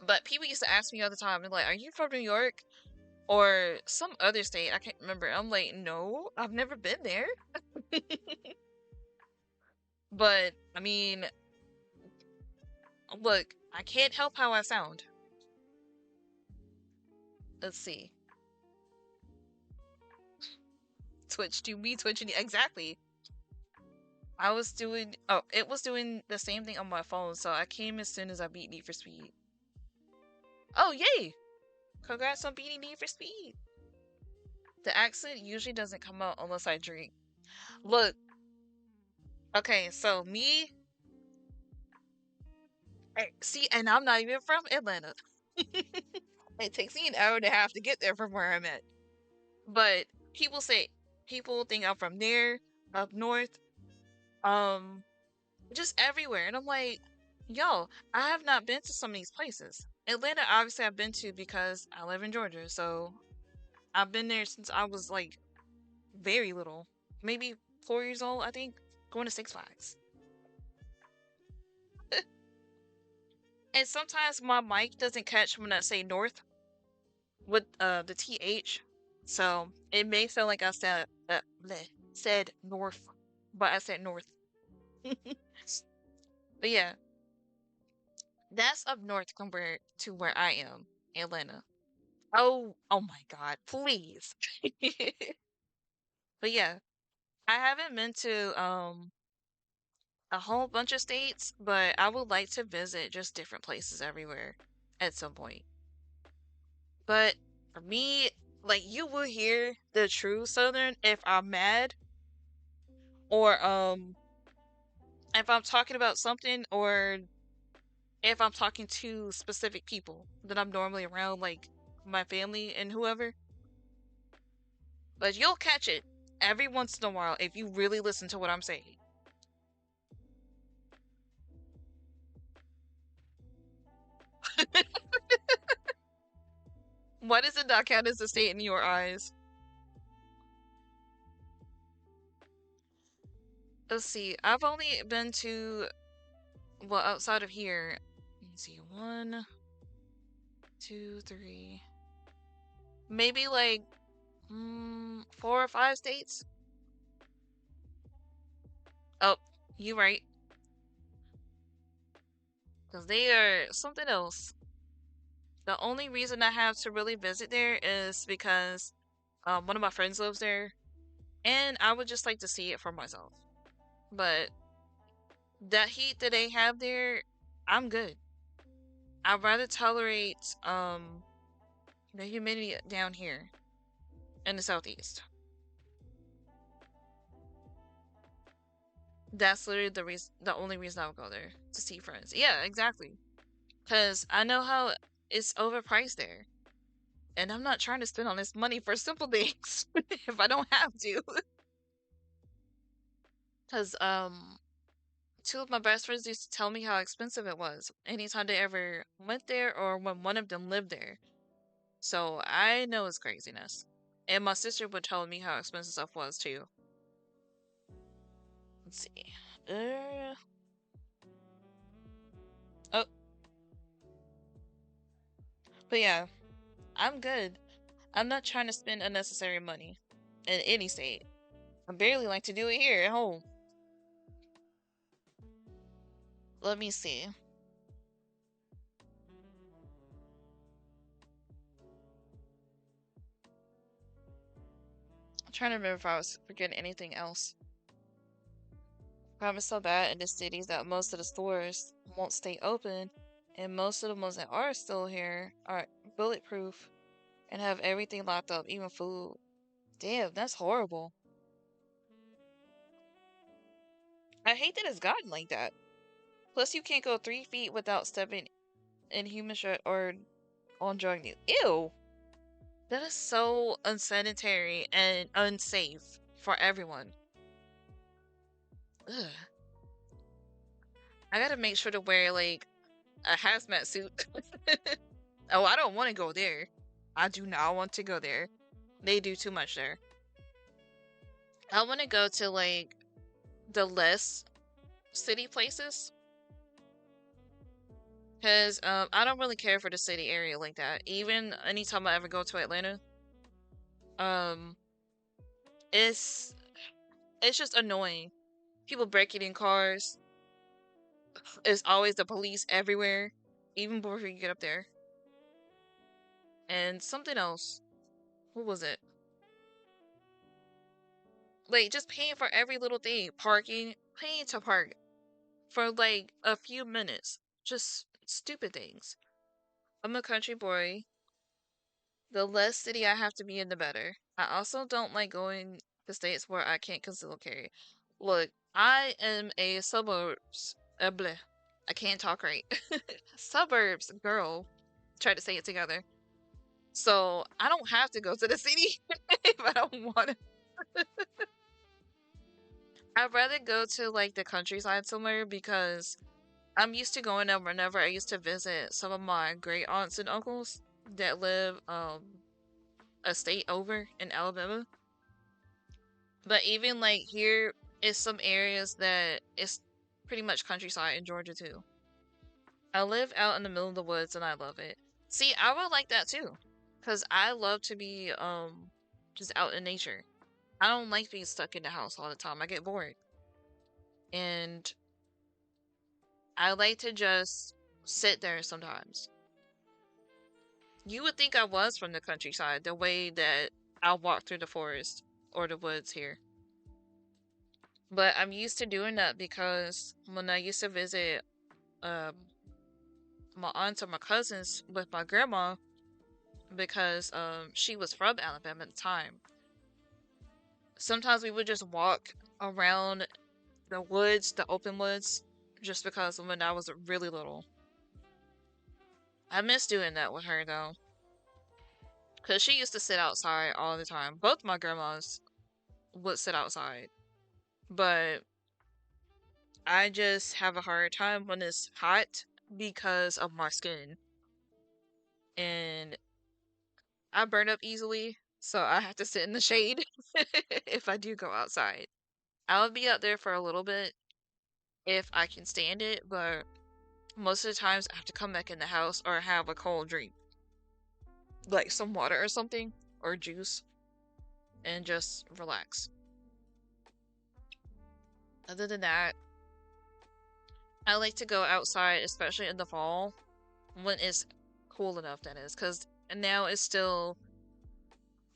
S1: But people used to ask me all the time, they're like, "Are you from New York or some other state?" I can't remember. I'm like, "No, I've never been there." But I mean, look, I can't help how I sound. Let's see. Twitch to me, twitching exactly. I was doing it was doing the same thing on my phone, so I came as soon as I beat Need for Speed. Oh yay! Congrats on beating Need for Speed. The accent usually doesn't come out unless I drink. Look, okay, so me, see, and I'm not even from Atlanta. It takes me an hour and a half to get there from where I'm at. But people say, people think I'm from there, up north, um, just everywhere. And I'm like, yo, I have not been to some of these places. Atlanta, obviously, I've been to because I live in Georgia. So I've been there since I was like very little, maybe 4 years old, I think, going to Six Flags. And sometimes my mic doesn't catch when I say north with the th, so it may sound like I said said north, but I said north. But yeah, that's up north compared to where I am, Atlanta. Oh, oh my God, please. But yeah, I haven't been to a whole bunch of states, but I would like to visit just different places everywhere at some point. But for me, like, you will hear the true Southern if I'm mad, or if I'm talking about something, or if I'm talking to specific people that I'm normally around, like my family and whoever. But you'll catch it every once in a while if you really listen to what I'm saying. Why does it not count as a state in your eyes? Let's see. I've only been to, well, outside of here. Let me see. 1, 2, 3. Maybe like 4 or 5 states. Oh, you right. Because they are something else. The only reason I have to really visit there is because one of my friends lives there, and I would just like to see it for myself. But that heat that they have there, I'm good. I'd rather tolerate the humidity down here. in the southeast. That's literally the only reason I would go there to see friends. Yeah, exactly. Cause I know how it's overpriced there, and I'm not trying to spend all this money for simple things if I don't have to. Cause two of my best friends used to tell me how expensive it was anytime they ever went there or when one of them lived there. So I know it's craziness. And my sister would tell me how expensive stuff was too. Let's see. Oh, but yeah, I'm good. I'm not trying to spend unnecessary money in any state. I barely like to do it here at home. Let me see. I'm trying to remember if I was forgetting anything else. Crime is so bad in the cities that most of the stores won't stay open, and most of the ones that are still here are bulletproof and have everything locked up, even food. Damn, that's horrible. I hate that it's gotten like that. Plus, you can't go 3 feet without stepping in human shit or on drug use. Ew! That is so unsanitary and unsafe for everyone. Ugh. I gotta make sure to wear, like, a hazmat suit. Oh, I don't want to go there. I do not want to go there. They do too much there. I want to go to, like, the less city places. Because I don't really care for the city area like that. Even anytime I ever go to Atlanta, um, it's just annoying. People breaking in cars. It's always the police everywhere, even before you get up there. And something else. What was it? Like, just paying for every little thing. Parking, paying to park for like a few minutes. Just stupid things. I'm a country boy. The less city I have to be in, the better. I also don't like going to states where I can't conceal carry. Look, I am a suburbs. Bleh. I can't talk right. Suburbs girl. Try to say it together. So I don't have to go to the city if I don't want to. I'd rather go to like the countryside somewhere because I'm used to going there whenever I used to visit some of my great aunts and uncles that live a state over in Alabama. But even like here is some areas that it's pretty much countryside in Georgia too. I live out in the middle of the woods and I love it. See, I would like that too. Cause I love to be just out in nature. I don't like being stuck in the house all the time. I get bored. And I like to just sit there sometimes. You would think I was from the countryside, the way that I walk through the forest or the woods here. But I'm used to doing that because when I used to visit um, my aunts or my cousins with my grandma, because she was from Alabama at the time, sometimes we would just walk around the woods, the open woods, just because when I was really little. I miss doing that with her though. Because she used to sit outside all the time. Both my grandmas would sit outside. But I just have a hard time when it's hot because of my skin. And I burn up easily, so I have to sit in the shade if I do go outside. I'll be out there for a little bit if I can stand it, but most of the times I have to come back in the house or have a cold drink. Like some water or something, or juice, and just relax. Other than that, I like to go outside, especially in the fall, when it's cool enough, that is, because now it's still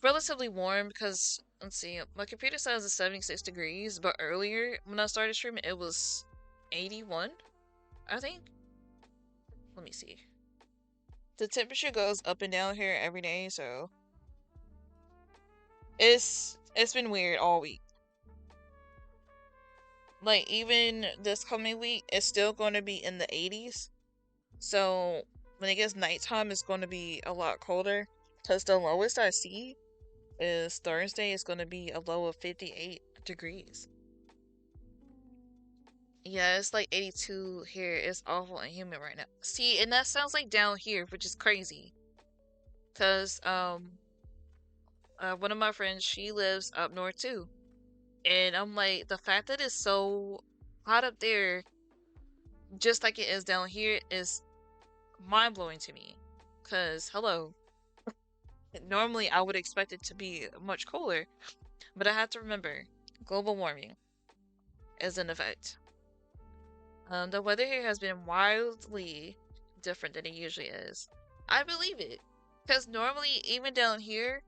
S1: relatively warm because, let's see, my computer says it's 76 degrees, but earlier when I started streaming, it was 81, I think. Let me see. The temperature goes up and down here every day, so It's been weird all week. Like even this coming week, it's still going to be in the 80s. So when it gets nighttime, it's going to be a lot colder. Because the lowest I see is Thursday is going to be a low of 58 degrees. Yeah, it's like 82 here. It's awful and humid right now. See, and that sounds like down here, which is crazy. Because one of my friends, she lives up north too. And I'm like, the fact that it's so hot up there, just like it is down here, is mind-blowing to me. Because, hello, normally I would expect it to be much cooler, but I have to remember, global warming is in effect. The weather here has been wildly different than it usually is. I believe it. Because normally, even down here,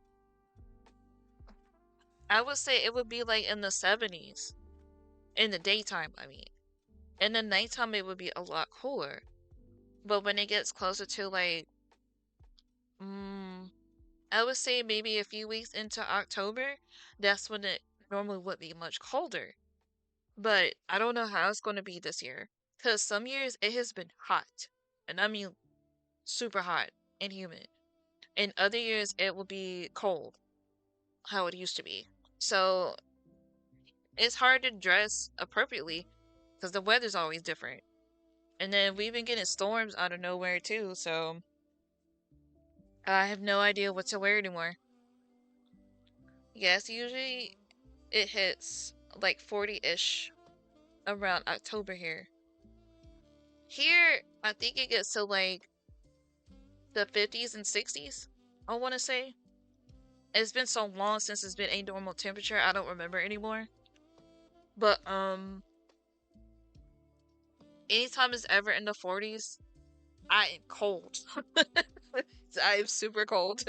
S1: I would say it would be like in the 70s. In the daytime, I mean. In the nighttime, it would be a lot cooler. But when it gets closer to like, I would say maybe a few weeks into October, that's when it normally would be much colder. But I don't know how it's going to be this year. Because some years it has been hot. And I mean super hot and humid. And other years it will be cold, how it used to be. So it's hard to dress appropriately because the weather's always different. And then we've been getting storms out of nowhere too, so I have no idea what to wear anymore. Yes, usually it hits like 40-ish around October here. Here, I think it gets to like the 50s and 60s, I want to say. It's been so long since it's been a normal temperature, I don't remember anymore. But, anytime it's ever in the 40s, I am cold. I am super cold.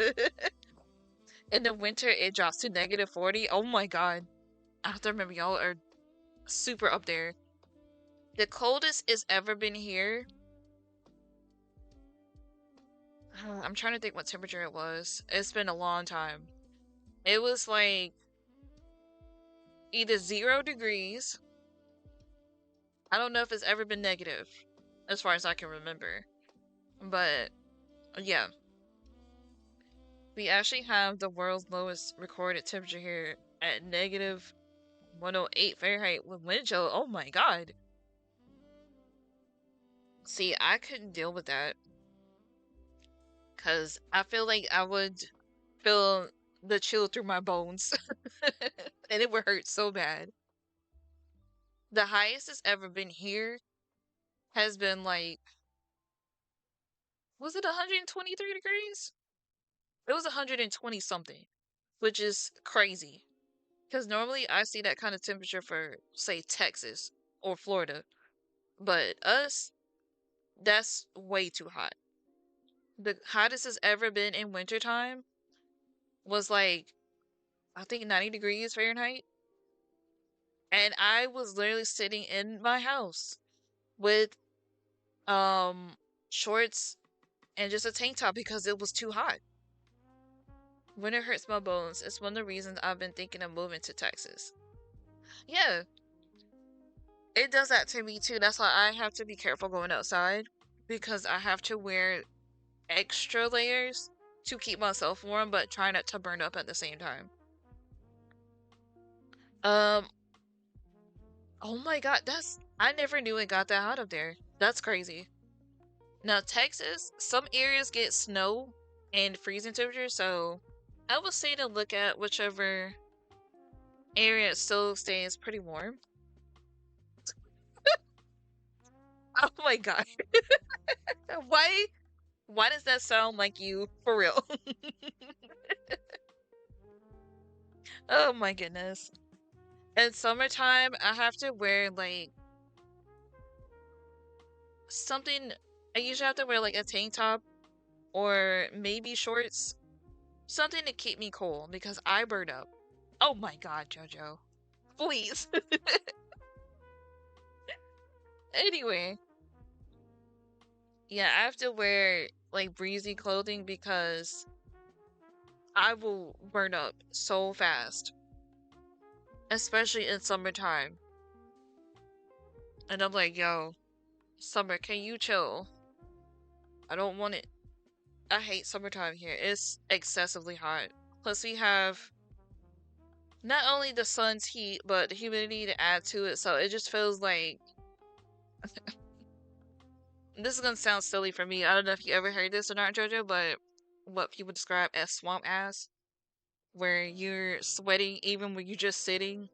S1: In the winter, it drops to -40. Oh my god. I have to remember, y'all are super up there. The coldest it's ever been here. I'm trying to think what temperature it was. It's been a long time. It was like either 0 degrees. I don't know if it's ever been negative, as far as I can remember. But yeah. We actually have the world's lowest recorded temperature here at -108 Fahrenheit with wind chill. Oh my god. See, I couldn't deal with that. Because I feel like I would feel the chill through my bones. And it would hurt so bad. The highest it's ever been here has been like, was it 123 degrees? It was 120 something, which is crazy. Because normally I see that kind of temperature for, say, Texas or Florida. But us, that's way too hot. The hottest it's ever been in wintertime was like, I think 90 degrees Fahrenheit. And I was literally sitting in my house with shorts and just a tank top because it was too hot. Winter hurts my bones. It's one of the reasons I've been thinking of moving to Texas. Yeah, it does that to me too. That's why I have to be careful going outside because I have to wear extra layers to keep myself warm but try not to burn up at the same time. Um, oh my god, I never knew it got that hot up there. That's crazy. Now, Texas, some areas get snow and freezing temperatures, so I would say to look at whichever area still stays pretty warm. Oh my god. Why does that sound like you for real? Oh my goodness. In summertime, I have to wear like something. I usually have to wear like a tank top or maybe shorts. Something to keep me cool because I burn up. Oh my god, JoJo. Please. Anyway. Yeah, I have to wear like breezy clothing because I will burn up so fast, especially in summertime. And I'm like, yo, summer, can you chill? I don't want it. I hate summertime here. It's excessively hot. Plus, we have not only the sun's heat, but the humidity to add to it, so it just feels like this is gonna sound silly for me. I don't know if you ever heard this or not, JoJo, but what people describe as swamp ass, where you're sweating even when you're just sitting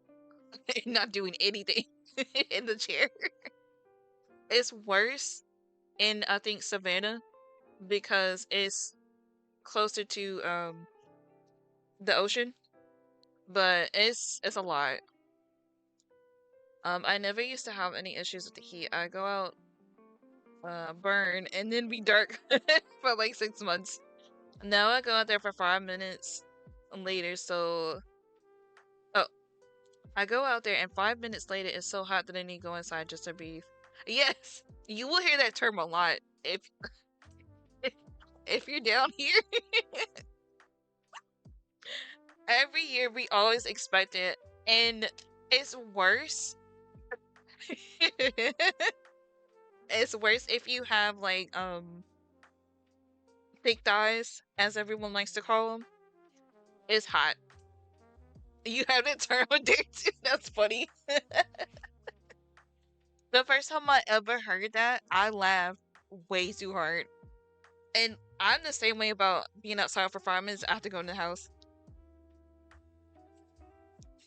S1: and not doing anything in the chair. It's worse in, I think, Savannah because it's closer to the ocean, but it's a lot. I never used to have any issues with the heat. I go out, burn, and then be dark for like 6 months. Now I go out there for 5 minutes later, so oh, I go out there and 5 minutes later it's so hot that I need to go inside just to breathe. Yes, you will hear that term a lot if you're down here. Every year we always expect it, and it's worse. It's worse if you have like thick thighs, as everyone likes to call them. It's hot. You have that term there too. That's funny. The first time I ever heard that, I laughed way too hard. And I'm the same way about being outside for 5 minutes after going to the house.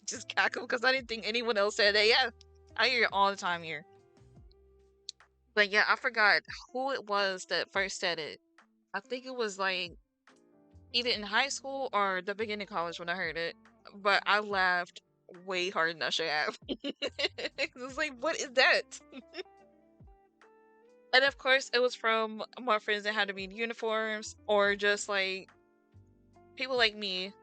S1: Just cackle because I didn't think anyone else said that. Yeah, I hear it all the time here. But yeah, I forgot who it was that first said it. I think it was like either in high school or the beginning of college when I heard it. But I laughed way harder than I should have. It's like, what is that? And of course, it was from my friends that had to be in uniforms, or just like people like me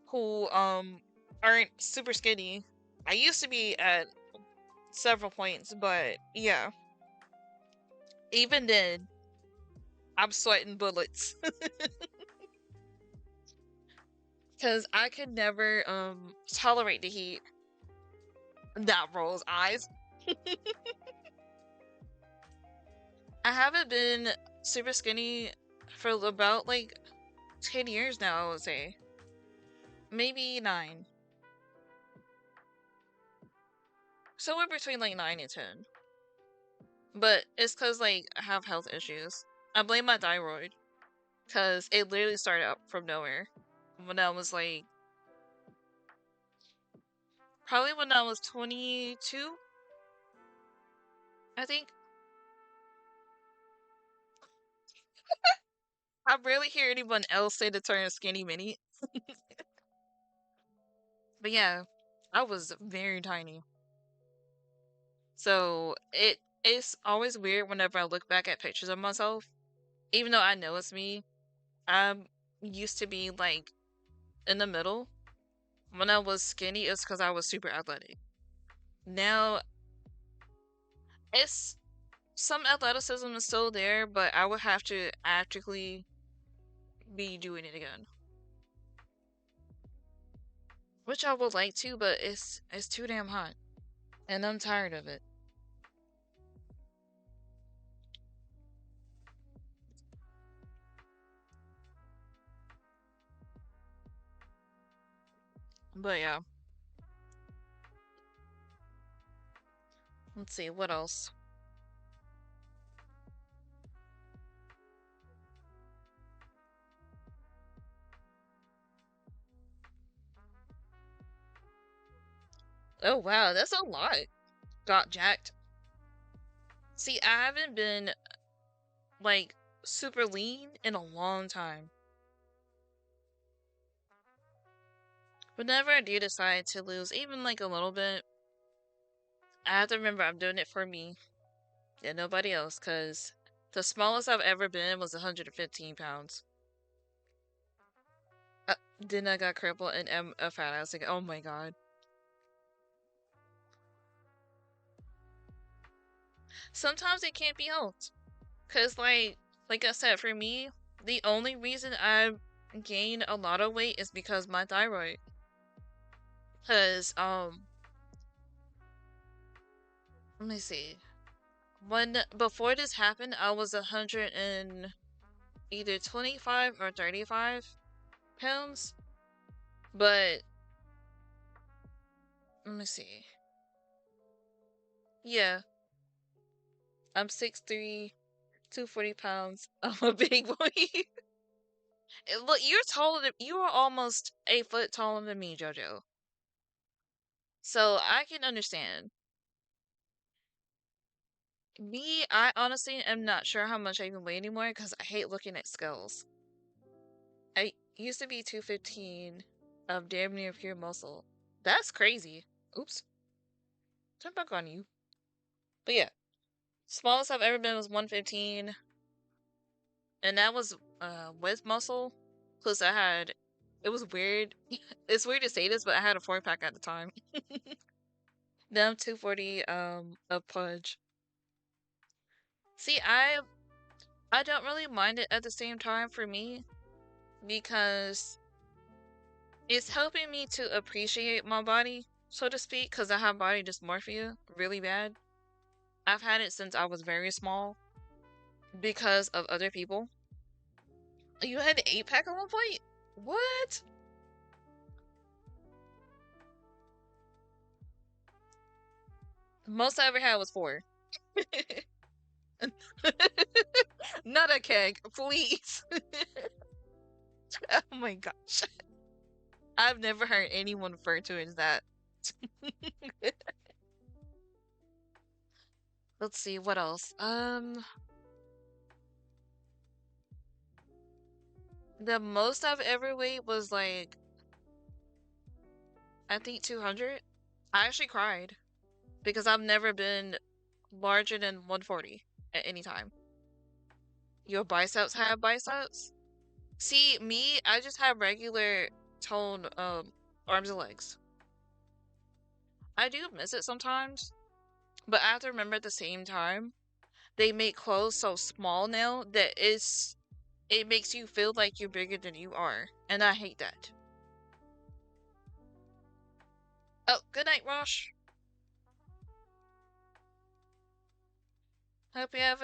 S1: who aren't super skinny. I used to be at several points, but yeah, even then, I'm sweating bullets because I could never tolerate the heat. That rolls eyes. I haven't been super skinny for about like 10 years now, I would say. Maybe 9. Somewhere between like 9 and 10. But it's because like I have health issues. I blame my thyroid because it literally started up from nowhere when I was like, probably when I was 22, I think. I rarely hear anyone else say the term skinny mini. But yeah, I was very tiny. So it's always weird whenever I look back at pictures of myself. Even though I know it's me, I used to be like in the middle. When I was skinny, it's because I was super athletic. Now, it's some athleticism is still there, but I would have to actively be doing it again. Which I would like to, but it's too damn hot. And I'm tired of it. But yeah. Let's see, what else? Oh wow, that's a lot. Got jacked. See, I haven't been like super lean in a long time. Whenever I do decide to lose even like a little bit, I have to remember I'm doing it for me and nobody else, because the smallest I've ever been was 115 pounds. Then I got crippled and am a fat. I was like, oh my god. Sometimes it can't be helped. Because, like I said, for me, the only reason I'm gained a lot of weight is because my thyroid. Cause let me see. Before this happened, I was 100 and either 25 or 35 pounds. But let me see. Yeah, I'm 6'3", 240 pounds. I'm a big boy. Look, you are almost 8 foot taller than me, JoJo. So I can understand. Me, I honestly am not sure how much I even weigh anymore because I hate looking at scales. I used to be 215 of damn near pure muscle. That's crazy. Oops. Turn back on you. But yeah, smallest I've ever been was 115. And that was with muscle. Plus it was weird. It's weird to say this, but I had a 4-pack at the time. Now I'm 240 of Pudge. See, I don't really mind it at the same time for me because it's helping me to appreciate my body, so to speak, because I have body dysmorphia really bad. I've had it since I was very small because of other people. You had an 8-pack at one point? What? The most I ever had was 4. Not a keg, please. Oh my gosh. I've never heard anyone refer to it as that. Let's see, what else? The most I've ever weighed was like, I think 200. I actually cried because I've never been larger than 140 at any time. Your biceps have biceps? See, me, I just have regular toned arms and legs. I do miss it sometimes, but I have to remember at the same time, they make clothes so small now that it makes you feel like you're bigger than you are, and I hate that. Oh, good night, Rosh. Hope you have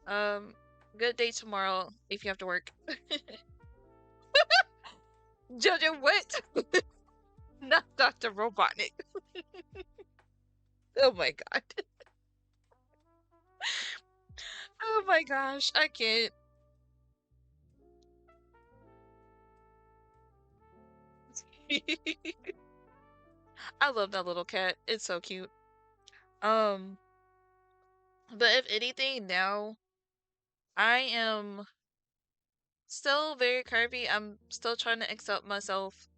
S1: a good day tomorrow if you have to work. Jojo, what? Not Dr. Robotnik. Oh my god. Oh my gosh, I can't. I love that little cat. It's so cute. Um, but if anything, now I am still very curvy. I'm still trying to accept myself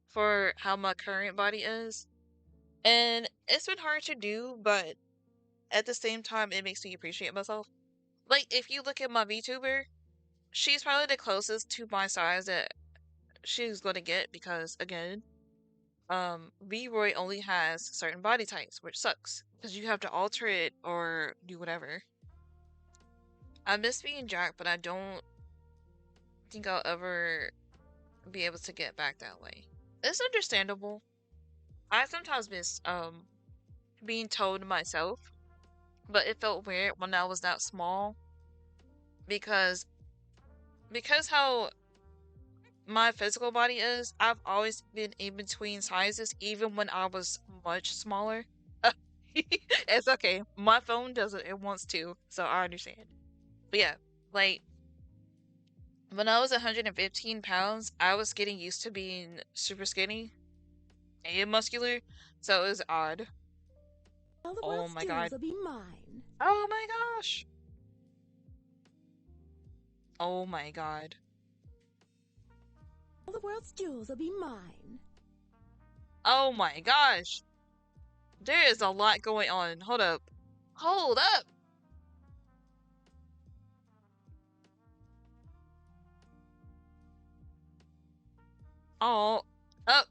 S1: for how my current body is. And it's been hard to do, but at the same time, it makes me appreciate myself. Like, if you look at my VTuber, she's probably the closest to my size that she's going to get because, again, V-Roy only has certain body types, which sucks because you have to alter it or do whatever. I miss being Jack, but I don't think I'll ever be able to get back that way. It's understandable. I sometimes miss being told myself, but it felt weird when I was that small because how my physical body is, I've always been in between sizes, even when I was much smaller. It's okay. My phone does it. It wants to, so I understand. But yeah, like when I was 115 pounds, I was getting used to being super skinny and muscular, so it was odd.
S2: All the
S1: Oh
S2: world's
S1: my
S2: jewels
S1: god.
S2: will be mine.
S1: Oh my gosh. Oh my god.
S2: All the world's jewels will be mine.
S1: Oh my gosh. There is a lot going on. Hold up. Hold up. Oh. Up.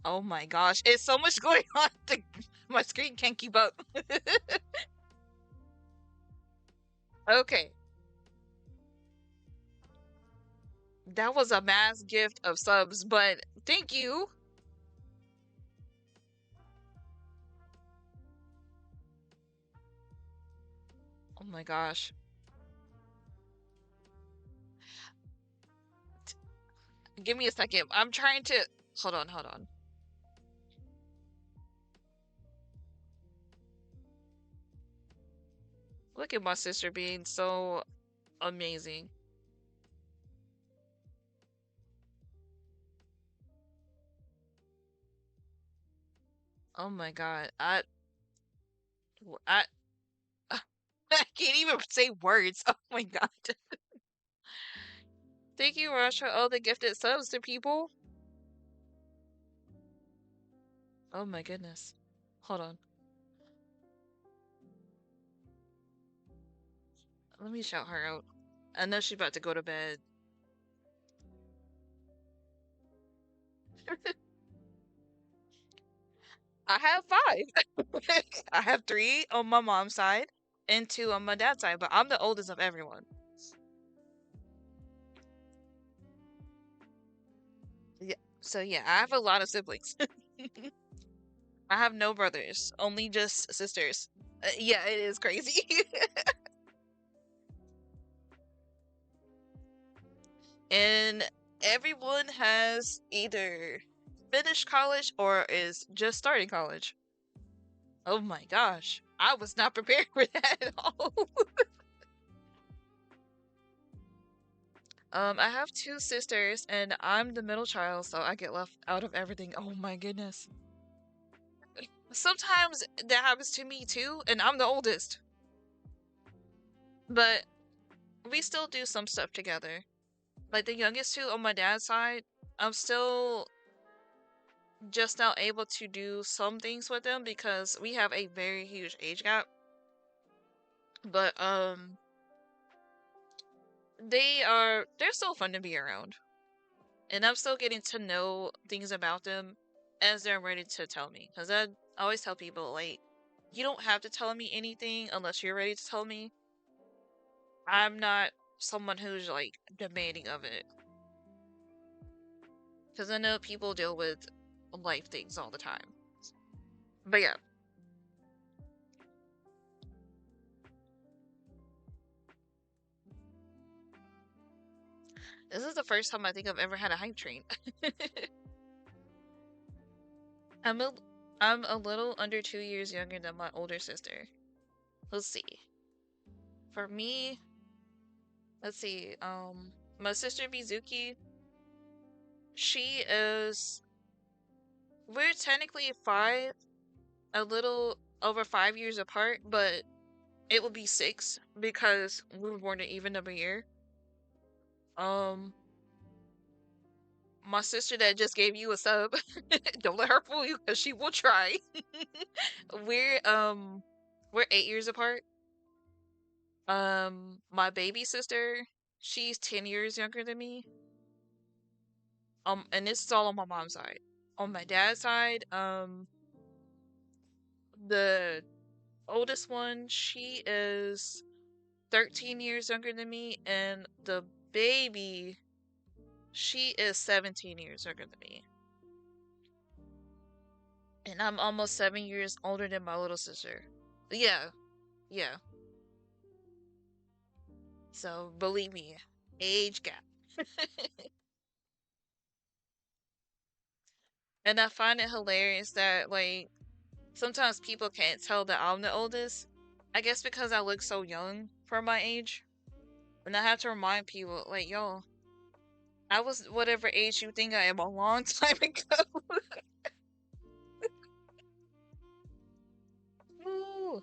S1: Oh my gosh. It's so much going on. My screen can't keep up. Okay. That was a mass gift of subs, but thank you. Oh my gosh. Give me a second. I'm trying to hold on, hold on. Look at my sister being so amazing. Oh my god. I I can't even say words. Oh my god. Thank you, Rush, for all the gifted subs to people. Oh my goodness. Hold on. Let me shout her out. I know she's about to go to bed. I have five. I have three on my mom's side and two on my dad's side, but I'm the oldest of everyone. Yeah. So yeah, I have a lot of siblings. I have no brothers, only just sisters. Yeah, it is crazy. And everyone has either finished college or is just starting college. Oh my gosh. I was not prepared for that at all. I have two sisters and I'm the middle child, so I get left out of everything. Oh my goodness. Sometimes that happens to me too, and I'm the oldest. But we still do some stuff together. Like the youngest two on my dad's side, I'm still just now able to do some things with them because we have a very huge age gap. But they're still fun to be around. And I'm still getting to know things about them as they're ready to tell me. Because I always tell people, like, you don't have to tell me anything unless you're ready to tell me. I'm not someone who's, like, demanding of it. Because I know people deal with life things all the time. But yeah. This is the first time I think I've ever had a hype train. I'm a, I'm a little under 2 years younger than my older sister. Let's see. For me, let's see. My sister Mizuki, she is. We're technically a little over 5 years apart, but it will be six because we were born an even number year. Um, my sister that just gave you a sub, don't let her fool you because she will try. we're um, we're 8 years apart. My baby sister, she's 10 years younger than me. And this is all on my mom's side. On my dad's side, the oldest one, she is 13 years younger than me, and the baby, she is 17 years younger than me. And I'm almost 7 years older than my little sister. Yeah, yeah. So believe me, age gap. And I find it hilarious that, like, sometimes people can't tell that I'm the oldest. I guess because I look so young for my age. And I have to remind people, like, yo, I was whatever age you think I am a long time ago. Ooh.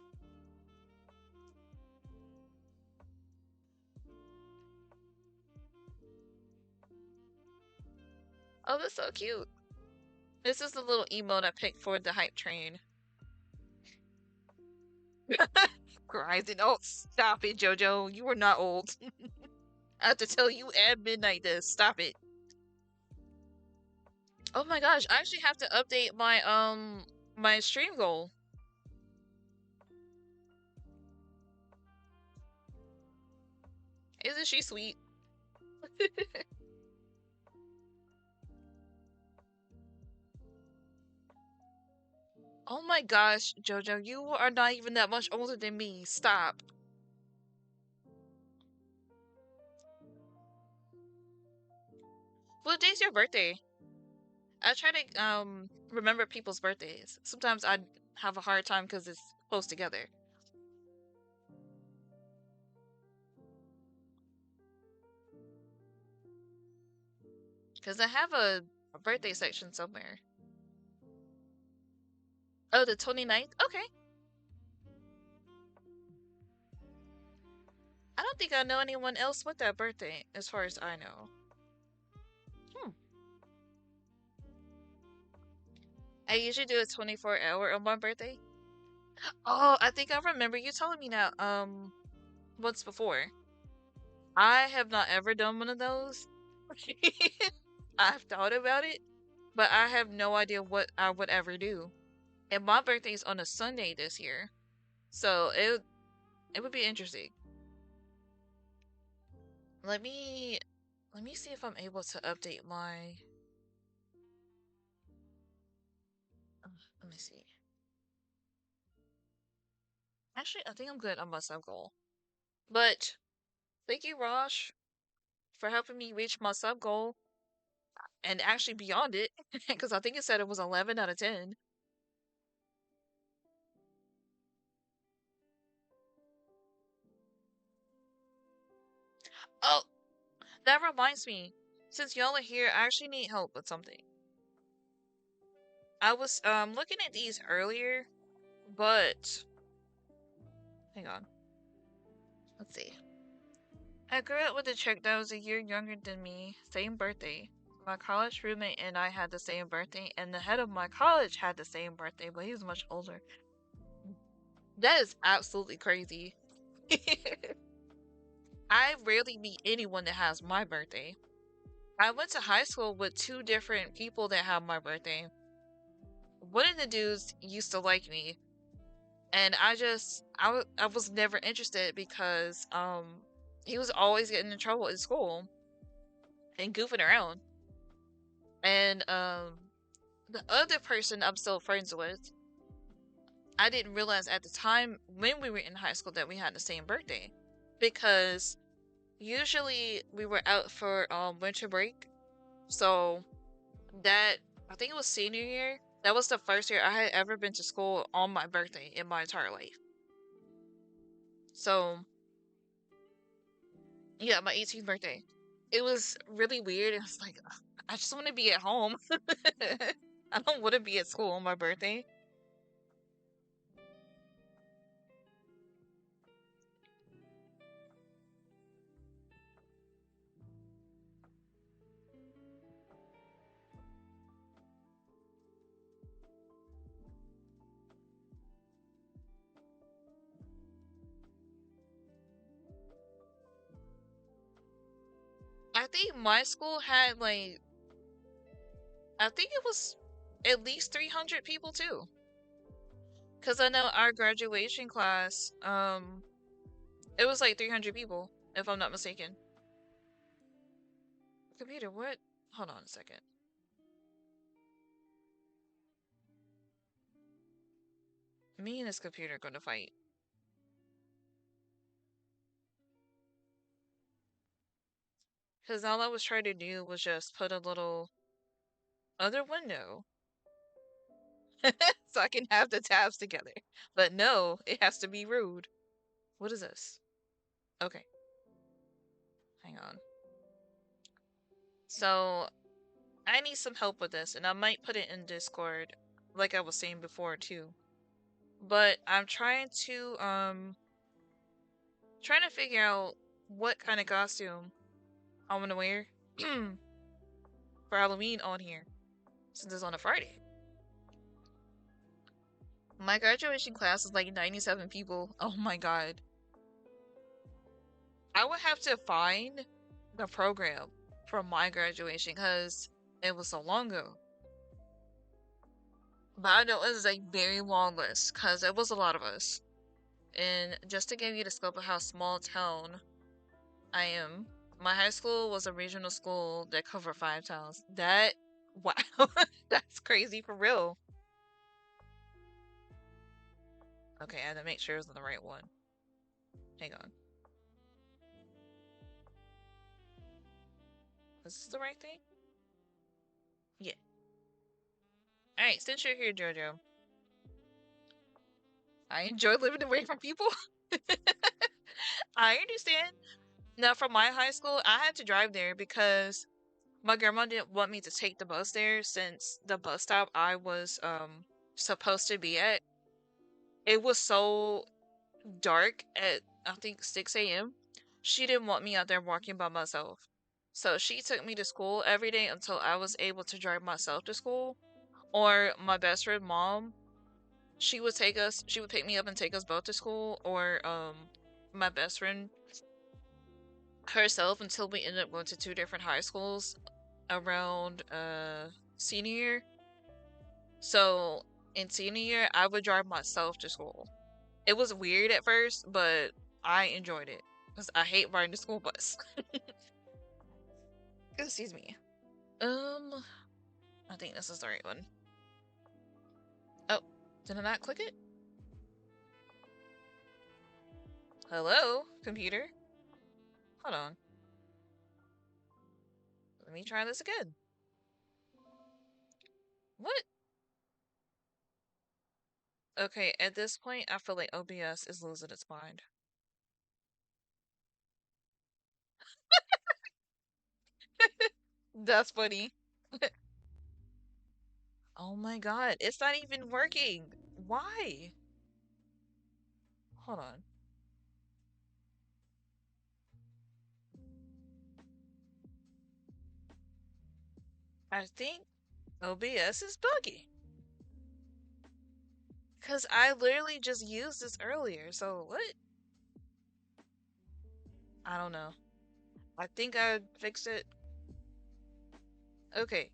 S1: Oh, that's so cute. This is the little emote I picked for the hype train. Horizon. Oh, stop it, JoJo. You are not old. I have to tell you at midnight this. Stop it. Oh my gosh, I actually have to update my stream goal. Isn't she sweet? Oh my gosh, Jojo, you are not even that much older than me. Stop. What day's your birthday? I try to remember people's birthdays. Sometimes I have a hard time because it's close together. Because I have a birthday section somewhere. Oh, the 29th? Okay. I don't think I know anyone else with that birthday, as far as I know. Hmm. I usually do a 24-hour on my birthday. Oh, I think I remember you telling me that once before. I have not ever done one of those. I've thought about it, but I have no idea what I would ever do. And my birthday's on a Sunday this year, so it would be interesting. Let me let me see if I'm able to update my. Let me see. Actually, I think I'm good on my sub goal. But thank you, Rosh, for helping me reach my sub goal and actually beyond it, because I think it said it was 11 out of 10. Oh, that reminds me. Since y'all are here, I actually need help with something. I was looking at these earlier, but hang on. Let's see. I grew up with a chick that was a year younger than me, same birthday. My college roommate and I had the same birthday, and the head of my college had the same birthday, but he was much older. That is absolutely crazy. I rarely meet anyone that has my birthday. I went to high school with two different people that have my birthday. One of the dudes used to like me, and I was never interested because he was always getting in trouble in school and goofing around. And the other person I'm still friends with, I didn't realize at the time when we were in high school that we had the same birthday, because usually we were out for winter break. So that, I think it was senior year. That was the first year I had ever been to school on my birthday in my entire life. So yeah, my 18th birthday. It was really weird. It was like, "Ugh, I just want to be at home. I don't want to be at school on my birthday." I think my school had like, I think it was at least 300 people too. Cause I know our graduation class, it was like 300 people, if I'm not mistaken. Computer, what? Hold on a second. Me and this computer are gonna fight. Cause all I was trying to do was just put a little other window so I can have the tabs together. But no, it has to be rude. What is this? Okay, hang on. So I need some help with this, and I might put it in Discord, like I was saying before too. But I'm trying to figure out what kind of costume I want to wear for Halloween on here, since it's on a Friday. My graduation class is like 97 people. Oh my god. I would have to find the program for my graduation because it was so long ago. But I know it was a very long list because it was a lot of us. And just to give you the scope of how small town I am, my high school was a regional school that covered 5 towns. Wow, that's crazy for real. Okay, I had to make sure it was the right one. Hang on. Is this the right thing? Yeah. Alright, since you're here, JoJo. I enjoy living away from people. I understand. Now, from my high school, I had to drive there because my grandma didn't want me to take the bus there since the bus stop I was supposed to be at, it was so dark at I think 6 a.m. She didn't want me out there walking by myself. So she took me to school every day until I was able to drive myself to school. Or my best friend mom, she would pick me up and take us both to school, or my best friend herself, until we ended up going to two different high schools around senior year. So in senior year, I would drive myself to school. It was weird at first, but I enjoyed it because I hate riding the school bus. Excuse me. I think this is the right one. Oh, did I not click it? Hello, computer. Hold on. Let me try this again. What? Okay, at this point, I feel like OBS is losing its mind. That's funny. Oh my god, it's not even working. Why? Hold on. I think OBS is buggy. Because I literally just used this earlier, so what? I don't know. I think I fixed it. Okay.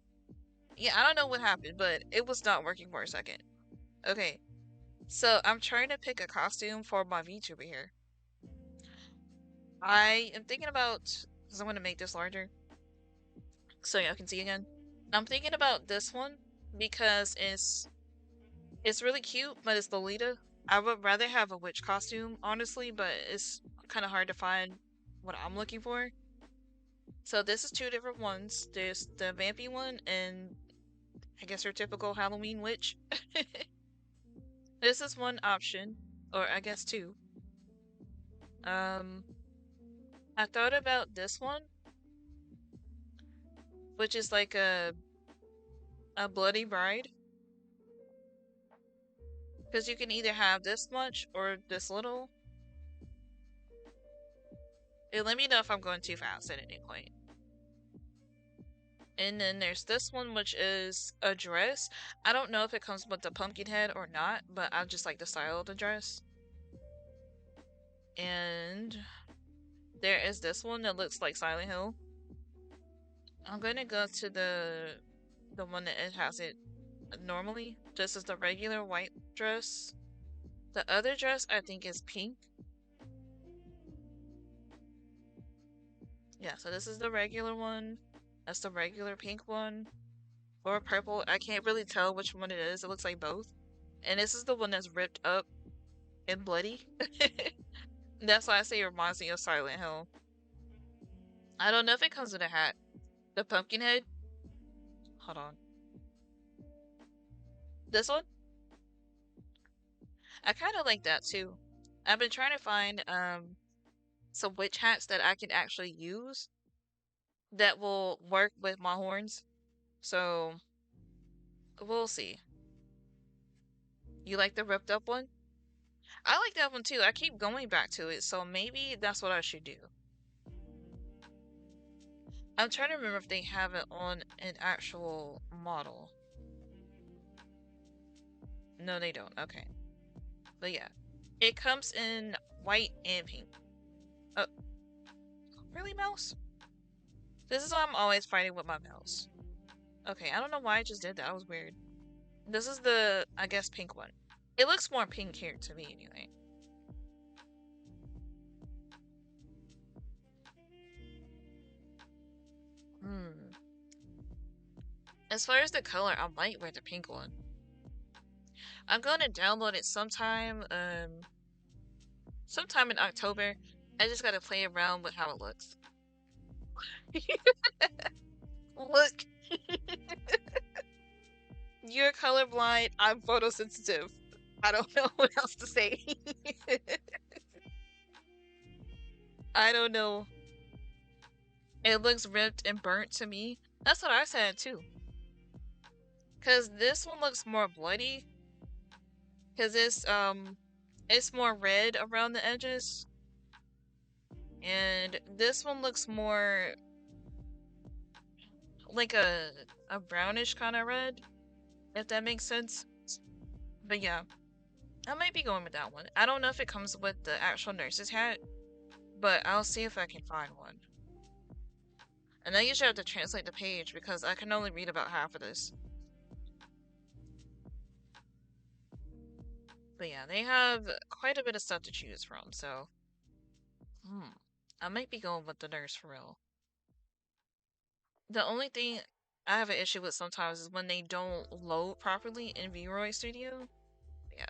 S1: Yeah, I don't know what happened, but it was not working for a second. Okay. So I'm trying to pick a costume for my VTuber here. I am thinking about, because I'm going to make this larger so y'all can see again. I'm thinking about this one because it's really cute, but it's Lolita. I would rather have a witch costume, honestly, but it's kind of hard to find what I'm looking for. So this is two different ones. There's the vampy one and I guess your typical Halloween witch. This is one option, or I guess two. Um, I thought about this one, which is like a bloody bride, because you can either have this much or this little. Let me know if I'm going too fast at any point. And then there's this one, which is a dress. I don't know if it comes with the pumpkin head or not, but I just like the style of the dress. And there is this one that looks like Silent Hill. I'm gonna go to the one that it has it normally. This is the regular white dress. The other dress I think is pink. Yeah, so this is the regular one. That's the regular pink one. Or purple. I can't really tell which one it is. It looks like both. And this is the one that's ripped up and bloody. That's why I say it reminds me of Silent Hill. I don't know if it comes with a hat. The pumpkin head. Hold on. This one? I kind of like that too. I've been trying to find some witch hats that I can actually use that will work with my horns. So we'll see. You like the ripped up one? I like that one too. I keep going back to it, so maybe that's what I should do. I'm trying to remember if they have it on an actual model. No, they don't. Okay. But yeah. It comes in white and pink. Oh, really, mouse? This is why I'm always fighting with my mouse. Okay, I don't know why I just did that. That was weird. This is the, I guess, pink one. It looks more pink here to me, anyway. As far as the color, I might wear the pink one. I'm gonna download it sometime in October. I just gotta play around with how it looks. Look, you're colorblind. I'm photosensitive. I don't know what else to say. I don't know. It looks ripped and burnt to me. That's what I said too. Cause this one looks more bloody. Cause it's more red around the edges. And this one looks more like a brownish kind of red, if that makes sense. But yeah, I might be going with that one. I don't know if it comes with the actual nurse's hat, but I'll see if I can find one. And I usually have to translate the page because I can only read about half of this. But yeah, they have quite a bit of stuff to choose from, so I might be going with the nurse for real. The only thing I have an issue with sometimes is when they don't load properly in VRoid Studio. Yeah.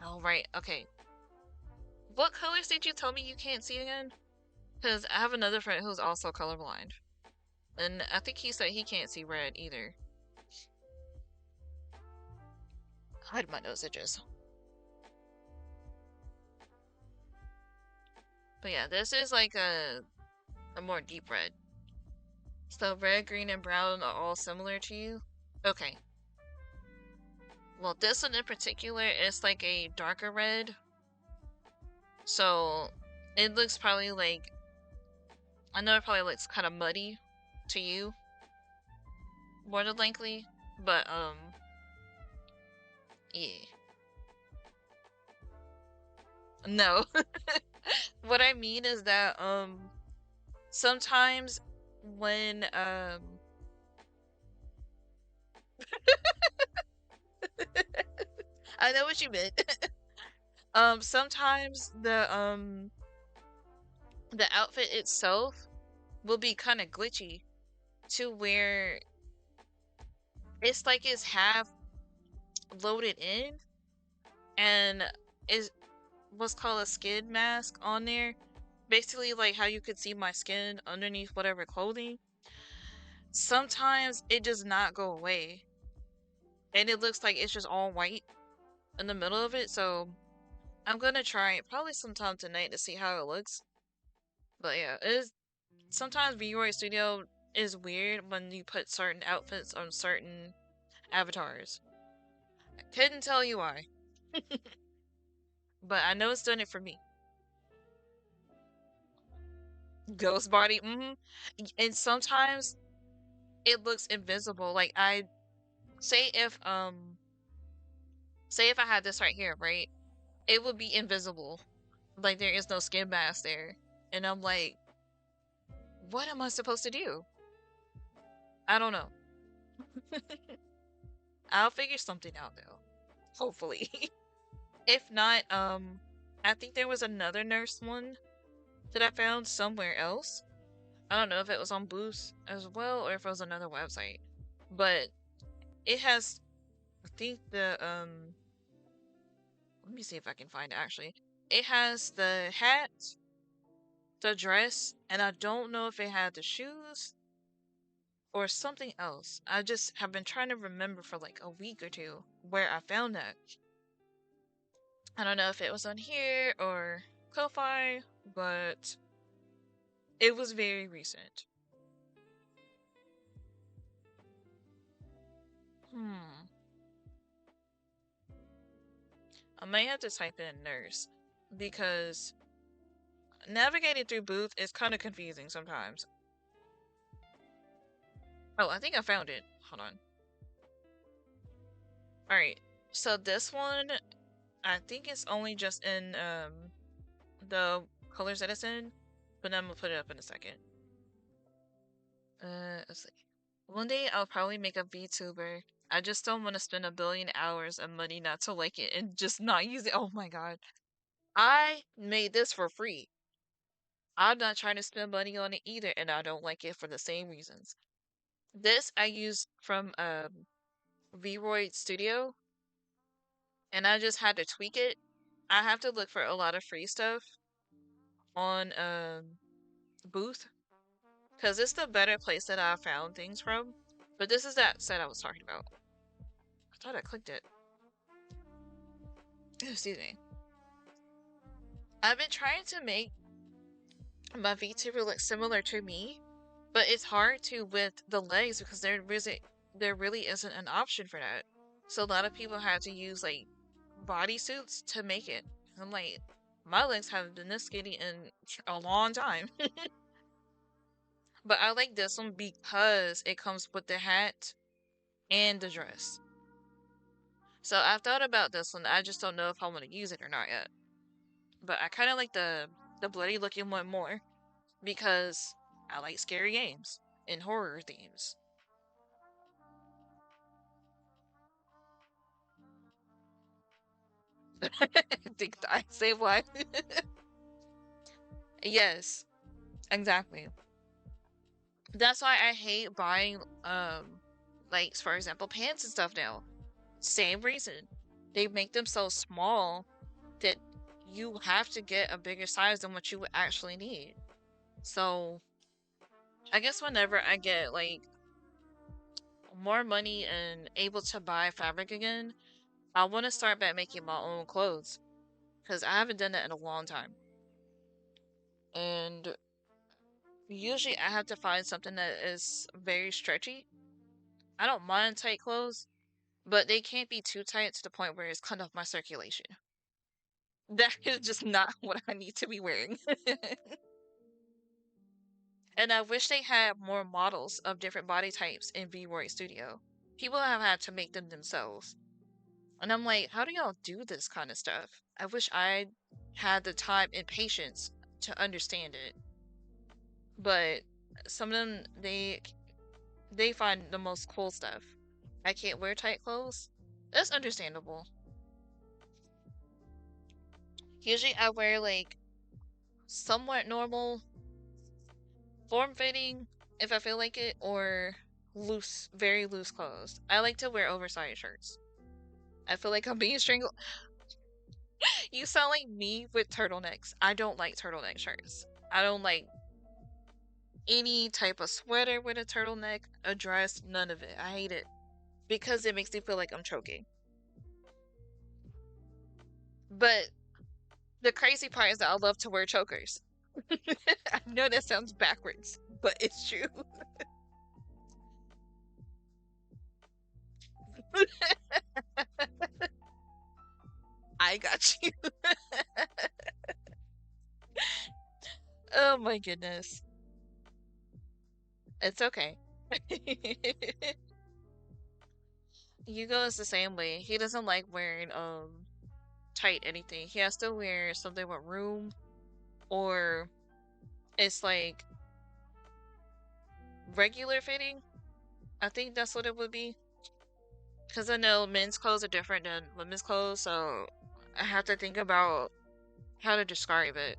S1: Oh, right. Okay. What colors did you tell me you can't see again? Because I have another friend who's also colorblind. And I think he said he can't see red either. Hide my nose itches. But yeah, this is like a more deep red. So red, green, and brown are all similar to you? Okay. Well, this one in particular is like a darker red. So it looks probably like, I know it probably looks kind of muddy to you, more than likely, but yeah. No. What I mean is that sometimes when I know what you meant. Sometimes the outfit itself will be kind of glitchy to where it's like it's half loaded in and is what's called a skin mask on there. Basically like how you could see my skin underneath whatever clothing. Sometimes it does not go away. And it looks like it's just all white in the middle of it, so I'm gonna try it probably sometime tonight to see how it looks. But yeah, it is sometimes VRoid Studio is weird when you put certain outfits on certain avatars. I couldn't tell you why. But I know it's done it for me. Ghost body, And sometimes it looks invisible. Like I say if say if I had this right here, right? It would be invisible. Like there is no skin mask there. And I'm like, what am I supposed to do? I don't know. I'll figure something out though. Hopefully. If not, I think there was another nurse one that I found somewhere else. I don't know if it was on Boost as well or if it was another website. But it has, I think the, let me see if I can find it actually. It has the hat, the dress, and I don't know if it had the shoes or something else. I just have been trying to remember for like a week or two where I found that. I don't know if it was on here or Ko-Fi, but it was very recent. I might have to type in nurse because navigating through booth is kind of confusing sometimes. Oh, I think I found it. Hold on. Alright, so this one, I think it's only just in the colors that it's in, but I'm gonna put it up in a second. Let's see. One day I'll probably make a VTuber. I just don't want to spend a billion hours of money not to like it and just not use it. Oh my god. I made this for free. I'm not trying to spend money on it either, and I don't like it for the same reasons. This I used from VRoid Studio, and I just had to tweak it. I have to look for a lot of free stuff on Booth, because it's the better place that I found things from. But this is that set I was talking about. I thought I clicked it. Excuse me. I've been trying to make my VTuber look similar to me, but it's hard to with the legs because there really isn't an option for that. So a lot of people have to use like bodysuits to make it. I'm like, my legs haven't been this skinny in a long time. But I like this one because it comes with the hat and the dress. So I've thought about this one. I just don't know if I want to use it or not yet. But I kind of like the bloody looking one more because I like scary games and horror themes. Think I say what? Yes, exactly. That's why I hate buying like for example pants and stuff now. Same reason. They make them so small that you have to get a bigger size than what you would actually need. So I guess whenever I get like more money and able to buy fabric again, I want to start back making my own clothes because I haven't done that in a long time. And usually I have to find something that is very stretchy. I don't mind tight clothes, but they can't be too tight to the point where it's cut off my circulation. That is just not what I need to be wearing. And I wish they had more models of different body types in VRoid Studio. People have had to make them themselves. And I'm like, how do y'all do this kind of stuff? I wish I had the time and patience to understand it. But some of them, they find the most cool stuff. I can't wear tight clothes. That's understandable. Usually I wear like somewhat normal, form-fitting, if I feel like it, or loose, very loose clothes. I like to wear oversized shirts. I feel like I'm being strangled. You sound like me with turtlenecks. I don't like turtleneck shirts. I don't like any type of sweater with a turtleneck, a dress, none of it. I hate it because it makes me feel like I'm choking. But the crazy part is that I love to wear chokers. I know that sounds backwards, but it's true. I got you. Oh my goodness. It's okay. Hugo is the same way. He doesn't like wearing tight anything. He has to wear something with room, or it's like regular fitting. I think that's what it would be. Because I know men's clothes are different than women's clothes, so I have to think about how to describe it.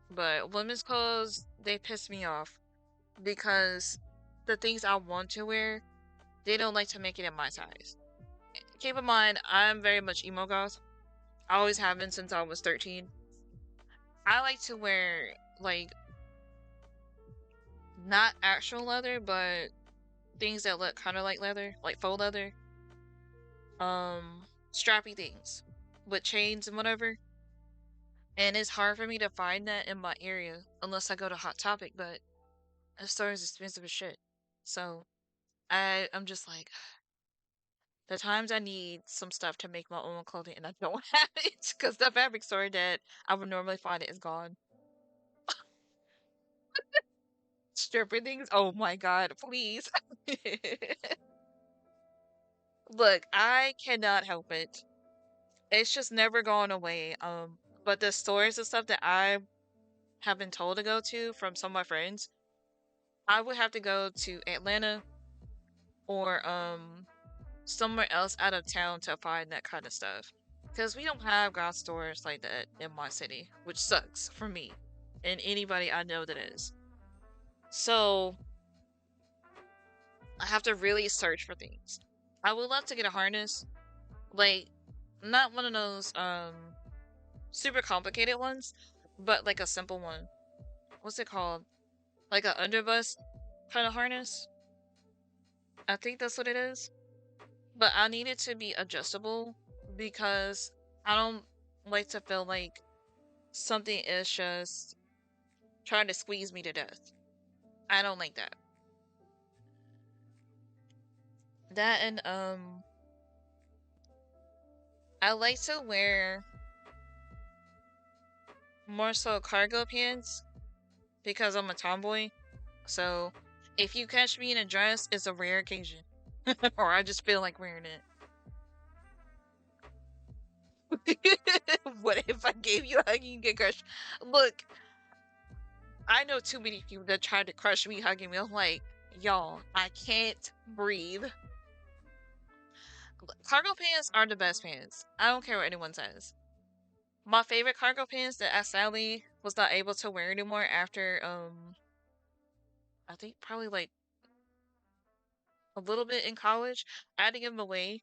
S1: But women's clothes, they piss me off because the things I want to wear, they don't like to make it in my size. Keep in mind, I'm very much emo goth. I always have been since I was 13. I like to wear, like, not actual leather, but things that look kind of like leather, like faux leather. Strappy things with chains and whatever. And it's hard for me to find that in my area unless I go to Hot Topic, but a store is expensive as shit. So I'm just like, the times I need some stuff to make my own clothing and I don't have it because the fabric store that I would normally find it is gone. Stripper things? Oh my god, please. Look, I cannot help it. It's just never gone away. But the stores and stuff that I have been told to go to from some of my friends, I would have to go to Atlanta or somewhere else out of town to find that kind of stuff. Because we don't have goth stores like that in my city, which sucks for me and anybody I know that is. So I have to really search for things. I would love to get a harness, Like, not one of those super complicated ones, but like a simple one. What's it called? Like a underbust kind of harness. I think that's what it is. But I need it to be adjustable because I don't like to feel like something is just trying to squeeze me to death. I don't like that. That and I like to wear more so cargo pants because I'm a tomboy. So if you catch me in a dress, it's a rare occasion. Or I just feel like wearing it. What if I gave you a hug and you get crushed? Look, I know too many people that tried to crush me hugging me. I'm like, y'all, I can't breathe. Cargo pants are the best pants. I don't care what anyone says. My favorite cargo pants that I sadly was not able to wear anymore after I think probably like a little bit in college. I had to give them away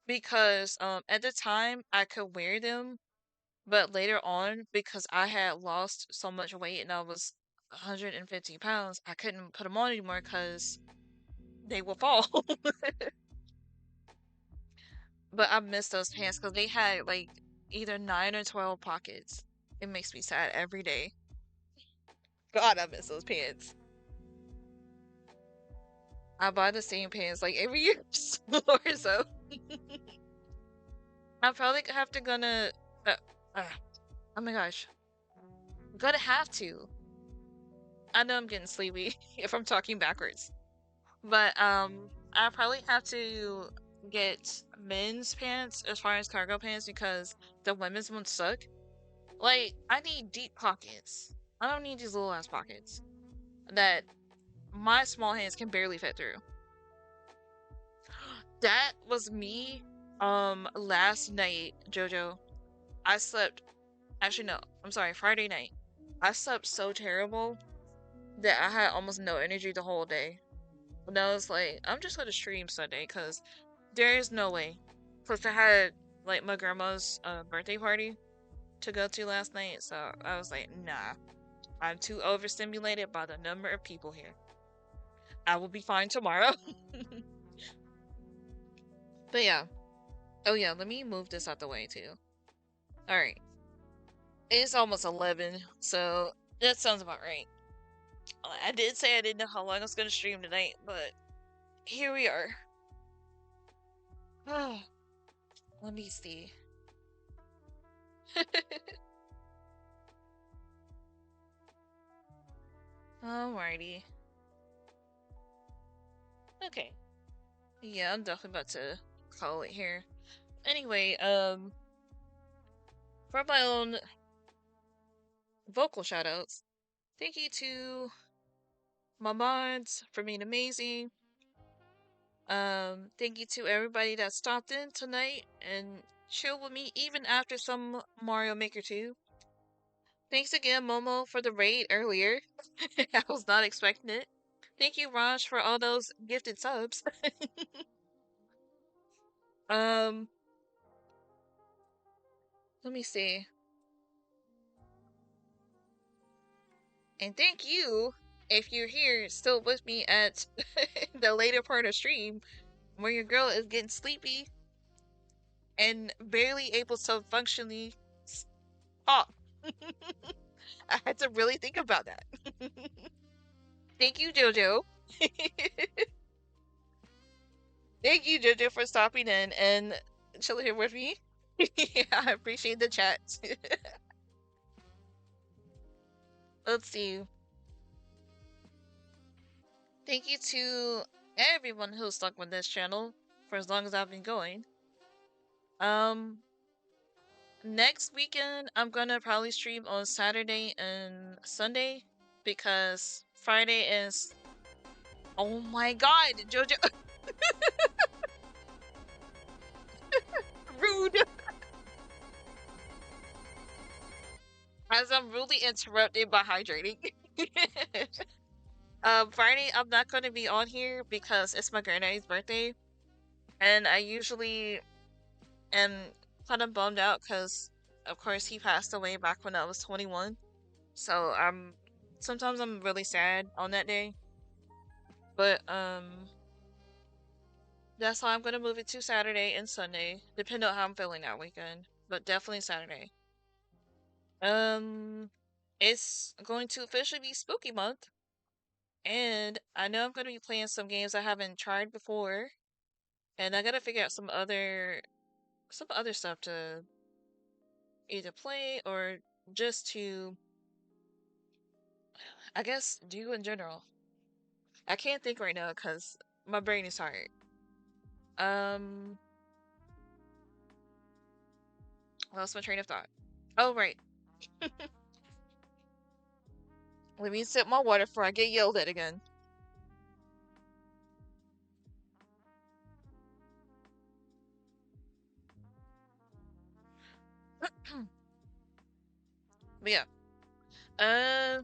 S1: because at the time I could wear them, but later on because I had lost so much weight and I was 150 pounds, I couldn't put them on anymore because they will fall. But I miss those pants because they had like either 9 or 12 pockets. It makes me sad every day. God, I miss those pants. I buy the same pants like every year or so. I'm probably have to gonna. Uh, uh, oh my gosh, I'm gonna have to. I know I'm getting sleepy if I'm talking backwards, but I probably have to get men's pants as far as cargo pants because the women's ones suck. Like I need deep pockets. I don't need these little ass pockets that my small hands can barely fit through. That was me last night, Jojo. I slept actually no, I'm sorry, Friday night. I slept so terrible that I had almost no energy the whole day. And I was like, I'm just gonna stream Sunday because there is no way. Plus I had like my grandma's birthday party to go to last night, so I was like, nah. I'm too overstimulated by the number of people here. I will be fine tomorrow. But yeah. Oh yeah, let me move this out the way too. Alright. It's almost 11, so that sounds about right. I did say I didn't know how long I was going to stream tonight, but here we are. Let me see. Alrighty. Okay. Yeah, I'm definitely about to call it here. Anyway, for my own vocal shoutouts, thank you to my mods for being amazing. Thank you to everybody that stopped in tonight and chilled with me even after some Mario Maker 2. Thanks again, Momo, for the raid earlier. I was not expecting it. Thank you, Raj, for all those gifted subs. um, let me see. And thank you if you're here still with me at the later part of stream where your girl is getting sleepy and barely able to functionally talk. I had to really think about that. Thank you, Jojo. Thank you, Jojo, for stopping in and chilling here with me. Yeah, I appreciate the chat. Let's see. Thank you to everyone who stuck with this channel for as long as I've been going. Next weekend I'm gonna probably stream on Saturday and Sunday because Friday is. Oh my God, Jojo. Rude. As I'm rudely interrupted by hydrating. Friday I'm not gonna be on here because it's my granddaddy's birthday, and I usually and kind of bummed out because, of course, he passed away back when I was 21. So sometimes I'm really sad on that day. But that's why I'm gonna move it to Saturday and Sunday, depending on how I'm feeling that weekend. But definitely Saturday. Um, it's going to officially be Spooky Month, and I know I'm gonna be playing some games I haven't tried before, and I gotta figure out some other stuff to either play or just to, I guess, do in general. I can't think right now because my brain is tired. Um, lost my train of thought. Oh, right. Let me sip my water before I get yelled at again. But yeah. Uh,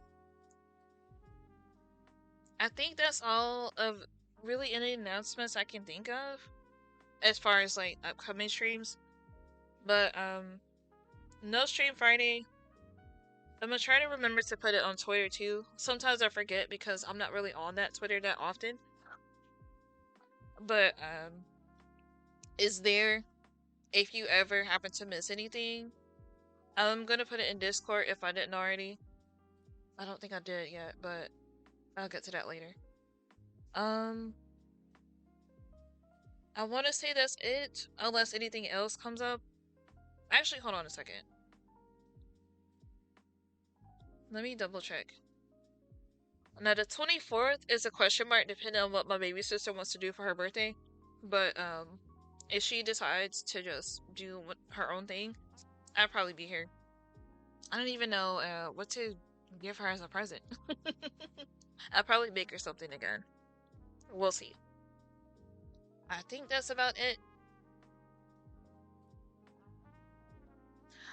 S1: I think that's all of really any announcements I can think of as far as like upcoming streams. But no stream Friday. I'm gonna try to remember to put it on Twitter too. Sometimes I forget because I'm not really on that Twitter that often. But is there if you ever happen to miss anything. I'm gonna put it in Discord if I didn't already. I don't think I did yet, but I'll get to that later. Um, I want to say that's it, unless anything else comes up. Actually, hold on a second. Let me double check. Now, the 24th is a question mark depending on what my baby sister wants to do for her birthday. But, if she decides to just do her own thing, I'll probably be here. I don't even know, what to give her as a present. I'll probably make her something again. We'll see. I think that's about it.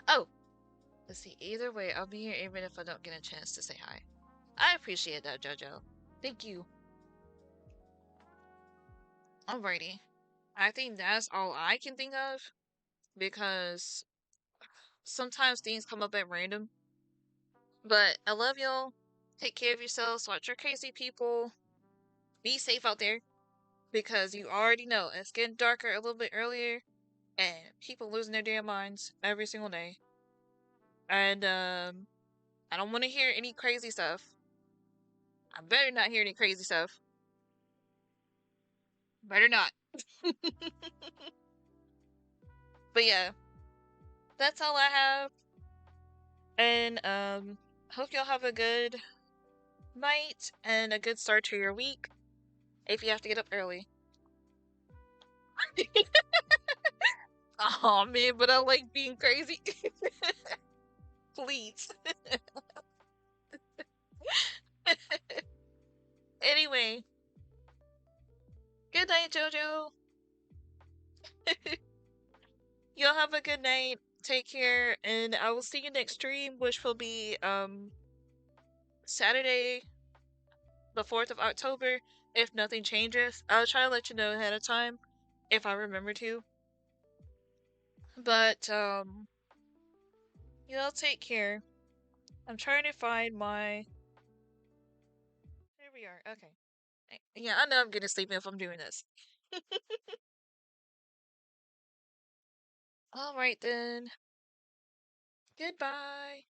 S1: Oh, let's see. Either way, I'll be here even if I don't get a chance to say hi. I appreciate that, JoJo. Thank you. Alrighty. I think that's all I can think of because sometimes things come up at random. But I love y'all. Take care of yourselves. Watch your crazy people. Be safe out there because you already know it's getting darker a little bit earlier and people losing their damn minds every single day. And I don't want to hear any crazy stuff. I better not hear any crazy stuff. Better not. But yeah, that's all I have. And hope y'all have a good night and a good start to your week. If you have to get up early. Oh man, but I like being crazy. Please. Anyway, good night, JoJo. Y'all have a good night. Take care, and I will see you next stream, which will be Saturday, the 4th of October. If nothing changes, I'll try to let you know ahead of time if I remember to. But y'all take care. I'm trying to find my. There we are. Okay. Yeah, I know I'm gonna sleep if I'm doing this. All right then. Goodbye.